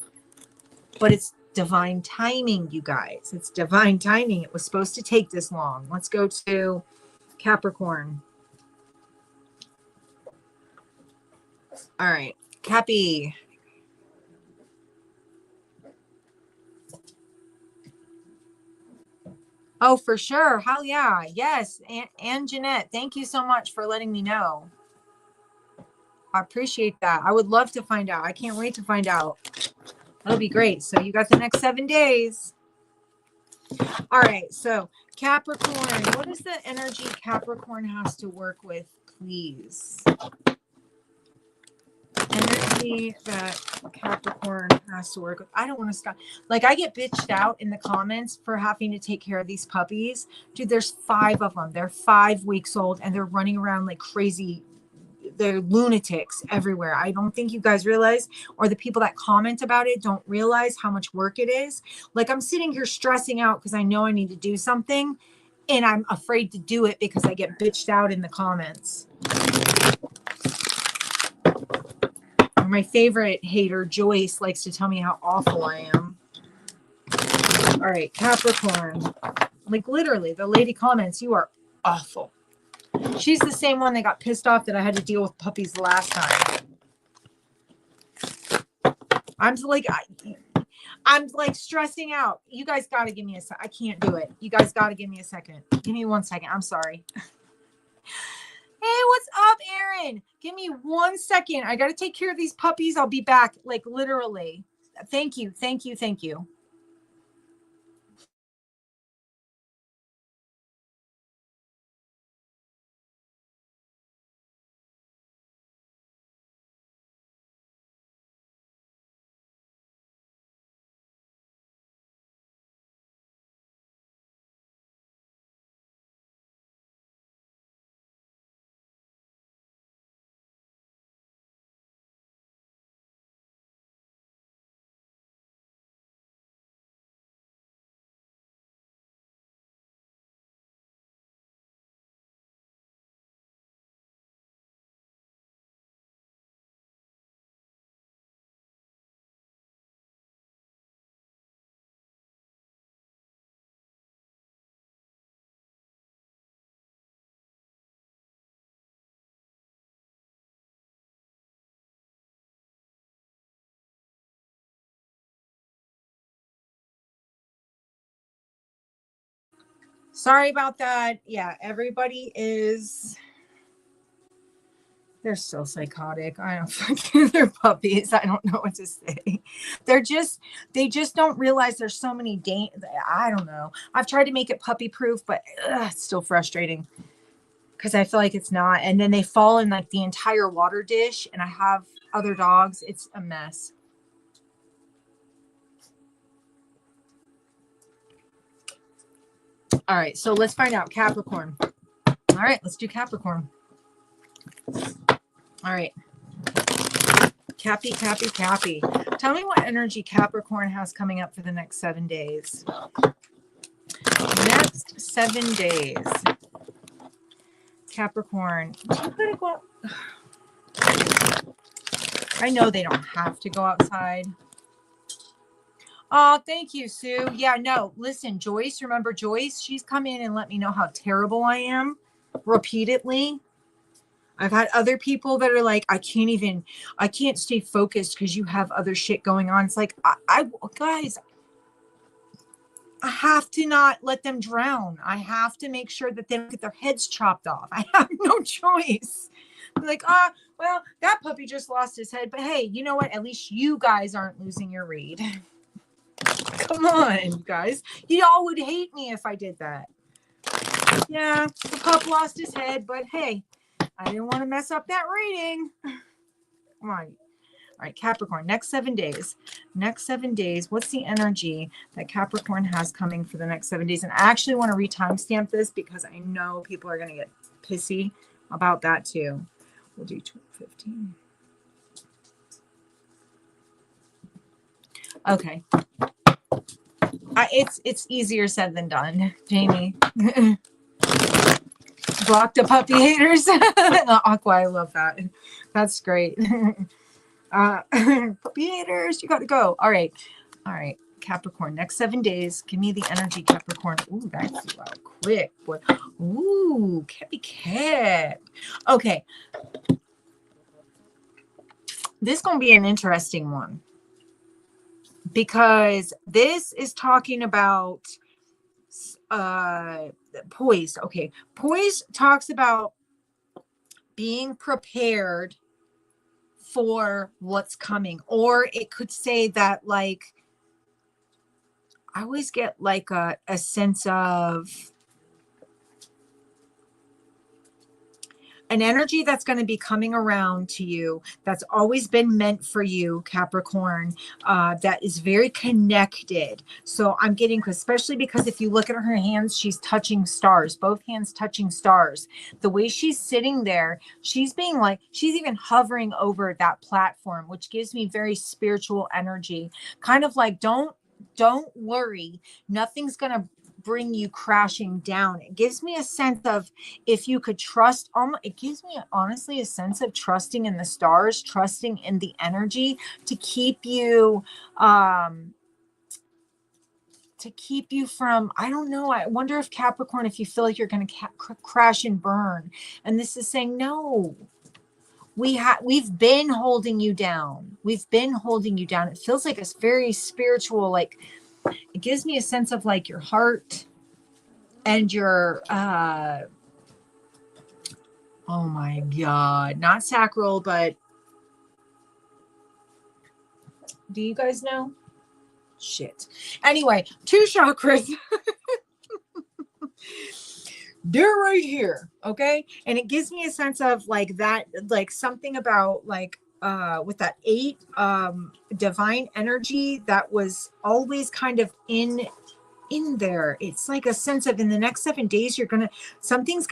But it's divine timing, you guys. It's divine timing. It was supposed to take this long. Let's go to Capricorn. All right, Cappy. Oh, for sure. Hell yeah. Yes. And Jeanette, thank you so much for letting me know. I appreciate that. I would love to find out. I can't wait to find out. That'll be great. So you got the next 7 days. All right. So Capricorn, what is the energy Capricorn has to work with, please? Energy that Capricorn has to work with. I don't want to stop. Like, I get bitched out in the comments for having to take care of these puppies. Dude, there's 5 of them. They're 5 weeks old and they're running around like crazy. They're lunatics everywhere. I don't think you guys realize, or the people that comment about it don't realize how much work it is. Like, I'm sitting here stressing out because I know I need to do something and I'm afraid to do it because I get bitched out in the comments. My favorite hater, Joyce, likes to tell me how awful I am. All right, Capricorn. Like, literally, the lady comments, you are awful. She's the same one that got pissed off that I had to deal with puppies the last time. I'm like stressing out. You guys got to give me a second. I can't do it. You guys got to give me a second. Give me 1 second. I'm sorry. Hey, what's up, Aaron? Give me 1 second. I got to take care of these puppies. I'll be back. Like, literally. Thank you. Thank you. Thank you. Sorry about that. Yeah, everybody is. They're so psychotic. I don't fucking, they're puppies. I don't know what to say. They just don't realize there's so many I don't know. I've tried to make it puppy proof, but it's still frustrating because I feel like it's not. And then they fall in like the entire water dish, and I have other dogs. It's a mess. All right, so let's find out Capricorn. All right, let's do Capricorn. All right. Cappy. Tell me what energy Capricorn has coming up for the next 7 days. Next 7 days. Capricorn. I know they don't have to go outside. Oh, thank you, Sue. Yeah, no, listen, Joyce, remember Joyce? She's come in and let me know how terrible I am repeatedly. I've had other people that are like, I can't stay focused because you have other shit going on. It's like, guys, I have to not let them drown. I have to make sure that they don't get their heads chopped off. I have no choice. Like, well, that puppy just lost his head, but hey, you know what? At least you guys aren't losing your read. Come on, guys. Y'all would hate me if I did that. Yeah, the pup lost his head, but hey, I didn't want to mess up that reading. Come on. All right, Capricorn, next 7 days. Next 7 days, what's the energy that Capricorn has coming for the next 7 days? And I actually want to re-timestamp this because I know people are going to get pissy about that too. We'll do 15. Okay. It's easier said than done, Jamie. Block the puppy haters. Aqua, I love that. That's great. Puppy haters, you got to go. All right. Capricorn, next 7 days. Give me the energy, Capricorn. Ooh, that's quick. Boy. Ooh, cat. Okay. This is going to be an interesting one, because this is talking about poise. Okay. Poise talks about being prepared for what's coming, or it could say that, like, I always get like a sense of an energy that's going to be coming around to you, that's always been meant for you, Capricorn, that is very connected. So I'm getting, especially because if you look at her hands, she's touching stars, both hands touching stars. The way she's sitting there, she's being like, she's even hovering over that platform, which gives me very spiritual energy. Kind of like, don't worry, nothing's going to bring you crashing down. It gives me a sense of, if you could trust, it gives me honestly a sense of trusting in the stars, trusting in the energy to keep you from, I don't know, I wonder if Capricorn, if you feel like you're going to crash and burn, and this is saying, no, we've been holding you down. We've been holding you down. It feels like it's very spiritual. Like, it gives me a sense of like your heart and your, oh my God, not sacral, but do you guys know? Shit. Anyway, 2 chakras. They're right here. Okay. And it gives me a sense of like that, like something about like, with that 8 divine energy that was always kind of in there. It's like a sense of, in the next 7 days, something is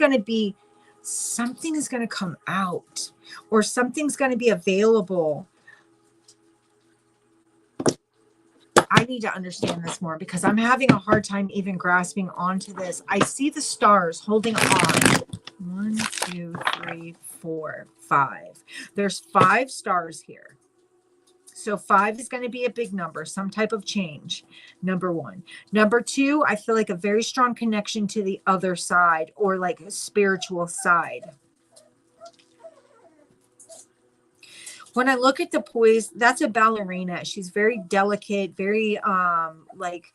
going to come out, or something's going to be available. I need to understand this more, because I'm having a hard time even grasping onto this. I see the stars holding on. 1, 2, 3, 4, 5. There's 5 stars here. So 5 is going to be a big number, some type of change. Number 1. Number 2, I feel like a very strong connection to the other side, or like a spiritual side. When I look at the poise, that's a ballerina. She's very delicate, very like,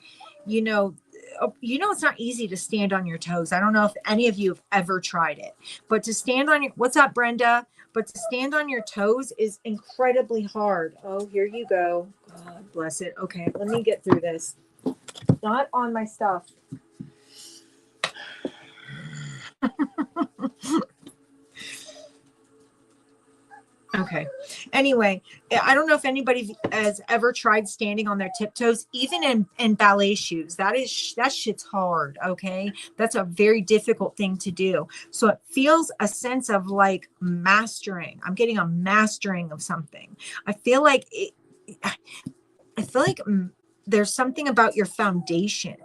it's not easy to stand on your toes. I don't know if any of you have ever tried it, but to stand on your, what's up, Brenda? But to stand on your toes is incredibly hard. Oh, here you go. God bless it. Okay, let me get through this. Not on my stuff. Okay. Anyway, I don't know if anybody has ever tried standing on their tiptoes, even in ballet shoes. That shit's hard. Okay. That's a very difficult thing to do. So it feels a sense of like mastering. I'm getting a mastering of something. I feel like there's something about your foundation.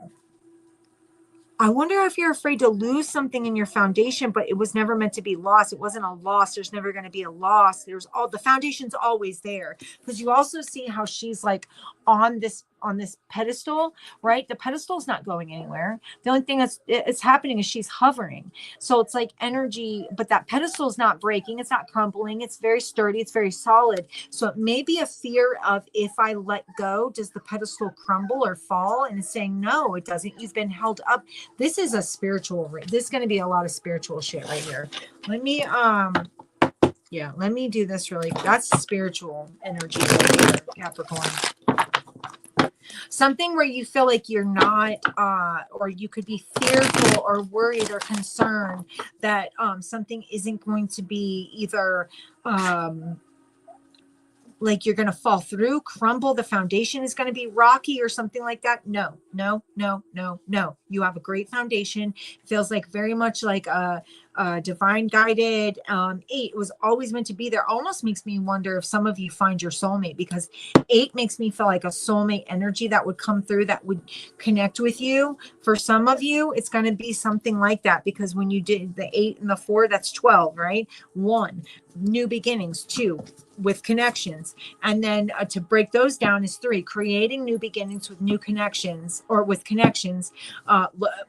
I wonder if you're afraid to lose something in your foundation, but it was never meant to be lost. It wasn't a loss. There's never going to be a loss. The foundation's always there, because you also see how she's like on this pedestal, right? The pedestal's not going anywhere. The only thing it's happening is she's hovering. So it's like energy, but that pedestal is not breaking. It's not crumbling. It's very sturdy. It's very solid. So it may be a fear of, if I let go, does the pedestal crumble or fall? And it's saying, no, it doesn't. You've been held up. This is this is going to be a lot of spiritual shit right here. Let me do this really. That's spiritual energy right here, Capricorn. Something where you feel like you're not, or you could be fearful or worried or concerned that something isn't going to be either like you're going to fall through, crumble, the foundation is going to be rocky or something like that. No. You have a great foundation. Feels like very much like divine guided. 8 was always meant to be there. Almost makes me wonder if some of you find your soulmate, because 8 makes me feel like a soulmate energy that would come through, that would connect with you. For some of you, it's going to be something like that, because when you did the 8 and the 4, that's 12, right? 1, new beginnings. 2, with connections. And then to break those down is 3, creating new beginnings with new connections, or with connections,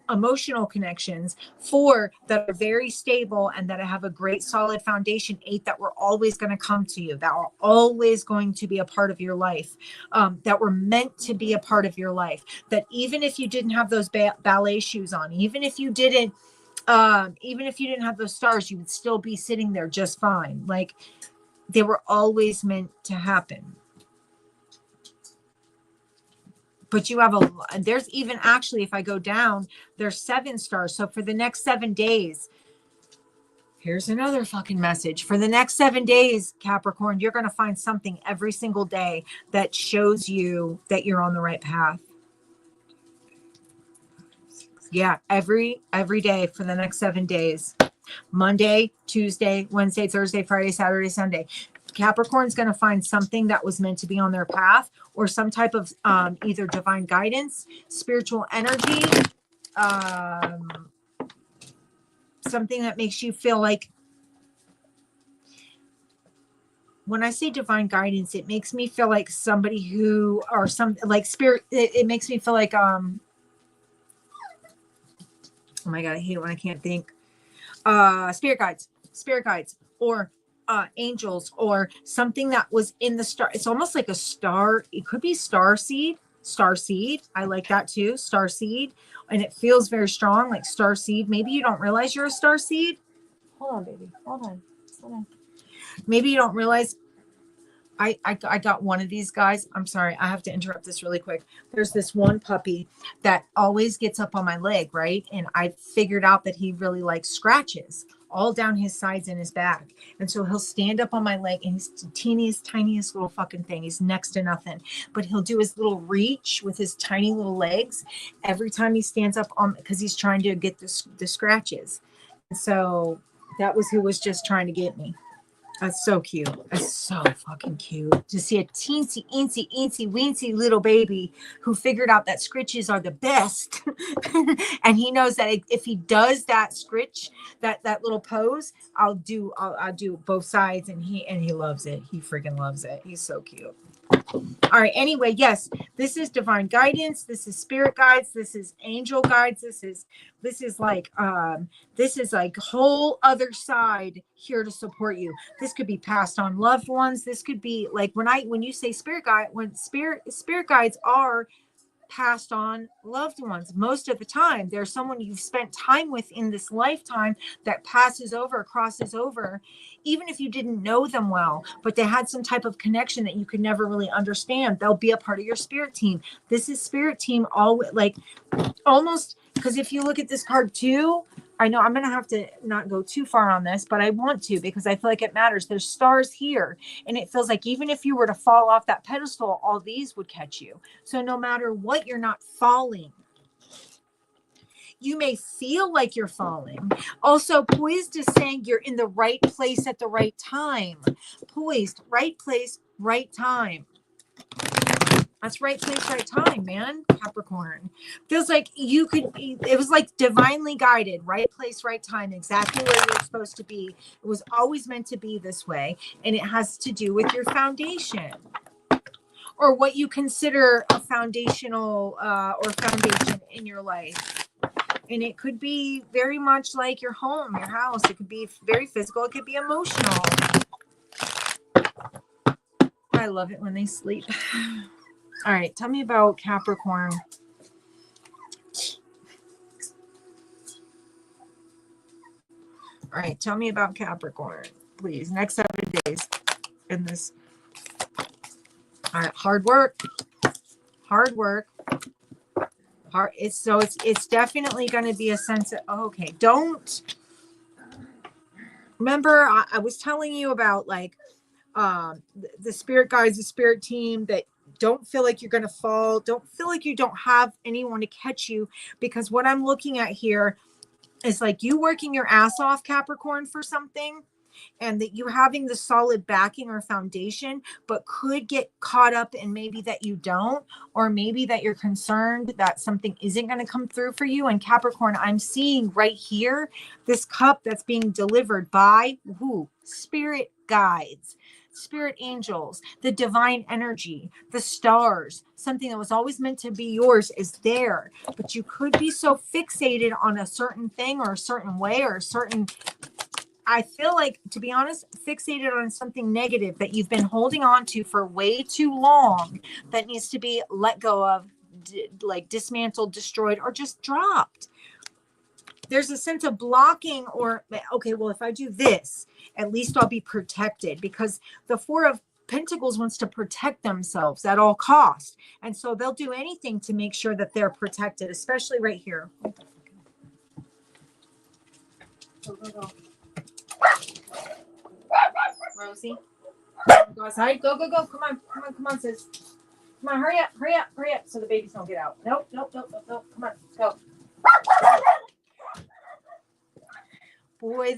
emotional connections. 4, that are very stable and that have a great solid foundation. 8, that were always going to come to you, that are always going to be a part of your life, that were meant to be a part of your life, that even if you didn't have those ballet shoes on, even if you didn't have those stars, you would still be sitting there just fine. Like, they were always meant to happen. But you have there's even, actually, if I go down, there's 7 stars. So for the next 7 days, here's another fucking message. For the next 7 days, Capricorn, you're going to find something every single day that shows you that you're on the right path. Yeah, every day for the next 7 days. Monday, Tuesday, Wednesday, Thursday, Friday, Saturday, Sunday. Capricorn's going to find something that was meant to be on their path, or some type of either divine guidance, spiritual energy, something that makes you feel like, when I say divine guidance, it makes me feel like somebody who, or some like spirit, it makes me feel like, oh my God, I hate it when I can't think. Spirit guides, or angels, or something that was in the star. It's almost like a star. It could be star seed. I like that too. Star seed. And it feels very strong, like star seed. Maybe you don't realize you're a star seed. Hold on, baby. Hold on. Maybe you don't realize. I got one of these guys. I'm sorry, I have to interrupt this really quick. There's this one puppy that always gets up on my leg, right? And I figured out that he really likes scratches all down his sides and his back. And so he'll stand up on my leg, and he's the teeniest, tiniest little fucking thing. He's next to nothing. But he'll do his little reach with his tiny little legs every time he stands up on, because he's trying to get the scratches. And so that was who was just trying to get me. That's so cute. That's so fucking cute to see a teensy, weensy little baby who figured out that scritches are the best. And he knows that if he does that scritch, that little pose, I'll do both sides, and he loves it. He freaking loves it. He's so cute. All right. Anyway, yes, this is divine guidance. This is spirit guides. This is angel guides. This is like whole other side here to support you. This could be passed on loved ones. This could be like when you say spirit guide, when spirit guides are passed on loved ones. Most of the time, there's someone you've spent time with in this lifetime that crosses over, even if you didn't know them well, but they had some type of connection that you could never really understand. They'll be a part of your spirit team. This is spirit team, almost, because if you look at this card too, I know I'm going to have to not go too far on this, but I want to, because I feel like it matters. There's stars here, and it feels like even if you were to fall off that pedestal, all these would catch you. So no matter what, you're not falling. You may feel like you're falling. Also, poised is saying you're in the right place at the right time. Poised, right place, right time. That's right place, right time, man. Capricorn. Feels like it was like divinely guided, right place, right time, exactly where you're supposed to be. It was always meant to be this way. And it has to do with your foundation, or what you consider a foundational or foundation in your life. And it could be very much like your home, your house. It could be very physical. It could be emotional. I love it when they sleep. All right, tell me about Capricorn. All right, tell me about Capricorn, please. Next 7 days in this. All right, hard work. It's definitely going to be a sense of, okay, don't. Remember, I was telling you about like the spirit guides, the spirit team, that don't feel like you're going to fall. Don't feel like you don't have anyone to catch you, because what I'm looking at here, It's like you working your ass off, Capricorn, for something, and that you having the solid backing or foundation, but could get caught up in maybe that you don't, or maybe that you're concerned that something isn't going to come through for you. And Capricorn, I'm seeing right here, this cup that's being delivered by who? Spirit guides, spirit angels, the divine energy, the stars, something that was always meant to be yours is there. But you could be so fixated on a certain thing or a certain way or a certain, I feel like, to be honest, fixated on something negative that you've been holding on to for way too long that needs to be let go of, like dismantled, destroyed, or just dropped. There's a sense of blocking, or, okay, well, if I do this, at least I'll be protected, because the Four of Pentacles wants to protect themselves at all costs. And so they'll do anything to make sure that they're protected, especially right here. Go, go, go. Rosie, go outside. Go, go, go. Come on, come on, come on, sis. Come on, hurry up, hurry up, hurry up, so the babies don't get out. Nope, nope, nope, nope, nope. Come on, let's go. Boy,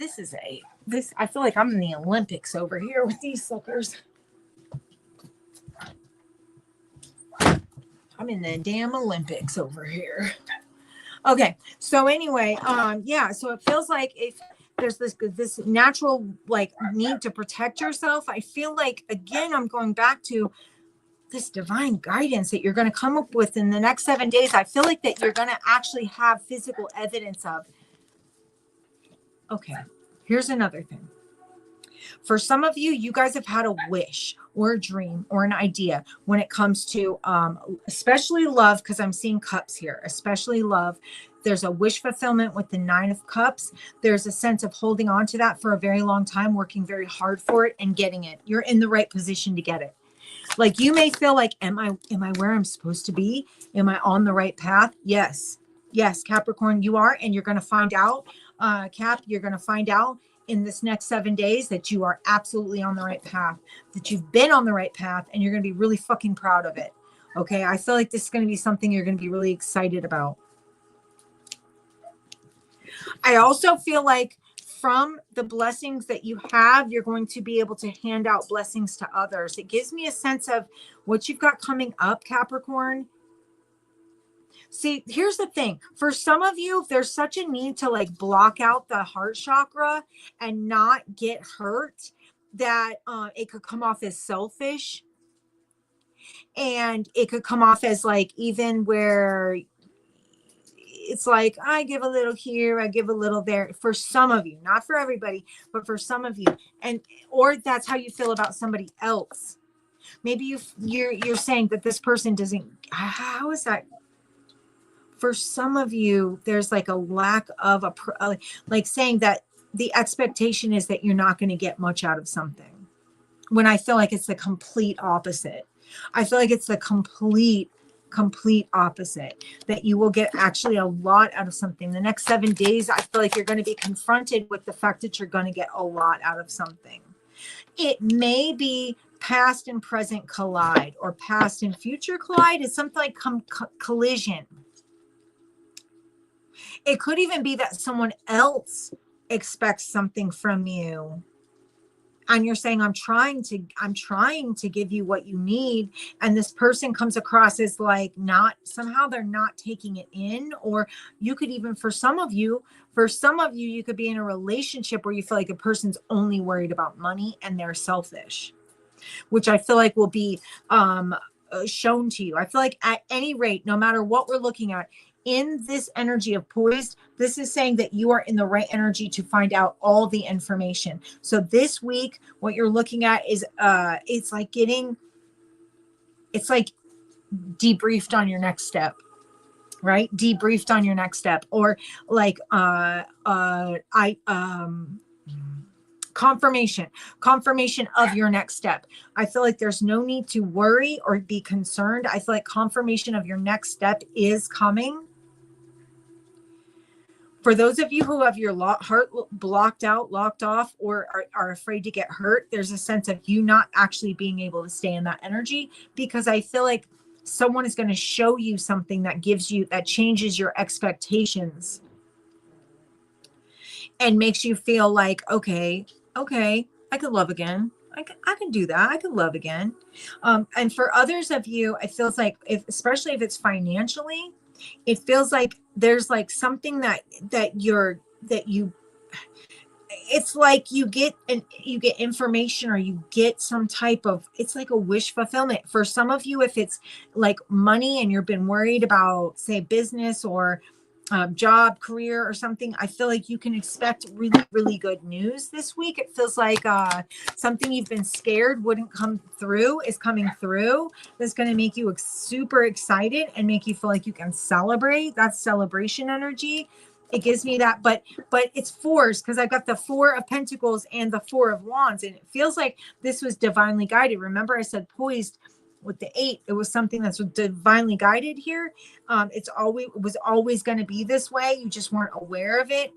I feel like I'm in the Olympics over here with these suckers. I'm in the damn Olympics over here. Okay, so anyway, yeah, so it feels like if there's this natural like need to protect yourself, I feel like, again, I'm going back to this divine guidance that you're going to come up with in the next 7 days. I feel like that you're going to actually have physical evidence of. Okay, here's another thing. For some of you, you guys have had a wish or a dream or an idea when it comes to especially love, because I'm seeing cups here, especially love. There's a wish fulfillment with the 9 of Cups. There's a sense of holding on to that for a very long time, working very hard for it and getting it. You're in the right position to get it. Like, you may feel like, am I where I'm supposed to be? Am I on the right path? Yes. Yes, Capricorn, you are. And you're going to find out, Cap, you're going to find out in this next 7 days that you are absolutely on the right path, that you've been on the right path, and you're going to be really fucking proud of it. Okay. I feel like this is going to be something you're going to be really excited about. I also feel like from the blessings that you have, you're going to be able to hand out blessings to others. It gives me a sense of what you've got coming up, Capricorn. See, here's the thing. For some of you, there's such a need to like block out the heart chakra and not get hurt that it could come off as selfish. And it could come off as like, even where it's like, I give a little here, I give a little there, for some of you, not for everybody, but for some of you. And, or that's how you feel about somebody else. Maybe you're saying that this person doesn't, how is that? For some of you, there's like a lack of like saying that the expectation is that you're not going to get much out of something, when I feel like it's the complete opposite. I feel like it's the complete opposite, that you will get actually a lot out of something. The next 7 days, I feel like you're going to be confronted with the fact that you're going to get a lot out of something. It may be past and present collide, or past and future collide. Is something like collision. It could even be that someone else expects something from you, and you're saying, I'm trying to give you what you need. And this person comes across as like, not, somehow they're not taking it in. Or you could even, for some of you, you could be in a relationship where you feel like a person's only worried about money and they're selfish, which I feel like will be shown to you. I feel like at any rate, no matter what we're looking at, in this energy of poised, this is saying that you are in the right energy to find out all the information. So this week, what you're looking at is it's like debriefed on your next step, right? Debriefed on your next step, or like confirmation of your next step. I feel like there's no need to worry or be concerned. I feel like confirmation of your next step is coming. For those of you who have your heart blocked out, locked off, or are afraid to get hurt, there's a sense of you not actually being able to stay in that energy, because I feel like someone is going to show you something that changes your expectations. and makes you feel like, okay, I could love again. I can do that. I can love again. And for others of you, it feels like, especially if it's financially, it feels like there's like something that you it's like you get information, or you get some type of, it's like a wish fulfillment. For some of you, if it's like money and you've been worried about, say, business or job, career, or something, I feel like you can expect really, really good news this week. It feels like something you've been scared wouldn't come through is coming through. That's going to make you super excited and make you feel like you can celebrate. That's celebration energy. It gives me that, but it's fours, because I've got the 4 of Pentacles and the 4 of Wands, and it feels like this was divinely guided. Remember, I said poised with the 8. It was something that's divinely guided it was always going to be this way. You just weren't aware of it.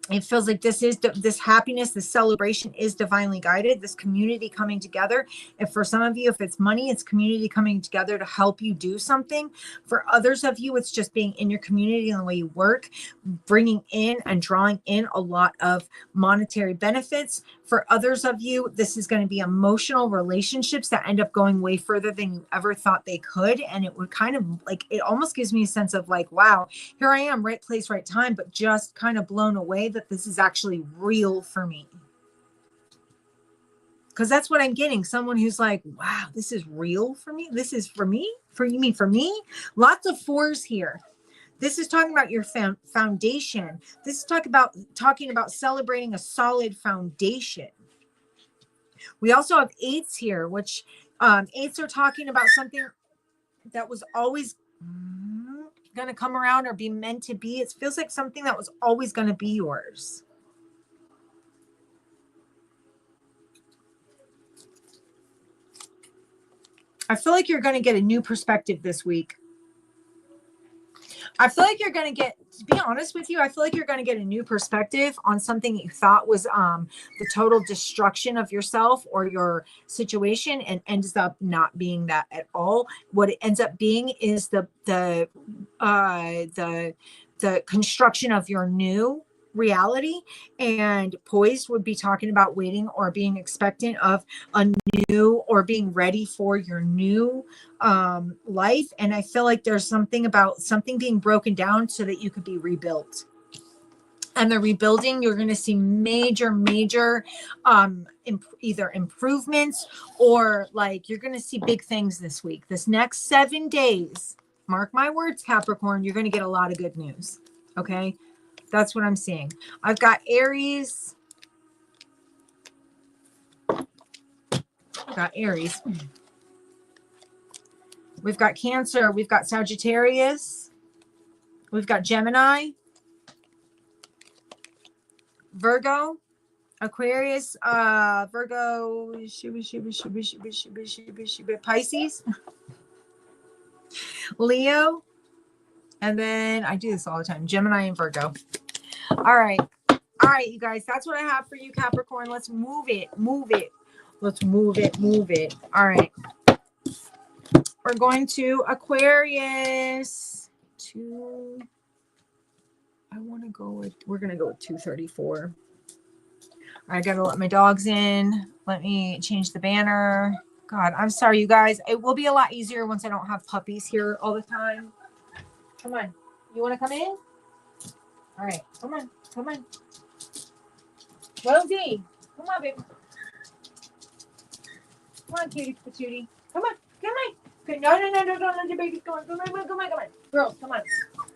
It feels like this happiness, this celebration is divinely guided, this community coming together. And for some of you, if it's money, it's community coming together to help you do something. For others of you, it's just being in your community and the way you work, bringing in and drawing in a lot of monetary benefits. For others of you, this is going to be emotional relationships that end up going way further than you ever thought they could. And it would kind of like, it almost gives me a sense of like, wow, here I am, right place, right time, but just kind of blown away that this is actually real for me. Because that's what I'm getting. Someone who's like, wow, this is real for me. This is for me. You mean for me? Lots of 4s here. This is talking about your foundation. This is talking about celebrating a solid foundation. We also have 8s here, which 8s are talking about something that was always going to come around or be meant to be. It feels like something that was always going to be yours. I feel like you're going to get a new perspective this week. I feel like you're going to get, to be honest with you, I feel like you're going to get a new perspective on something that you thought was the total destruction of yourself or your situation, and ends up not being that at all. What it ends up being is the construction of your new reality. And poised would be talking about waiting or being expectant of a new, or being ready for your new life. And I feel like there's something about something being broken down so that you could be rebuilt. And the rebuilding, you're going to see major either improvements, or like you're going to see big things this week. This next 7 days, mark my words, Capricorn, you're going to get a lot of good news. Okay. That's what I'm seeing. I've got Aries. I've got Aries. We've got Cancer. We've got Sagittarius. We've got Gemini. Virgo. Aquarius. Virgo. Pisces. Leo. And then I do this all the time. Gemini and Virgo. All right, you guys. That's what I have for you, Capricorn. Let's move it. Let's move it. All right. We're going to Aquarius. We're going to go with 234. I got to let my dogs in. Let me change the banner. God, I'm sorry, you guys. It will be a lot easier once I don't have puppies here all the time. Come on. You want to come in? All right. Come on. Rosie. Come on, baby. Come on, cutie patootie. Come on. Okay, no. Don't let your babies go on. Come on. Girls, come on.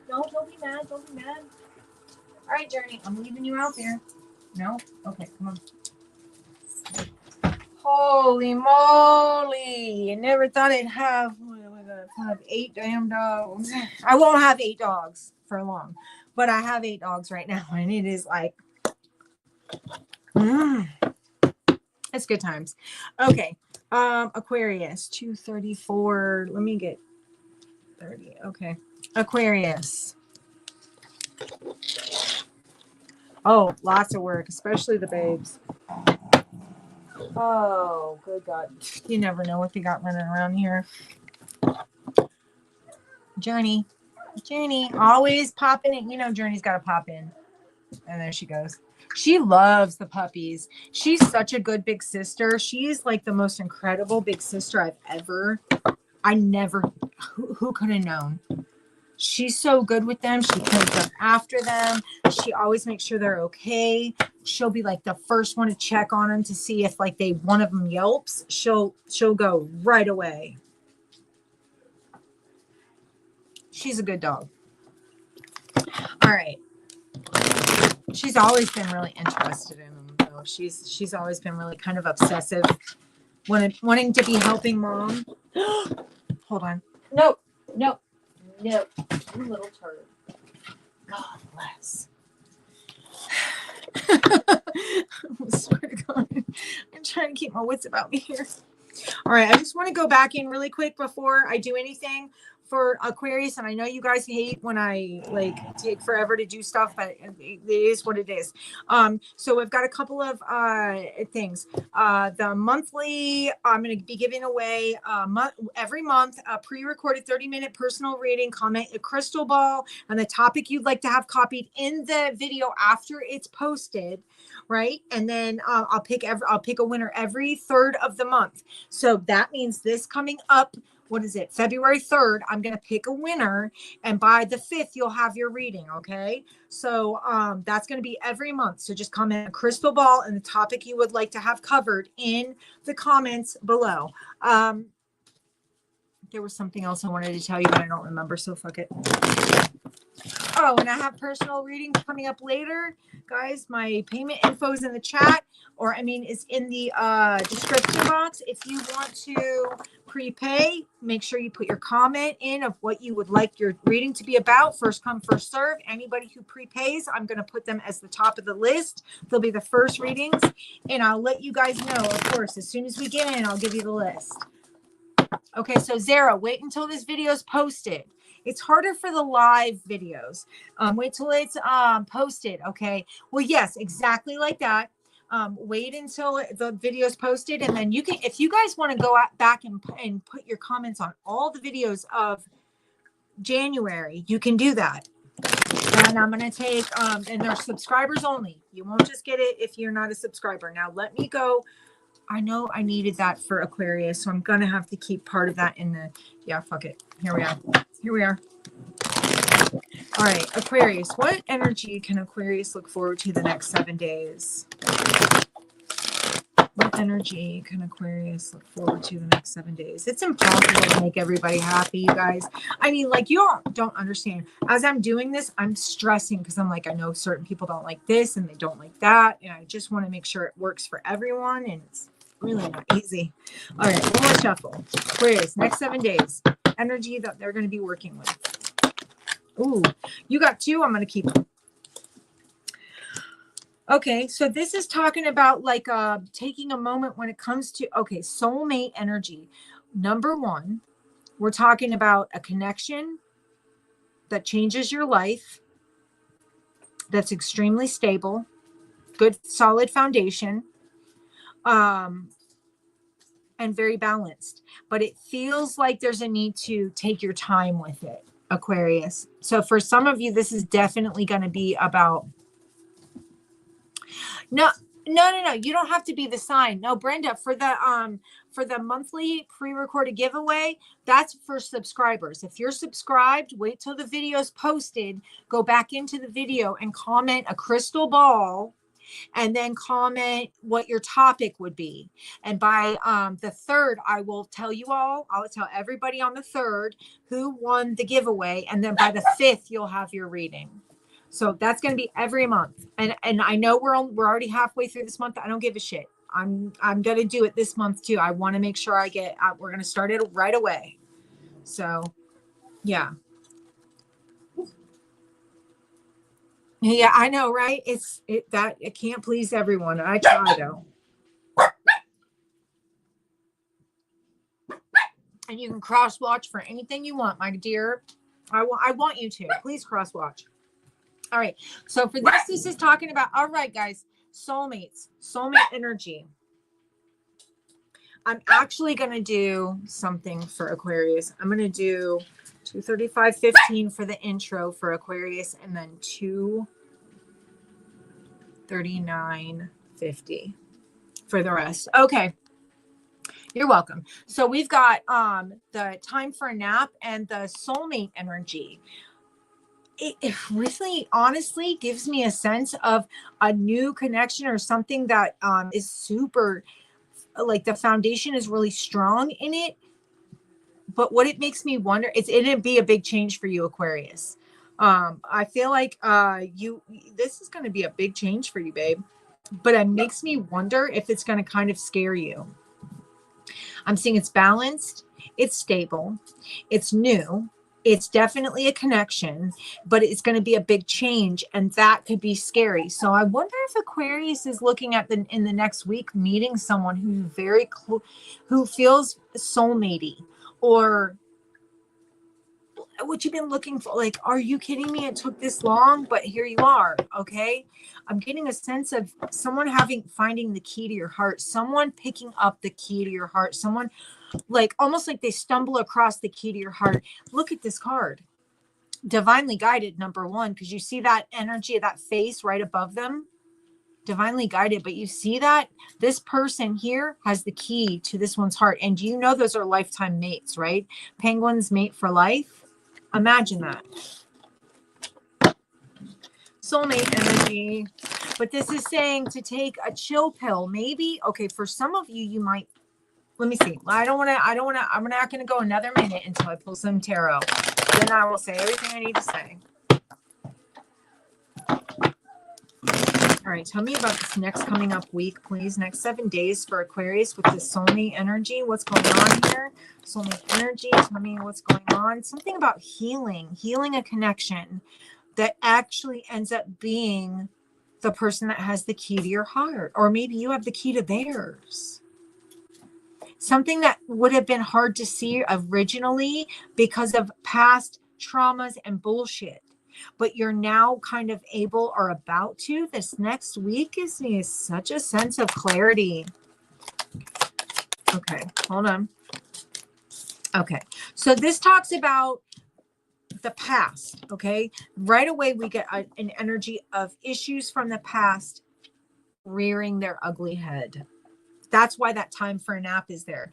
No, don't be mad. All right, Journey. I'm leaving you out there. No? Okay, come on. Holy moly. I never thought I'd have 8 damn dogs. I won't have 8 dogs for long, but I have 8 dogs right now, and it is like, it's good times. Okay. Aquarius 234. Let me get 30. Okay. Aquarius. Oh, lots of work, especially the babes. Oh, good God. You never know what they got running around here. Journey, always popping in. You know, Journey's got to pop in. And there she goes. She loves the puppies. She's such a good big sister. She's like the most incredible big sister who could have known? She's so good with them. She comes up after them. She always makes sure they're okay. She'll be like the first one to check on them to see if like one of them yelps. She'll go right away. She's a good dog. All right. She's always been really interested in them though. She's always been really kind of obsessive, wanting to be helping mom. Hold on. No. You little turd. God bless. I swear to God. I'm trying to keep my wits about me here. All right. I just want to go back in really quick before I do anything for Aquarius. And I know you guys hate when I like take forever to do stuff, but it is what it is. So we've got a couple of things. The monthly, I'm going to be giving away every month a pre-recorded 30-minute personal reading, comment a crystal ball, and the topic you'd like to have copied in the video after it's posted. Right. And then I'll pick a winner every third of the month. So that means this coming up, what is it? February 3rd, I'm going to pick a winner. And by the 5th, you'll have your reading. Okay. So that's going to be every month. So just comment a crystal ball and the topic you would like to have covered in the comments below. There was something else I wanted to tell you, but I don't remember. So fuck it. Oh, and I have personal readings coming up later. Guys, my payment info is in the chat, or is in the description box. If you want to prepay, make sure you put your comment in of what you would like your reading to be about. First come, first serve. Anybody who prepays, I'm going to put them as the top of the list. They'll be the first readings, and I'll let you guys know, of course, as soon as we get in, I'll give you the list. Okay, so Zara, wait until this video is posted. It's harder for the live videos. Wait till it's posted. Okay. Well, yes, exactly like that. Wait until the video is posted, and then you can, if you guys want to go back and put your comments on all the videos of January, you can do that. And I'm going to take, and they're subscribers only. You won't just get it if you're not a subscriber. Now let me go. I know I needed that for Aquarius, so I'm going to have to keep part of that in the, yeah, fuck it. Here we are. All right, Aquarius. What energy can Aquarius look forward to the next 7 days? What energy can Aquarius look forward to the next 7 days? It's impossible to make everybody happy, you guys. Like, you don't understand. As I'm doing this, I'm stressing because I'm like, I know certain people don't like this and they don't like that. And I just want to make sure it works for everyone. And it's really not easy. All right, one more shuffle. Aquarius, next 7 days. Energy that they're going to be working with. Ooh, you got 2. I'm going to keep them. Okay, so this is talking about like taking a moment when it comes to, soulmate energy. Number 1, we're talking about a connection that changes your life, that's extremely stable, good, solid foundation, and very balanced. But it feels like there's a need to take your time with it, Aquarius. So for some of you, this is definitely going to be about... No. You don't have to be the sign. No, Brenda, for the monthly pre-recorded giveaway, that's for subscribers. If you're subscribed, wait till the video's posted, go back into the video and comment a crystal ball, and then comment what your topic would be. And by the 3rd, I will tell you all, I'll tell everybody on the 3rd who won the giveaway. And then by the 5th, you'll have your reading. So that's going to be every month. And I know we're already halfway through this month. I don't give a shit. I'm going to do it this month too. I want to make sure we're going to start it right away. So yeah. Yeah, I know, right? It can't please everyone. I try though. And you can cross watch for anything you want, my dear. I want you to. Please cross watch. All right. So for this is talking about, all right, guys, soulmates, soulmate energy. I'm actually going to do something for Aquarius. I'm going to do 235.15 for the intro for Aquarius, and then 2 $39.50 for the rest. Okay. You're welcome. So we've got the time for a nap and the soulmate energy. It really honestly gives me a sense of a new connection or something that is super, like the foundation is really strong in it. But what it makes me wonder, it'd be a big change for you, Aquarius. I feel like this is going to be a big change for you, babe. But it makes me wonder if it's going to kind of scare you. I'm seeing it's balanced, it's stable, it's new, it's definitely a connection, but it's going to be a big change, and that could be scary. So I wonder if Aquarius is looking at in the next week meeting someone who's who feels soulmatey, or what you've been looking for. Like, are you kidding me? It took this long, but here you are. Okay. I'm getting a sense of someone finding the key to your heart, someone picking up the key to your heart, someone like almost like they stumble across the key to your heart. Look at this card. Divinely guided, number one, because you see that energy of that face right above them. Divinely guided, but you see that this person here has the key to this one's heart. And you know those are lifetime mates, right? Penguins mate for life. Imagine that. Soulmate energy. But this is saying to take a chill pill. Maybe, okay, for some of you, you might, let me see. I'm not going to go another minute until I pull some tarot. Then I will say everything I need to say. All right, tell me about this next coming up week, please. Next 7 days for Aquarius with this soulmate energy. What's going on here? Soulmate energy. Tell me what's going on. Something about healing a connection that actually ends up being the person that has the key to your heart. Or maybe you have the key to theirs. Something that would have been hard to see originally because of past traumas and bullshit. But you're now kind of able or about to. This next week gives me such a sense of clarity. Okay, hold on. Okay, so this talks about the past, okay? Right away, we get an energy of issues from the past rearing their ugly head. That's why that time for a nap is there.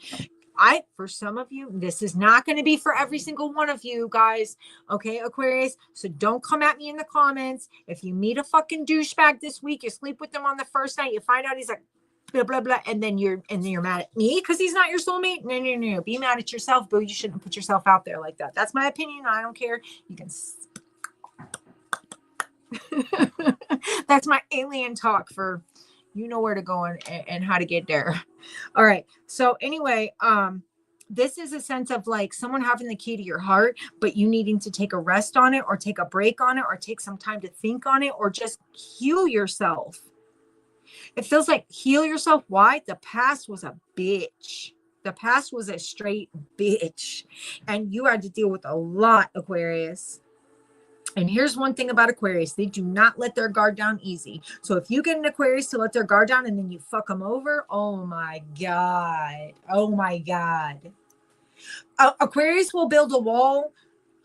For some of you, this is not going to be for every single one of you guys. Okay, Aquarius. So don't come at me in the comments. If you meet a fucking douchebag this week, you sleep with them on the first night, you find out he's like, blah, blah, blah. And then you're mad at me because he's not your soulmate. No. Be mad at yourself, boo. You shouldn't put yourself out there like that. That's my opinion. I don't care. You can. That's my alien talk for, you know where to go and how to get there. All right. So anyway, this is a sense of like someone having the key to your heart, but you needing to take a rest on it or take a break on it or take some time to think on it or just heal yourself. It feels like heal yourself. Why? The past was a bitch. The past was a straight bitch. And you had to deal with a lot, Aquarius. And here's one thing about Aquarius. They do not let their guard down easy. So if you get an Aquarius to let their guard down and then you fuck them over, oh my God. Oh my God. Aquarius will build a wall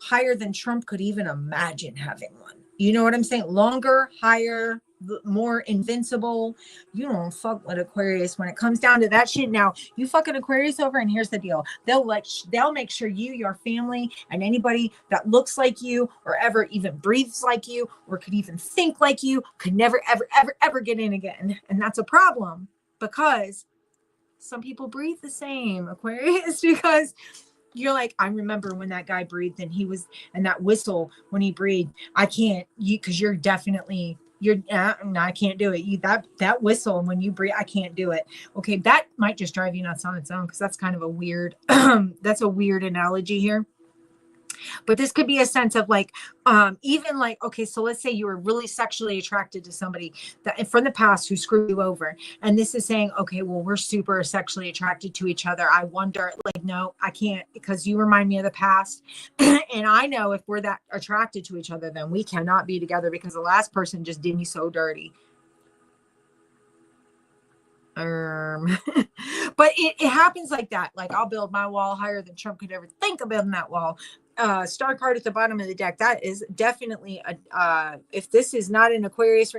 higher than Trump could even imagine having one. You know what I'm saying? Longer, higher, more invincible. You don't fuck with Aquarius when it comes down to that shit. Now you fuck an Aquarius over, and here's the deal: they'll make sure you, your family, and anybody that looks like you or ever even breathes like you or could even think like you could never ever get in again. And that's a problem because some people breathe the same, Aquarius, because you're like, I remember when that guy breathed and that whistle when he breathed, I can't, because you're definitely, no, I can't do it. That whistle when you breathe, I can't do it. Okay. That might just drive you nuts on its own. Cause that's kind of a weird, that's a weird analogy here. But this could be a sense of like, even like, okay, so let's say you were really sexually attracted to somebody that from the past who screwed you over. And this is saying, okay, well, we're super sexually attracted to each other. I wonder, like, no, I can't, because you remind me of the past. And I know if we're that attracted to each other, then we cannot be together because the last person just did me so dirty. But it happens like that. Like, I'll build my wall higher than Trump could ever think of building that wall. Star card at the bottom of the deck. That is definitely if this is not an Aquarius,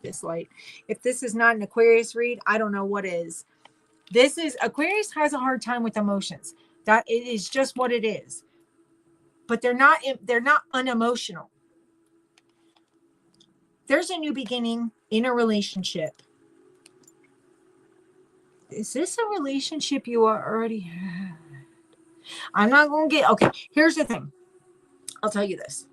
this light. If this is not an Aquarius read, I don't know what is. This is, Aquarius has a hard time with emotions. That it is just what it is. But they're not unemotional. There's a new beginning in a relationship. Is this a relationship you already had? I'm not going to get, okay, here's the thing. I'll tell you this.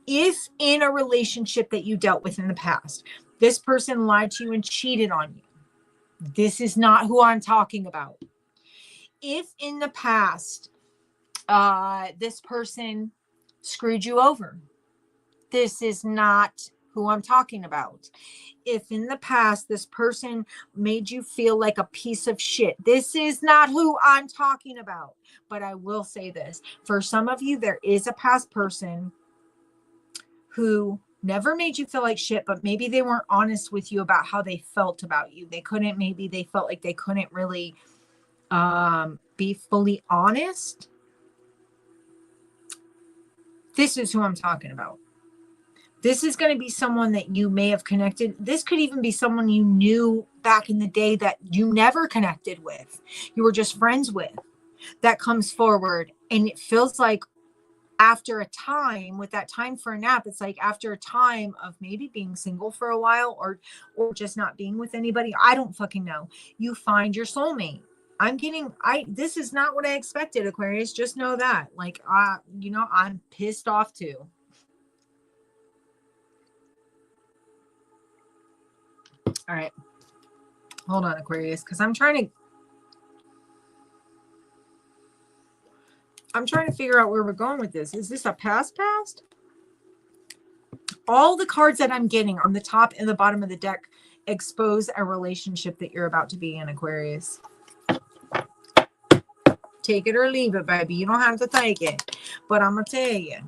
If in a relationship that you dealt with in the past, this person lied to you and cheated on you, this is not who I'm talking about. If in the past, this person screwed you over, this is not who I'm talking about. If in the past this person made you feel like a piece of shit, this is not who I'm talking about. But I will say this, for some of you, there is a past person who never made you feel like shit, but maybe they weren't honest with you about how they felt about you. Maybe they felt like they couldn't really be fully honest. This is who I'm talking about. This is going to be someone that you may have connected. This could even be someone you knew back in the day that you never connected with. You were just friends with. That comes forward. And it feels like after a time, with that time for a nap, it's like after a time of maybe being single for a while or just not being with anybody. I don't fucking know. You find your soulmate. This is not what I expected, Aquarius. Just know that. Like, I'm pissed off too. All right. Hold on, Aquarius, because I'm trying to figure out where we're going with this. Is this a past? All the cards that I'm getting on the top and the bottom of the deck expose a relationship that you're about to be in, Aquarius. Take it or leave it, baby. You don't have to take it. But I'm going to tell you.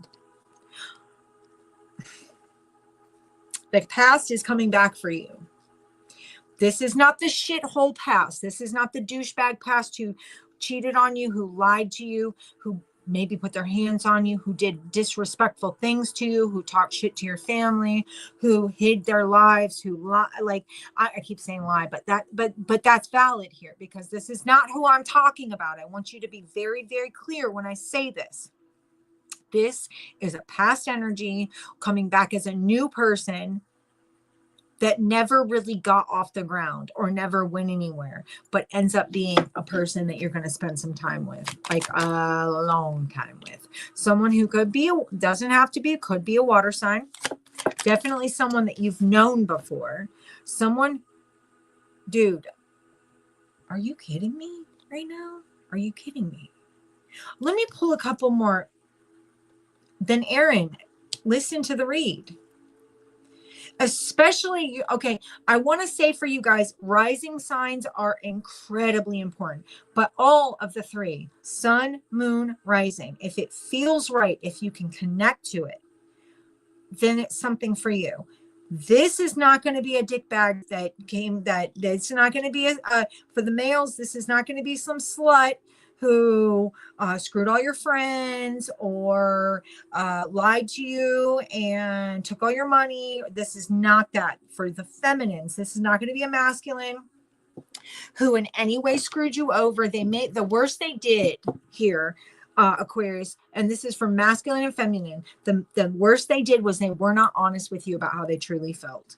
The past is coming back for you. This is not the shithole past. This is not the douchebag past who cheated on you, who lied to you, who maybe put their hands on you, who did disrespectful things to you, who talked shit to your family, who hid their lives, I keep saying lie, but that's valid here because this is not who I'm talking about. I want you to be very, very clear when I say this. This is a past energy coming back as a new person that never really got off the ground or never went anywhere, but ends up being a person that you're going to spend some time with, like a long time with. Someone who could be, could be a water sign. Definitely someone that you've known before. Someone, dude, are you kidding me right now? Are you kidding me? Let me pull a couple more. Then Aaron, listen to the read. Especially, okay, I want to say for you guys, rising signs are incredibly important, but all of the three, sun, moon, rising, if it feels right, if you can connect to it, then it's something for you. This is not going to be a dick bag it's not going to be for the males. This is not going to be some slut who screwed all your friends or lied to you and took all your money. This is not that. For the feminines, this is not going to be a masculine who in any way screwed you over. They made the worst they did here, Aquarius, and this is for masculine and feminine. The worst they did was they were not honest with you about how they truly felt.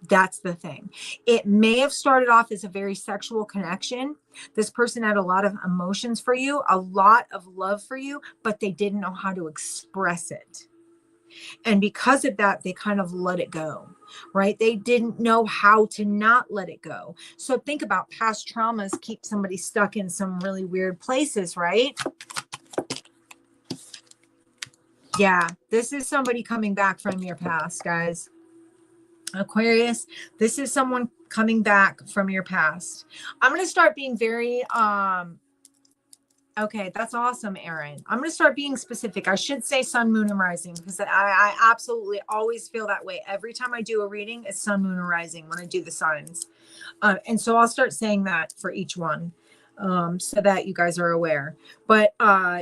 That's the thing. It may have started off as a very sexual connection. This person had a lot of emotions for you, a lot of love for you, but they didn't know how to express it. And because of that, they kind of let it go, right? They didn't know how to not let it go. So think about past traumas keep somebody stuck in some really weird places, right? Yeah, this is somebody coming back from your past, guys. Aquarius, this is someone coming back from your past. I'm going to start being very, okay, that's awesome, Aaron. I'm going to start being specific. I should say sun, moon, and rising because I absolutely always feel that way. Every time I do a reading, it's sun, moon, and rising when I do the signs. And so I'll start saying that for each one. so that you guys are aware. But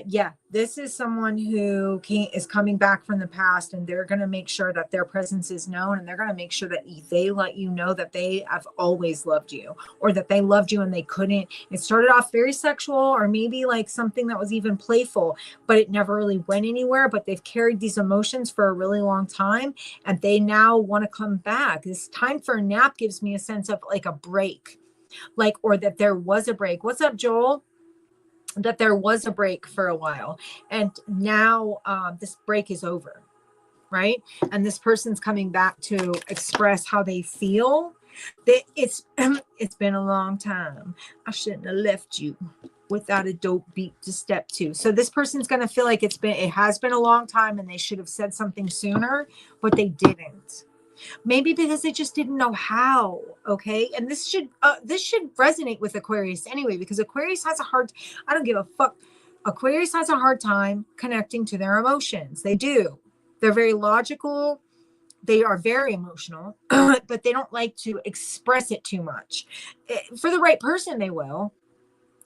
yeah, this is someone who is coming back from the past, and they're going to make sure that their presence is known, and they're going to make sure that they let you know that they have always loved you, or that they loved you and they couldn't. It started off very sexual, or maybe like something that was even playful, but it never really went anywhere. But they've carried these emotions for a really long time, and they now want to come back. This time for a nap gives me a sense of like a break, like, or that there was a break. What's up, Joel? That there was a break for a while, and now this break is over, right? And this person's coming back to express how they feel. It's been a long time. I shouldn't have left you without a dope beat to step to. So this person's going to feel like it has been a long time, and they should have said something sooner, but they didn't. Maybe because they just didn't know how. Okay. And this should resonate with Aquarius anyway, because Aquarius has I don't give a fuck. Aquarius has a hard time connecting to their emotions. They do. They're very logical. They are very emotional, but they don't like to express it too much. For the right person, they will.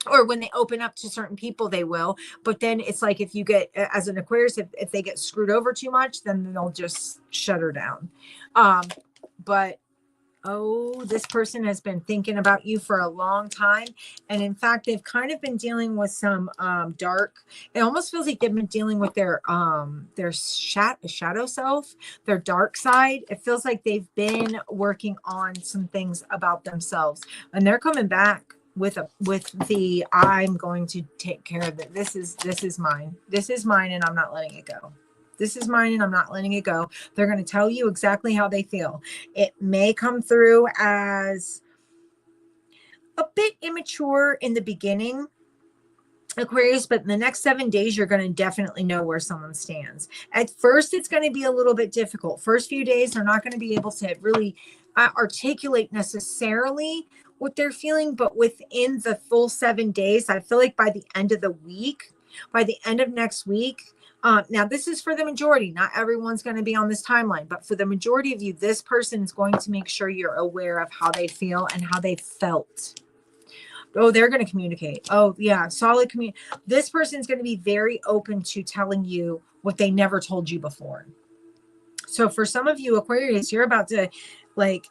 Or when they open up to certain people, they will. But then it's like, if you get, as an Aquarius, if they get screwed over too much, then they'll just shut her down. But this person has been thinking about you for a long time. And in fact, they've kind of been dealing with some dark, it almost feels like they've been dealing with their shadow self, their dark side. It feels like they've been working on some things about themselves, and they're coming back with the I'm going to take care of it. This is mine. This is mine, and I'm not letting it go. This is mine, and I'm not letting it go. They're going to tell you exactly how they feel. It may come through as a bit immature in the beginning, Aquarius, but in the next 7 days, you're going to definitely know where someone stands. At first, it's going to be a little bit difficult. First few days, they're not going to be able to really articulate necessarily what they're feeling, but within the full 7 days, I feel like by the end of the week, by the end of next week, now this is for the majority. Not everyone's going to be on this timeline, but for the majority of you, this person is going to make sure you're aware of how they feel and how they felt. Oh, they're going to communicate. Oh, yeah, solid communication. This person's going to be very open to telling you what they never told you before. So for some of you Aquarius, you're about to like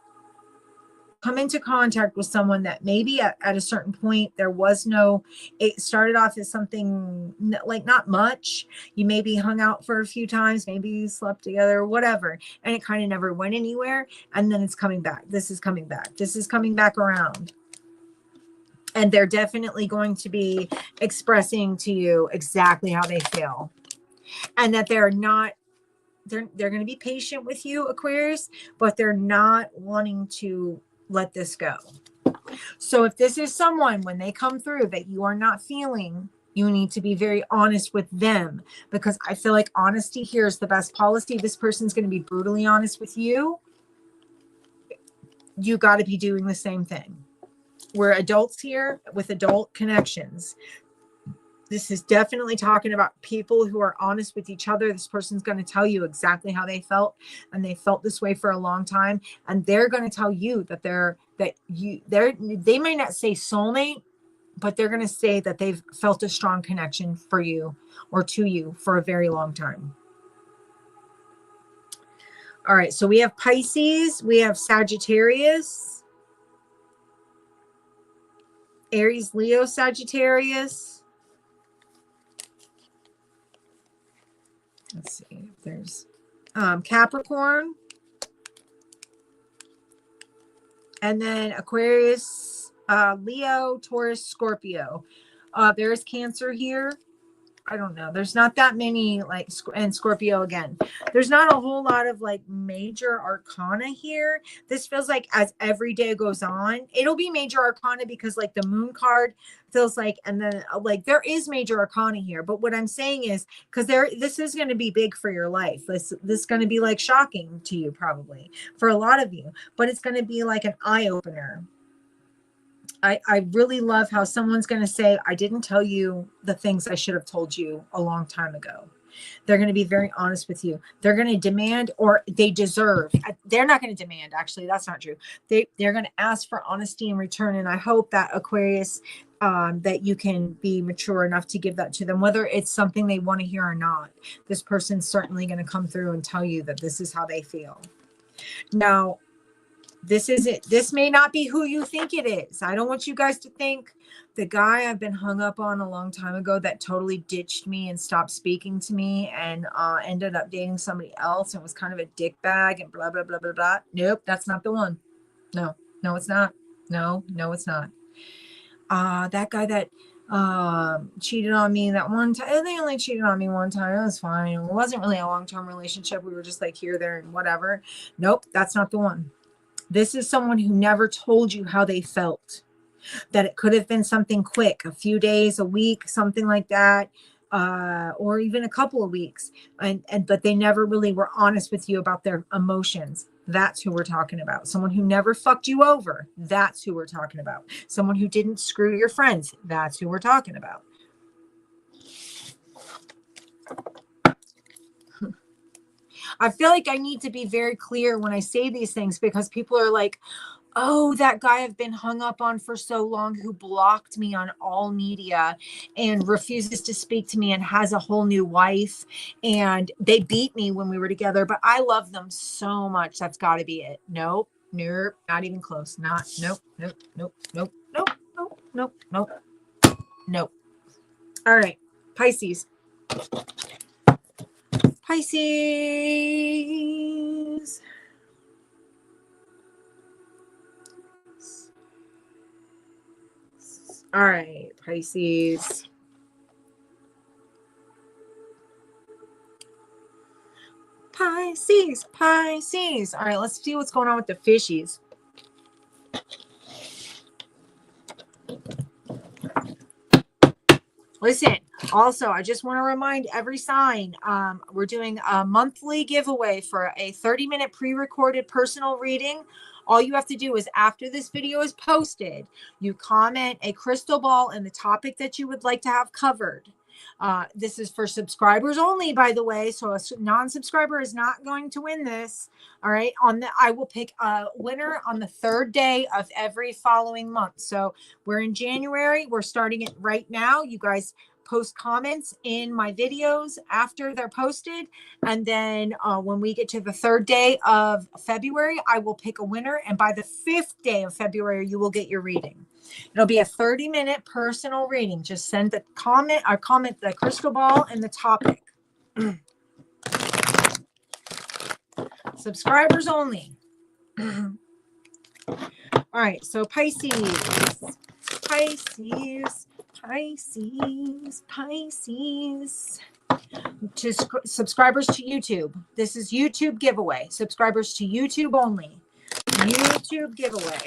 come into contact with someone that maybe at a certain point it started off as something like not much. You maybe hung out for a few times, maybe you slept together, whatever, and it kind of never went anywhere. And then it's coming back. This is coming back. This is coming back around. And they're definitely going to be expressing to you exactly how they feel, and that they're going to be patient with you, Aquarius, but they're not wanting to let this go. So if this is someone, when they come through, that you are not feeling, you need to be very honest with them, because I feel like honesty here is the best policy. This person's going to be brutally honest with you. You got to be doing the same thing. We're adults here with adult connections. This is definitely talking about people who are honest with each other. This person's going to tell you exactly how they felt, and they felt this way for a long time. And they're going to tell you that they may not say soulmate, but they're going to say that they've felt a strong connection for you or to you for a very long time. All right. So we have Pisces, we have Sagittarius, Aries, Leo, Sagittarius. Let's see if there's Capricorn, and then Aquarius, Leo, Taurus, Scorpio. There's Cancer here. I don't know. There's not that many, like, and Scorpio again. There's not a whole lot of like major arcana here. This feels like as every day goes on, it'll be major arcana, because like the moon card feels like, and then like there is major arcana here. But what I'm saying is, because this is going to be big for your life. This is going to be like shocking to you, probably for a lot of you, but it's going to be like an eye opener. I really love how someone's going to say, I didn't tell you the things I should have told you a long time ago. They're going to be very honest with you. They're going to demand, or they deserve. They're not going to demand. Actually, that's not true. They're going to ask for honesty in return. And I hope that Aquarius, that you can be mature enough to give that to them, whether it's something they want to hear or not. This person's certainly going to come through and tell you that this is how they feel. Now, this is it. This may not be who you think it is. I don't want you guys to think the guy I've been hung up on a long time ago that totally ditched me and stopped speaking to me and ended up dating somebody else and was kind of a dick bag and blah, blah, blah, blah, blah. Nope, that's not the one. No, it's not. No, it's not. That guy that cheated on me that one time. They only cheated on me one time. It was fine. It wasn't really a long-term relationship. We were just like here, there, and whatever. Nope, that's not the one. This is someone who never told you how they felt, that it could have been something quick, a few days, a week, something like that, or even a couple of weeks. But they never really were honest with you about their emotions. That's who we're talking about. Someone who never fucked you over. That's who we're talking about. Someone who didn't screw your friends. That's who we're talking about. I feel like I need to be very clear when I say these things, because people are like, oh, that guy I've been hung up on for so long, who blocked me on all media and refuses to speak to me and has a whole new wife. And they beat me when we were together, but I love them so much. That's got to be it. Nope, not even close. Nope. All right, Pisces. All right, Pisces. All right, let's see what's going on with the fishies. Listen, also, I just want to remind every sign, we're doing a monthly giveaway for a 30-minute pre-recorded personal reading. All you have to do is, after this video is posted, you comment a crystal ball and the topic that you would like to have covered. This is for subscribers only, by the way. So a non-subscriber is not going to win this. All right. I will pick a winner on the 3rd day of every following month. So we're in January. We're starting it right now. You guys post comments in my videos after they're posted. And then when we get to the 3rd day of February, I will pick a winner. And by the 5th day of February, you will get your reading. It'll be a 30-minute personal reading. Just send the comment the crystal ball and the topic. Subscribers only. All right, so Pisces. To subscribers to YouTube. This is YouTube giveaway. Subscribers to YouTube only. YouTube giveaway.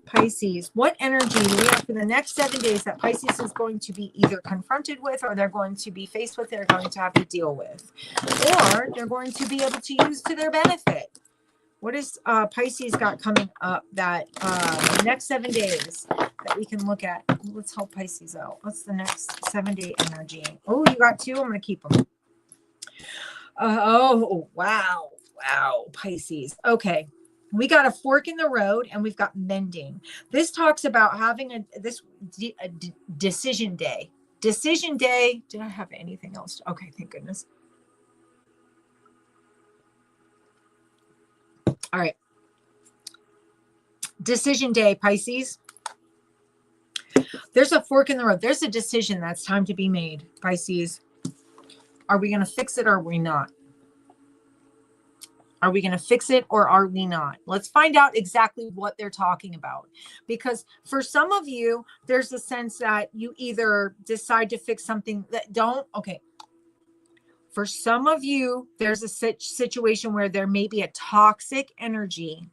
Pisces, what energy do we have for the next 7 days that Pisces is going to be either confronted with, or they're going to be faced with, they're going to have to deal with, or they're going to be able to use to their benefit? What is Pisces got coming up that the next 7 days that we can look at? Let's help Pisces out. What's the next 7-day energy? Oh, you got 2? I'm going to keep them. Oh, wow. Pisces. Okay. We got a fork in the road, and we've got mending. This talks about having a decision day. Decision day. Did I have anything else? Okay, thank goodness. All right. Decision day, Pisces. There's a fork in the road. There's a decision that's time to be made, Pisces. Are we going to fix it, or are we not? Are we going to fix it, or are we not? Let's find out exactly what they're talking about. Because for some of you, there's a sense that you either decide to fix something that don't. Okay. For some of you, there's a situation where there may be a toxic energy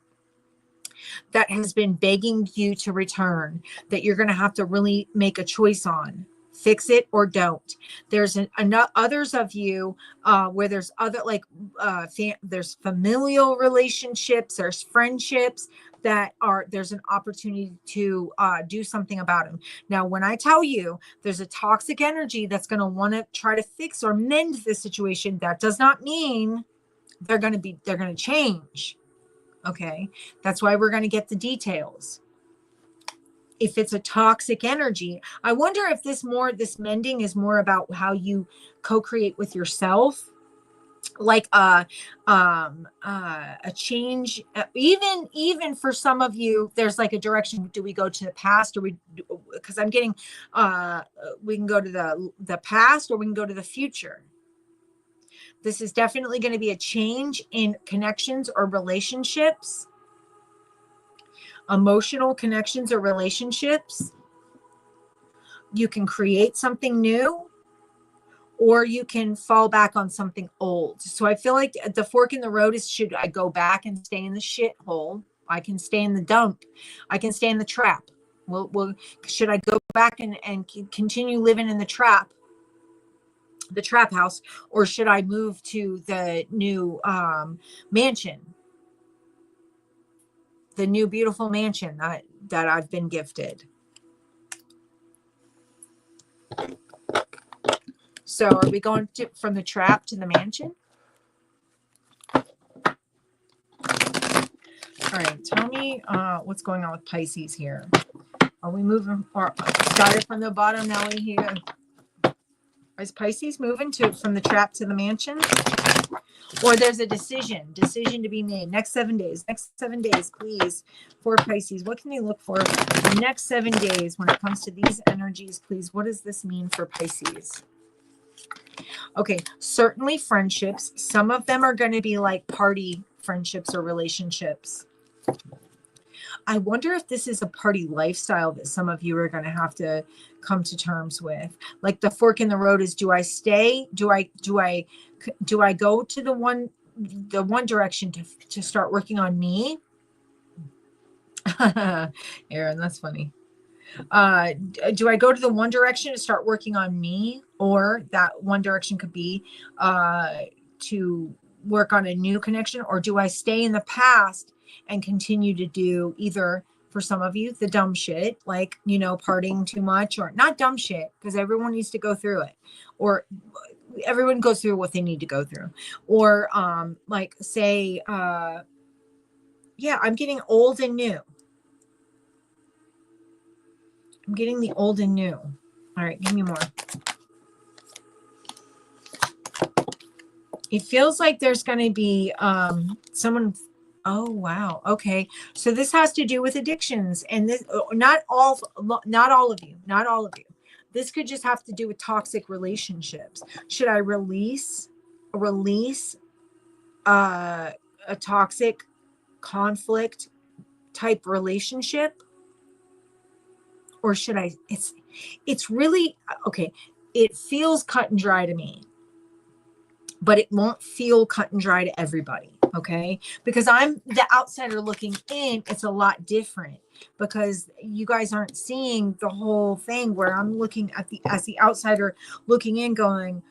that has been begging you to return, that you're going to have to really make a choice on. Fix it or don't. There's others of you where there's other, like there's familial relationships, there's friendships that are, there's an opportunity to do something about them. Now, when I tell you there's a toxic energy that's going to want to try to fix or mend the situation, that does not mean they're going to change. Okay. That's why we're going to get the details. If it's a toxic energy, I wonder if this mending is more about how you co-create with yourself, like a change. Even for some of you, there's like a direction. Do we go to the past, or because I'm getting, we can go to the past, or we can go to the future. This is definitely going to be a change in connections or relationships. Emotional connections or relationships. You can create something new, or you can fall back on something old. So I feel like the fork in the road is, should I go back and stay in the shithole? I can stay in the dump. I can stay in the trap. Well, should I go back and continue living in the trap house, or should I move to the new mansion? The new beautiful mansion that I've been gifted. So are we going from the trap to the mansion? All right, tell me what's going on with Pisces here. Are we moving, or started from the bottom, now we here? Is Pisces moving from the trap to the mansion? Or there's a decision to be made. Next 7 days, please, for Pisces. What can they look for the next 7 days when it comes to these energies, please? What does this mean for Pisces? Okay, certainly friendships. Some of them are going to be like party friendships or relationships. I wonder if this is a party lifestyle that some of you are going to have to come to terms with. Like the fork in the road is, do I stay? Do I go to the one direction to start working on me? Aaron, that's funny. Do I go to the one direction to start working on me, or that one direction could be to work on a new connection, or do I stay in the past and continue to do either, for some of you, the dumb shit, like, partying too much, or not dumb shit, because everyone needs to go through it, or everyone goes through what they need to go through, or like say, yeah, I'm getting old and new. I'm getting the old and new. All right, give me more. It feels like there's going to be someone. Oh, wow. Okay. So this has to do with addictions, and this, not all of you. This could just have to do with toxic relationships. Should I release a toxic conflict type relationship? Or should I, it's really, okay, it feels cut and dry to me, but it won't feel cut and dry to everybody, okay? Because I'm the outsider looking in, it's a lot different, because you guys aren't seeing the whole thing, where I'm looking at as the outsider looking in going,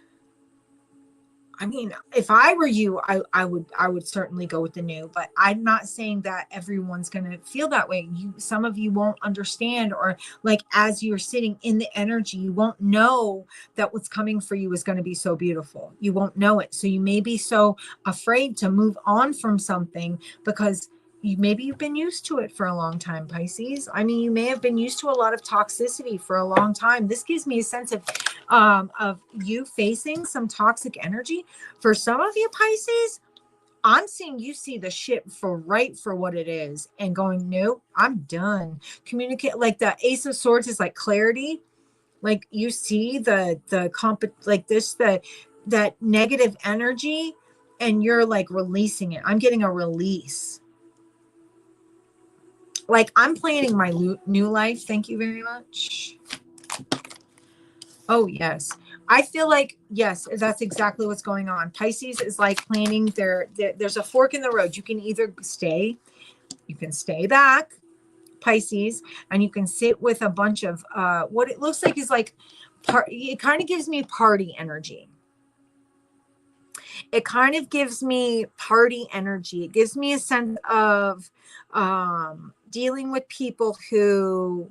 I mean, if I were you, I would certainly go with the new, but I'm not saying that everyone's going to feel that way. Some of you won't understand, or like, as you're sitting in the energy, you won't know that what's coming for you is going to be so beautiful. You won't know it. So you may be so afraid to move on from something because maybe you've been used to it for a long time, Pisces. I mean, you may have been used to a lot of toxicity for a long time. This gives me a sense of you facing some toxic energy. For some of you, Pisces, I'm seeing you see the shit for what it is and going, nope, I'm done. Communicate, like the Ace of Swords is like clarity. Like you see that negative energy, and you're like releasing it. I'm getting a release. Like, I'm planning my new life. Thank you very much. Oh, yes. I feel like, yes, that's exactly what's going on. Pisces is like planning there's a fork in the road. You can either stay back, Pisces, and you can sit with a bunch of what it looks like is like it kind of gives me party energy. It kind of gives me party energy. It gives me a sense of dealing with people who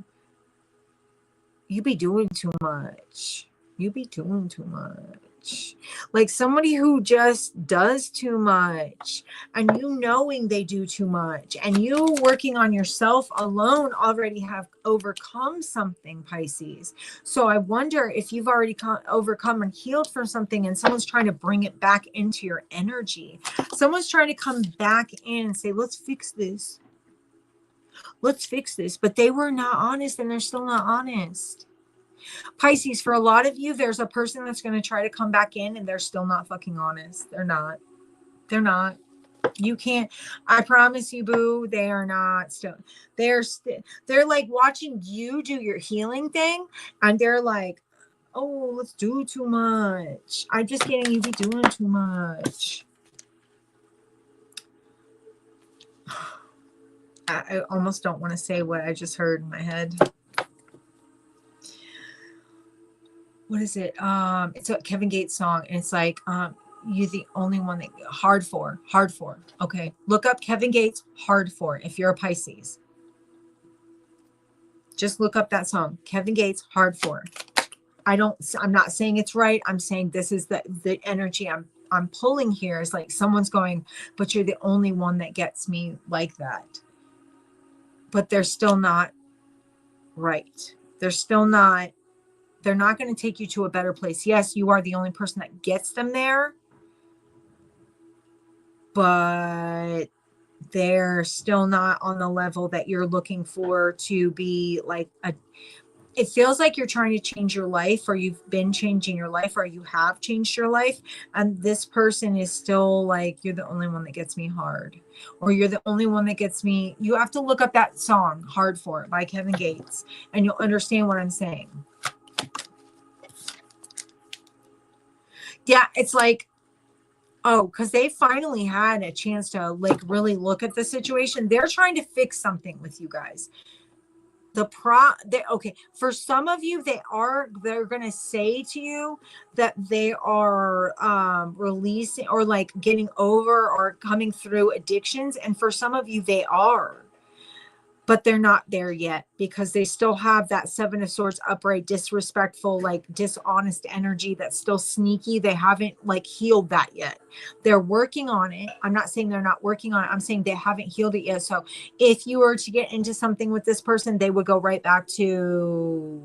you be doing too much. You be doing too much. Like somebody who just does too much, and you knowing they do too much, and you working on yourself alone already have overcome something, Pisces. So I wonder if you've already overcome and healed from something, and someone's trying to bring it back into your energy. Someone's trying to come back in and say, let's fix this. Let's fix this. But they were not honest, and they're still not honest. Pisces, for a lot of you, there's a person that's going to try to come back in and they're still not fucking honest. They're not. They're not. You can't. I promise you, boo, they are not still. They're like watching you do your healing thing, and they're like, oh, let's do too much. I'm just getting you be doing too much. I almost don't want to say what I just heard in my head. What is it? It's a Kevin Gates song, and it's like, you're the only one that hard for. Okay. Look up Kevin Gates hard for if you're a Pisces. Just look up that song. Kevin Gates hard for. I'm not saying it's right. I'm saying this is the energy I'm pulling here is like someone's going, but you're the only one that gets me like that. But they're still not right. They're not going to take you to a better place. Yes, you are the only person that gets them there, but they're still not on the level that you're looking for to be like it feels like you're trying to change your life, or you've been changing your life, or you have changed your life. And this person is still like, you're the only one that gets me hard, or you're the only one that gets me. You have to look up that song Hard For It by Kevin Gates, and you'll understand what I'm saying. Yeah, it's like, oh, because they finally had a chance to like really look at the situation. They're trying to fix something with you guys. Okay, for some of you, they're going to say to you that they are releasing or like getting over or coming through addictions. And for some of you, they are. But they're not there yet because they still have that Seven of Swords upright, disrespectful, like dishonest energy that's still sneaky. They haven't like healed that yet. They're working on it. I'm not saying they're not working on it. I'm saying they haven't healed it yet. So if you were to get into something with this person, they would go right back to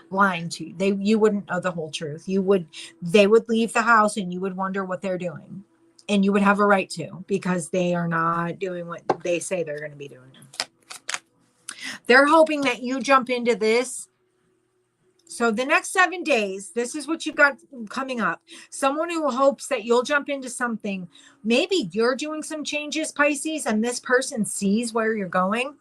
lying to you. You wouldn't know the whole truth. They would leave the house and you would wonder what they're doing. And you would have a right to, because they are not doing what they say they're going to be doing. They're hoping that you jump into this. So the next 7 days, this is what you've got coming up. Someone who hopes that you'll jump into something. Maybe you're doing some changes, Pisces, and this person sees where you're going.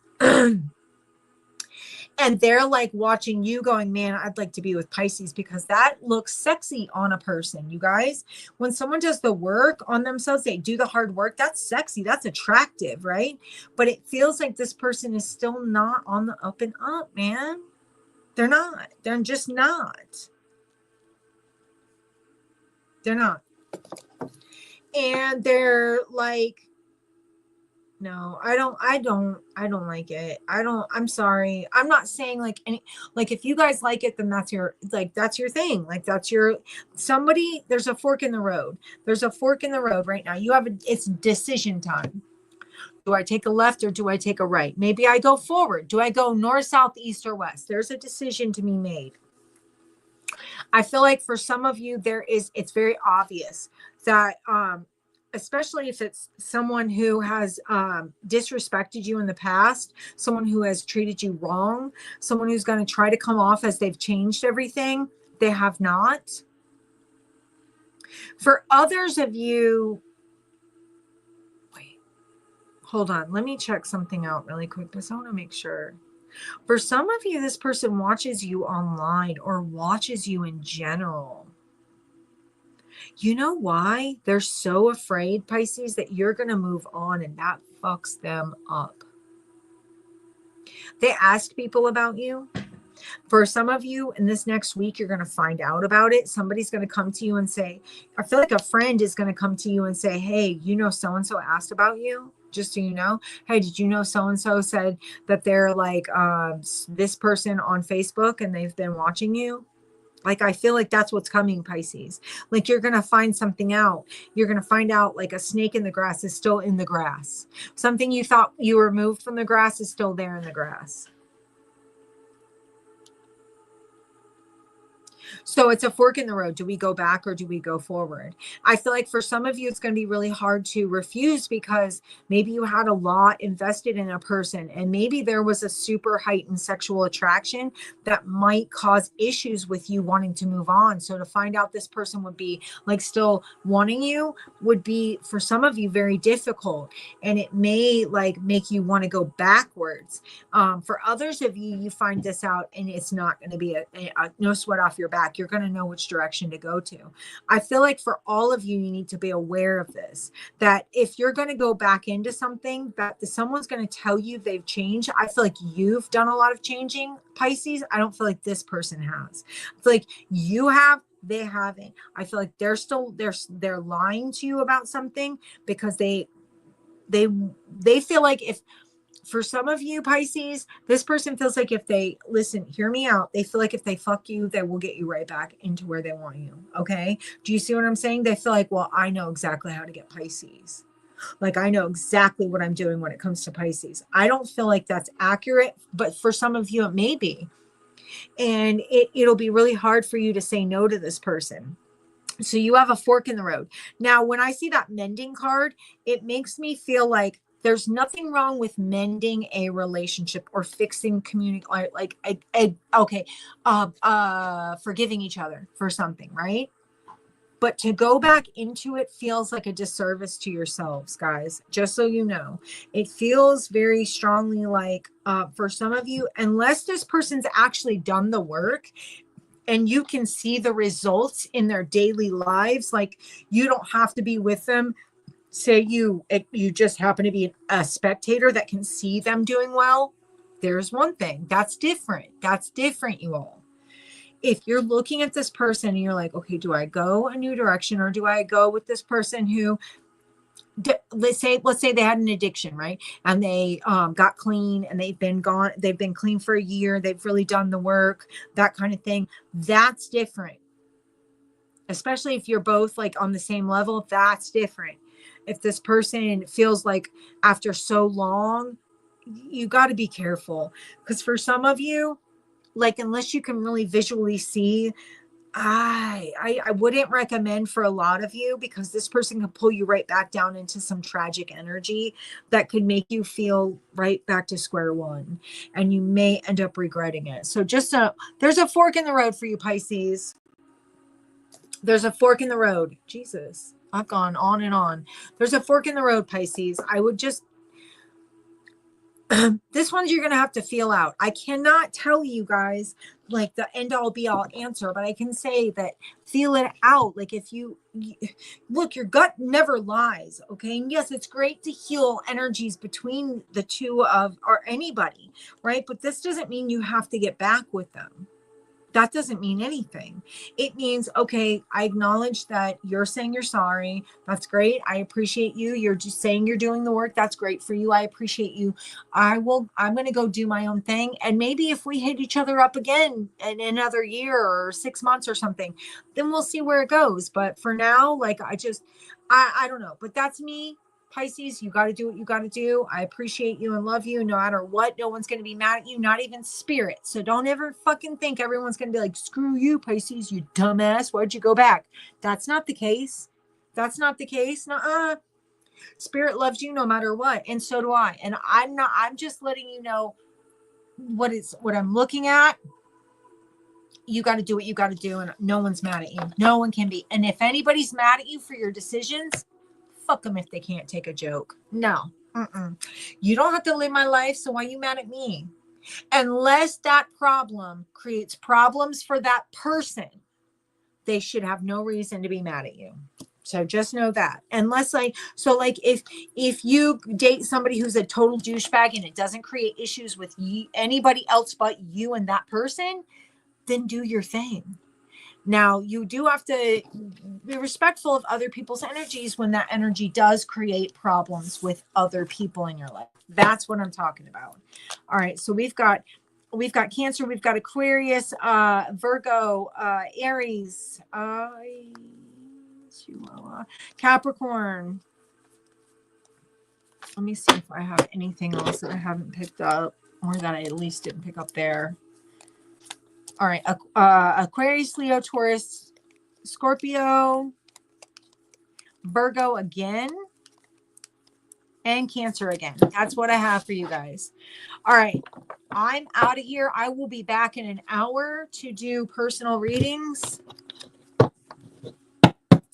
And they're like watching you going, man, I'd like to be with Pisces because that looks sexy on a person. You guys, when someone does the work on themselves, they do the hard work. That's sexy. That's attractive, right? But it feels like this person is still not on the up and up, man. They're not. They're just not. They're not. And they're like, no, I don't like it. I'm sorry. I'm not saying like if you guys like it, then that's your thing. Like there's a fork in the road. There's a fork in the road right now. It's decision time. Do I take a left or do I take a right? Maybe I go forward. Do I go north, south, east, or west? There's a decision to be made. I feel like for some of you, it's very obvious that, especially if it's someone who has disrespected you in the past, someone who has treated you wrong, someone who's going to try to come off as they've changed everything. They have not. For others of you, wait, hold on. Let me check something out really quick because I want to make sure. For some of you, this person watches you online or watches you in general. You know why? They're so afraid, Pisces, that you're going to move on, and that fucks them up. They ask people about you. For some of you in this next week, you're going to find out about it. Somebody's going to come to you and say, I feel like a friend is going to come to you and say, hey, you know, so-and-so asked about you. Just so you know, hey, did you know so-and-so said that they're like this person on Facebook and they've been watching you? Like, I feel like that's what's coming, Pisces. Like, you're going to find something out. You're going to find out like a snake in the grass is still in the grass. Something you thought you removed from the grass is still there in the grass. So it's a fork in the road. Do we go back or do we go forward? I feel like for some of you, it's going to be really hard to refuse because maybe you had a lot invested in a person and maybe there was a super heightened sexual attraction that might cause issues with you wanting to move on. So to find out this person would be like still wanting you would be for some of you very difficult. And it may like make you want to go backwards. For others of you, you find this out and it's not going to be a no sweat off your back. You're going to know which direction to go to. I feel like for all of you, you need to be aware of this, that if you're going to go back into something that someone's going to tell you they've changed. I feel like you've done a lot of changing, Pisces. I don't feel like this person has. I feel like you have, they haven't. I feel like they're lying to you about something because they feel like if, for some of you, Pisces, this person feels like if they listen, hear me out. They feel like if they fuck you, they will get you right back into where they want you. Okay. Do you see what I'm saying? They feel like, well, I know exactly how to get Pisces. Like I know exactly what I'm doing when it comes to Pisces. I don't feel like that's accurate, but for some of you, it may be. And it'll be really hard for you to say no to this person. So you have a fork in the road. Now, when I see that mending card, it makes me feel like there's nothing wrong with mending a relationship or fixing community, forgiving each other for something, right? But to go back into it feels like a disservice to yourselves, guys, just so you know. It feels very strongly like for some of you, unless this person's actually done the work, and you can see the results in their daily lives, like you don't have to be with them. Say you just happen to be a spectator that can see them doing well. There's one thing that's different. That's different, you all. If you're looking at this person and you're like, okay, do I go a new direction or do I go with this person who, let's say they had an addiction, right? And they got clean and they've been clean for a year. They've really done the work, that kind of thing. That's different. Especially if you're both like on the same level, that's different. If this person feels like after so long, you got to be careful. Because for some of you, like, unless you can really visually see, I wouldn't recommend for a lot of you, because this person can pull you right back down into some tragic energy that could make you feel right back to square one, and you may end up regretting it. So there's a fork in the road for you, Pisces. There's a fork in the road. Jesus, I've gone on and on. There's a fork in the road, Pisces. I would just, this one's you're going to have to feel out. I cannot tell you guys like the end all be all answer, but I can say that feel it out. Like if you look, your gut never lies. Okay. And yes, it's great to heal energies between the two of, or anybody, right? But this doesn't mean you have to get back with them. That doesn't mean anything. It means, okay, I acknowledge that you're saying you're sorry. That's great. I appreciate you. You're just saying you're doing the work. That's great for you. I appreciate you. I'm going to go do my own thing. And maybe if we hit each other up again in another year or 6 months or something, then we'll see where it goes. But for now, like, I don't know, but that's me. Pisces, you got to do what you got to do. I appreciate you and love you no matter what. No one's going to be mad at you, not even spirit. So don't ever fucking think everyone's going to be like, screw you, Pisces, you dumbass. Why'd you go back? That's not the case. That's not the case. Nuh-uh. Spirit loves you no matter what. And so do I. And I'm just letting you know what I'm looking at. You got to do what you got to do. And no one's mad at you. No one can be. And if anybody's mad at you for your decisions, fuck them if they can't take a joke. No. You don't have to live my life, so why are you mad at me? Unless that problem creates problems for that person, they should have no reason to be mad at you. So just know that. Unless like, so like if you date somebody who's a total douchebag and it doesn't create issues with anybody else but you and that person, then do your thing. Now, you do have to be respectful of other people's energies when that energy does create problems with other people in your life. That's what I'm talking about. All right. So we've got Cancer, we've got Aquarius, Virgo, Aries, Capricorn. Let me see if I have anything else that I haven't picked up or that I at least didn't pick up there. All right. Aquarius, Leo, Taurus, Scorpio, Virgo again, and Cancer again. That's what I have for you guys. All right. I'm out of here. I will be back in an hour to do personal readings.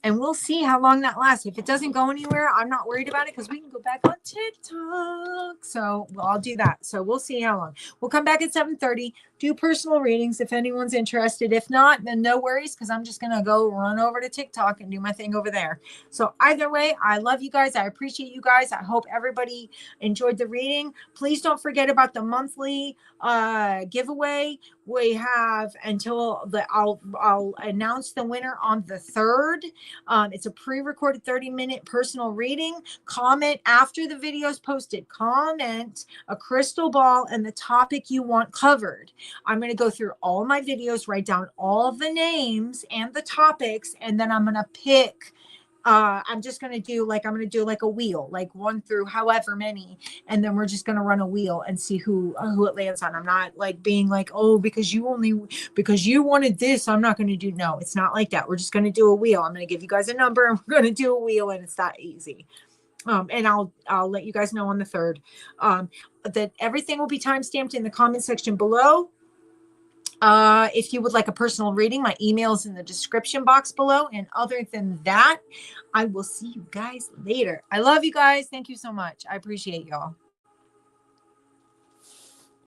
And we'll see how long that lasts. If it doesn't go anywhere, I'm not worried about it because we can go back on TikTok. So I'll do that. So we'll see how long. We'll come back at 7:30, do personal readings if anyone's interested. If not, then no worries because I'm just going to go run over to TikTok and do my thing over there. So either way, I love you guys. I appreciate you guys. I hope everybody enjoyed the reading. Please don't forget about the monthly giveaway. We have until I'll announce the winner on the 3rd. It's a pre-recorded 30-minute personal reading. Comment after the video is posted. Comment a crystal ball and the topic you want covered. I'm going to go through all my videos, write down all the names and the topics, and then I'm going to pick. I'm just going to do like a wheel, like 1 through however many. And then we're just going to run a wheel and see who it lands on. I'm not like being like, oh, because you wanted this, I'm not going to do. No, it's not like that. We're just going to do a wheel. I'm going to give you guys a number and we're going to do a wheel, and it's that easy. And I'll let you guys know on the 3rd, that everything will be timestamped in the comment section below. If you would like a personal reading, my email is in the description box below. And other than that, I will see you guys later. I love you guys. Thank you so much. I appreciate y'all.